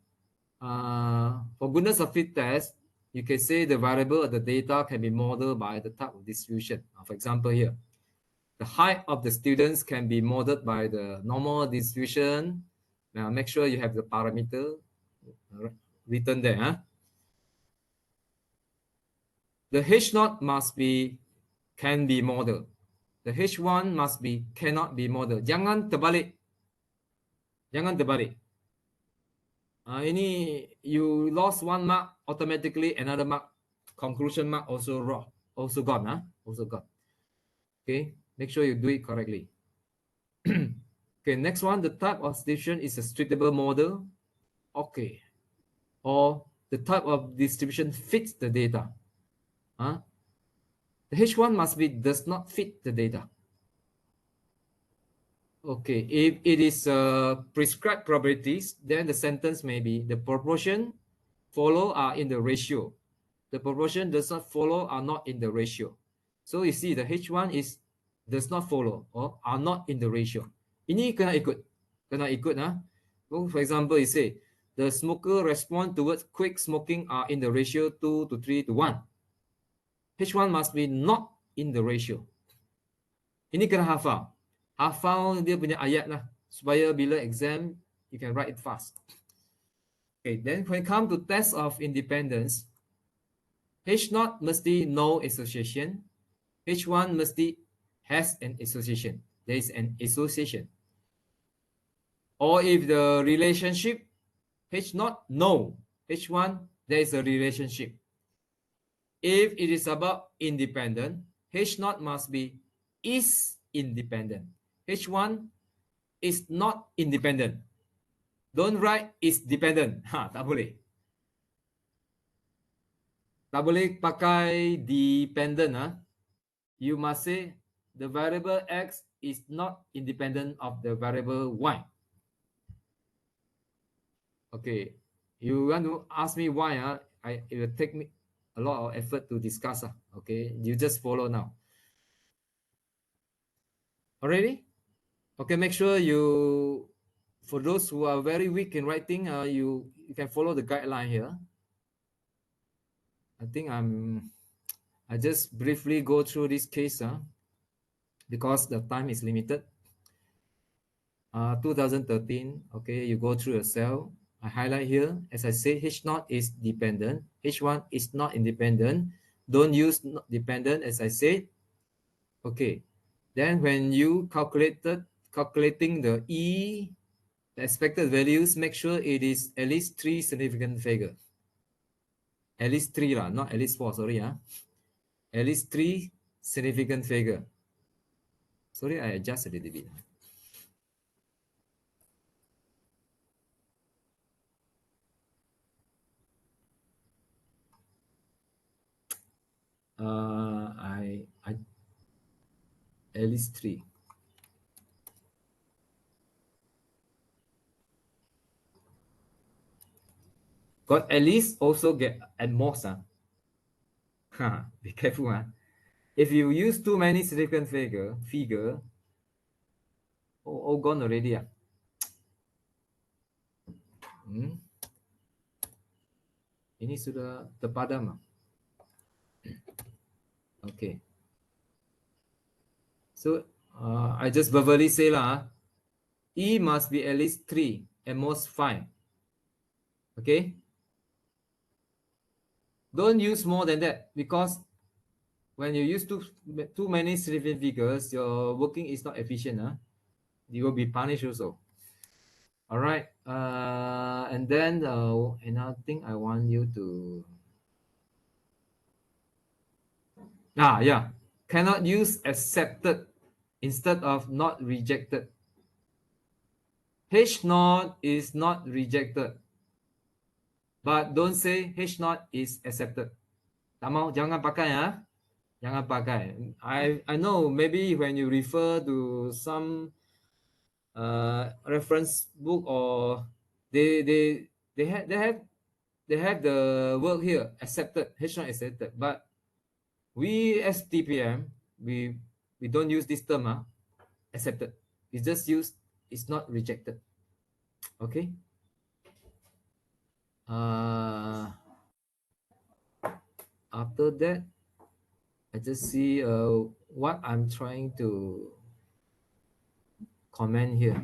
for goodness of fit test, you can say the variable of the data can be modeled by the type of distribution. For example, here, the height of the students can be modeled by the normal distribution. Now, make sure you have the parameter written there. The H0 must be can be modeled. The H1 must be cannot be modeled. Jangan terbalik. Jangan terbalik. Ini you lost 1 mark, automatically another mark, conclusion mark also wrong, also gone. Also gone. Okay, make sure you do it correctly. Okay, next one, the type of distribution is a suitable model. Okay, or the type of distribution fits the data. The H1 must be does not fit the data. Okay, if it is prescribed probabilities, then the sentence may be the proportion follow are in the ratio. The proportion does not follow are not in the ratio. So you see the H1 is does not follow or are not in the ratio. Ini kena ikut. So for example, you say the smoker respond towards quick smoking are in the ratio 2 to 3 to 1. H1 must be not in the ratio. Ini kena hafal. Hafal dia punya ayat lah, supaya bila exam you can write it fast. Okay, then when it comes to test of independence, H0 mesti no association, H1 mesti has an association. There is an association. Or if the relationship H0 no, H1 there is a relationship. If it is about independent, H0 must be is independent. H1 is not independent. Don't write is dependent. Tak boleh. Tak boleh pakai dependent. You must say the variable X is not independent of the variable Y. Okay. You want to ask me why? It will take me a lot of effort to discuss. Okay. You just follow now. Already? Okay, make sure you, for those who are very weak in writing, you can follow the guideline here. I think I just briefly go through this case because the time is limited. 2013, okay, you go through yourself. I highlight here, as I say, H0 is dependent, H1 is not independent. Don't use not dependent, as I said. Okay, then when you calculate calculating the E, the expected values, make sure it is at least 3 significant figure. At least 3 lah, not at least 4, sorry. At least 3 significant figure. Sorry, I adjust a little bit. I at least 3. Got at least, also get at most. Be careful. If you use too many significant figure, all gone already. Ini sudah terpadam. Okay. So I just verbally say lah. E must be at least 3, at most 5. Okay. Don't use more than that, because when you use too many significant figures, your working is not efficient. You will be punished also. All right. And then another thing I want you to yeah, cannot use accepted instead of not rejected. H naught is not rejected, but don't say H naught is accepted. Tak mau, jangan pakai jangan pakai. I know maybe when you refer to some reference book, or they have the word here, accepted, H naught accepted, but we STPM, we don't use this term, accepted. We just use it's not rejected. Okay. After that, I just see what I'm trying to comment here.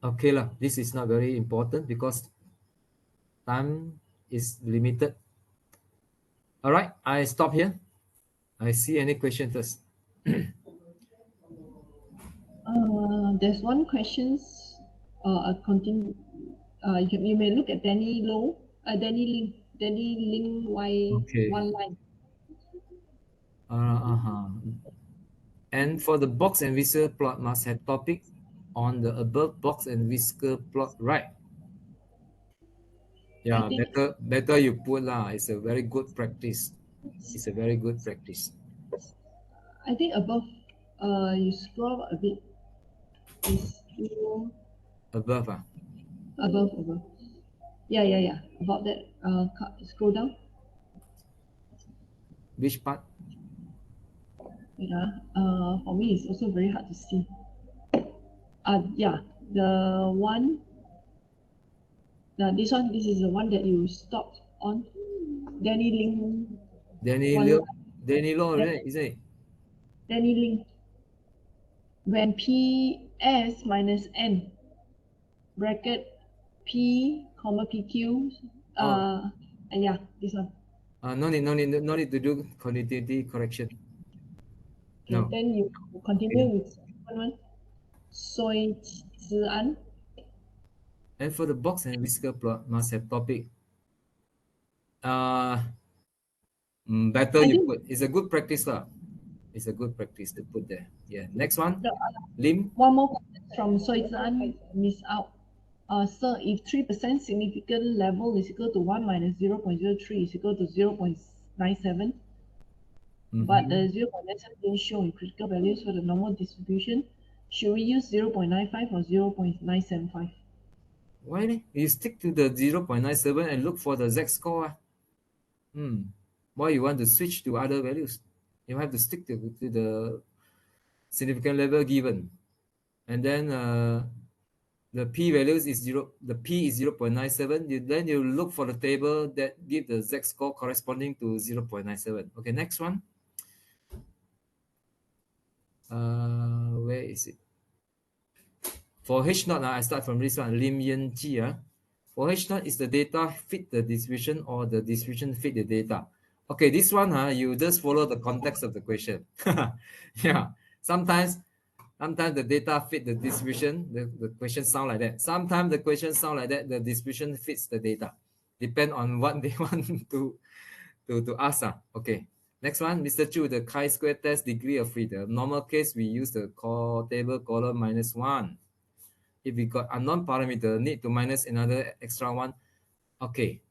Okay lah, this is not very important because time is limited. All right, I stop here. I see any question first. There's one questions. Continue. You may look at Danny Ling Y Okay. one line. And for the box and whisker plot must have topic on the above box and whisker plot, right? Yeah, better you put lah. It's a very good practice. It's a very good practice. I think above, you scroll a bit. Is Above. Above. Yeah. About that. Scroll down. Which part? For me, it's also very hard to see. Yeah, the one. This is the one that you stopped on. Danny Ling. Danny Lo, right? Is it? Danny Ling. When PS minus N bracket P comma PQ. Yeah, this one. No need to do continuity correction. Okay, no. Then you continue with one. Soy Zian. And for the box and whisker plot must have topic. Better you put. It's a good practice lah. It's a good practice to put there. Yeah. Next one. Lim. One more from Soy Zian. Miss out. Sir, if 3% significant level is equal to 1 minus 0.03 is equal to 0.97, but the 0.97 didn't show in critical values for the normal distribution, should we use 0.95 or 0.975? Why? You stick to the 0.97 and look for the z-score. Why you want to switch to other values? You have to stick to the significant level given. And then the p values is 0. The p is 0.97. Then you look for the table that give the z-score corresponding to 0.97. Okay, next one. Where is it? For H naught, I start from this one. Lim Yen Ji. For H naught, is the data fit the distribution or the distribution fit the data? Okay, this one, you just follow the context of the question. Yeah, sometimes sometimes the data fit the distribution, the question sound like that. Sometimes the question sound like that, the distribution fits the data. Depend on what they want to ask. Okay, next one, Mr. Chu, the chi-square test degree of freedom. Normal case, we use the table column -1. If we got unknown parameter, need to minus another extra one. Okay,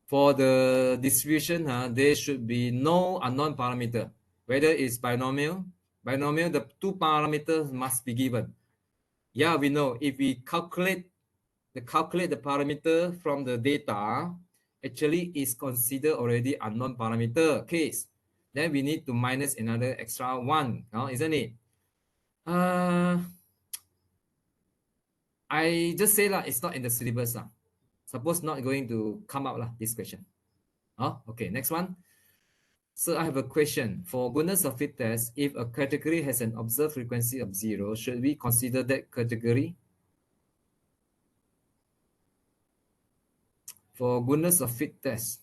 for the distribution, there should be no unknown parameter. Whether it's binomial, the two parameters must be given. Yeah, we know if we calculate the parameter from the data, actually is considered already unknown parameter case. Then we need to minus another extra one, isn't it? I just say lah, it's not in the syllabus lah. Suppose not going to come out lah, this question. Okay, next one. So I have a question. For goodness of fit test, if a category has an observed frequency of 0, should we consider that category? For goodness of fit test.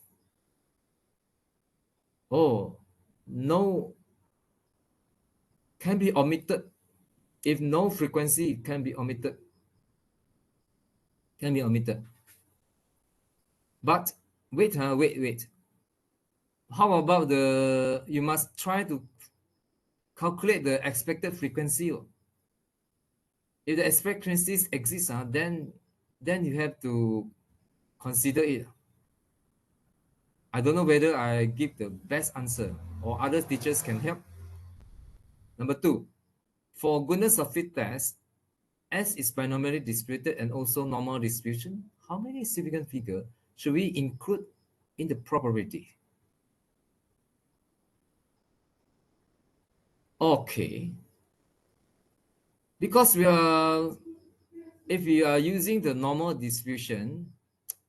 Oh, no, can be omitted. If no frequency can be omitted. Can be omitted. But wait. How about you must try to calculate the expected frequency. If the expected frequencies exist, then you have to consider it. I don't know whether I give the best answer or other teachers can help. Number 2, for goodness of fit test, S is binomially distributed and also normal distribution. How many significant figure should we include in the probability? Okay. Because if we are using the normal distribution,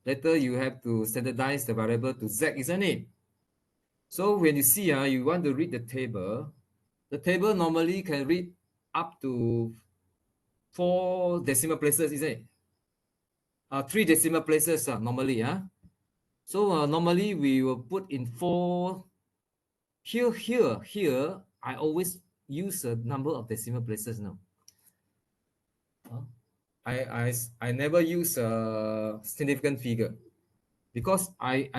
later you have to standardize the variable to Z, isn't it? So when you see, you want to read the table normally can read up to 4 decimal places, isn't it? 3 decimal places normally. So normally we will put in 4. Here, I always use a number of decimal places now. I never use a significant figure because I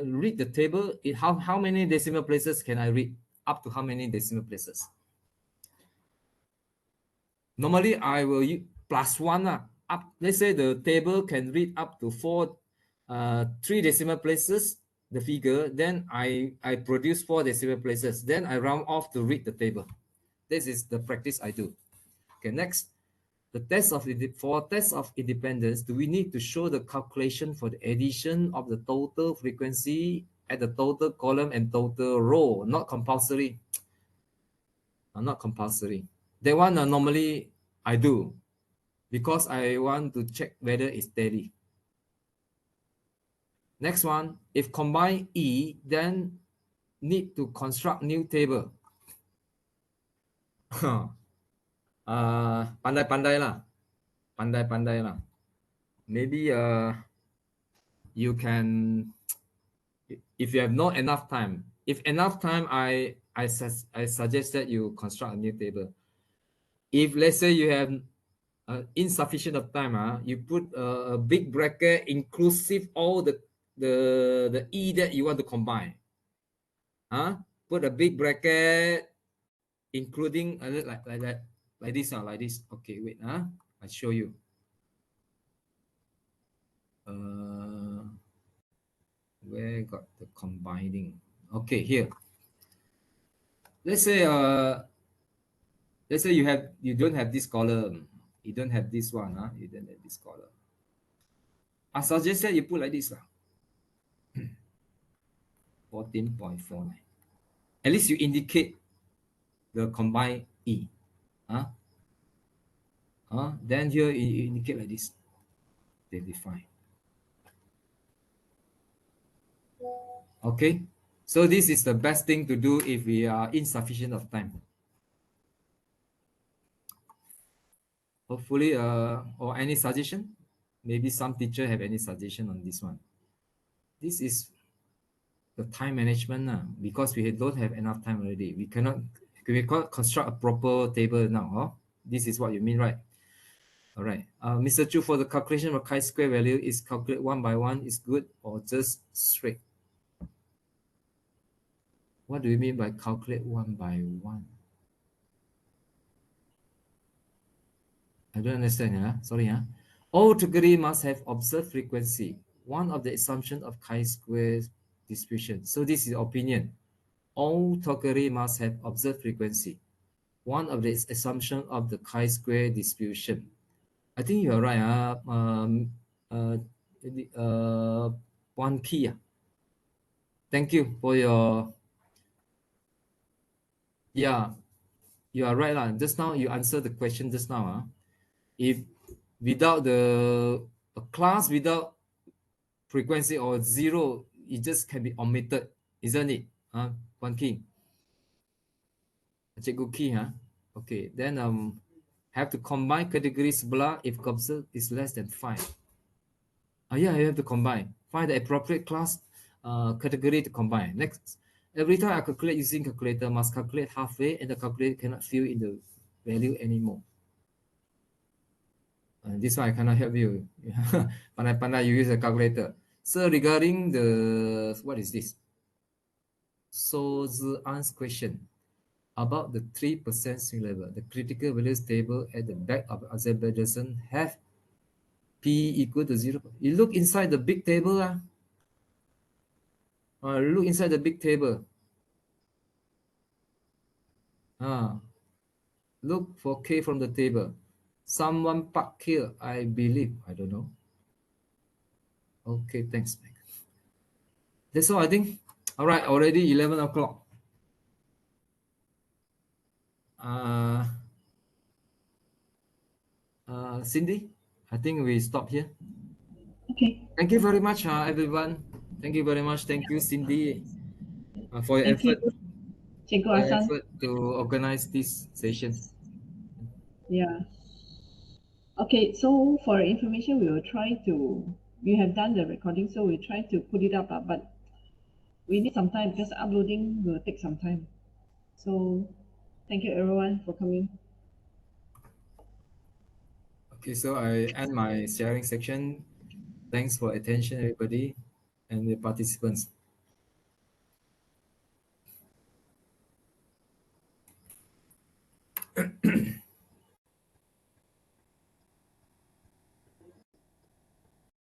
read the table. How many decimal places can I read? Up to how many decimal places? Normally I will use +1 up. Let's say the table can read up to 3 decimal places the figure. Then I produce 4 decimal places. Then I round off to read the table. This is the practice I do. Okay, next. For test of independence, do we need to show the calculation for the addition of the total frequency at the total column and total row? Not compulsory. Not compulsory. That one normally I do because I want to check whether it's tally. Next one, if combine E, then need to construct new table. Pandai-pandai lah. Pandai-pandai lah. Maybe you can, if you have not enough time. If enough time, I suggest that you construct a new table. If let's say you have insufficient of time, you put a big bracket inclusive all the E that you want to combine. Put a big bracket including like that, like this. Okay, wait. I show you. Where got the combining? Okay, here. Let's say you don't have this column. You don't have this one. You don't have this column. I suggest that you put like this. 14.49. At least you indicate the combined E. Then here you indicate like this. They define. Okay. So this is the best thing to do if we are insufficient of time. Hopefully, or any suggestion? Maybe some teacher have any suggestion on this one. This is the time management because we don't have enough time already. We cannot construct a proper table now. Huh? This is what you mean, right? All right. Mr. Chu, for the calculation of chi-square value, is calculate one by one is good or just straight? What do you mean by calculate one by one? I don't understand. Sorry. All category must have observed frequency. One of the assumption of chi-square distribution. So this is opinion. All category must have observed frequency. One of the assumption of the chi-square distribution. I think you are right. Uh, one key. Thank you for your. Yeah, you are right. Just now you answered the question just now. If without the a class without frequency or zero, it just can be omitted, isn't it? One key. Cikgu key, Okay, then have to combine categories sebelah if concept is less than 5. Yeah, you have to combine. Find the appropriate class category to combine. Next, every time I calculate using calculator, must calculate halfway and the calculator cannot fill in the value anymore. This one I cannot help you. Pandai-pandai you use a calculator. So regarding the, what is this? So Zi'an's question about the 3% swing level. The critical values table at the back of Azerbaijan have P equal to 0. You look inside the big table. Look inside the big table. Look for K from the table. Someone park here, I believe. I don't know. Okay, thanks. That's all, I think. All right, already 11 o'clock. Cindy, I think we stop here. Okay. Thank you very much, everyone. Thank you very much. Thank you, Cindy, for your Thank you, effort, Cikgu Hassan. to organize this session. Yeah. Okay, so for information, we have done the recording, so we try to put it up, but we need some time because uploading will take some time. So thank you everyone for coming. Okay, so I end my sharing section. Thanks for attention, everybody, and the participants.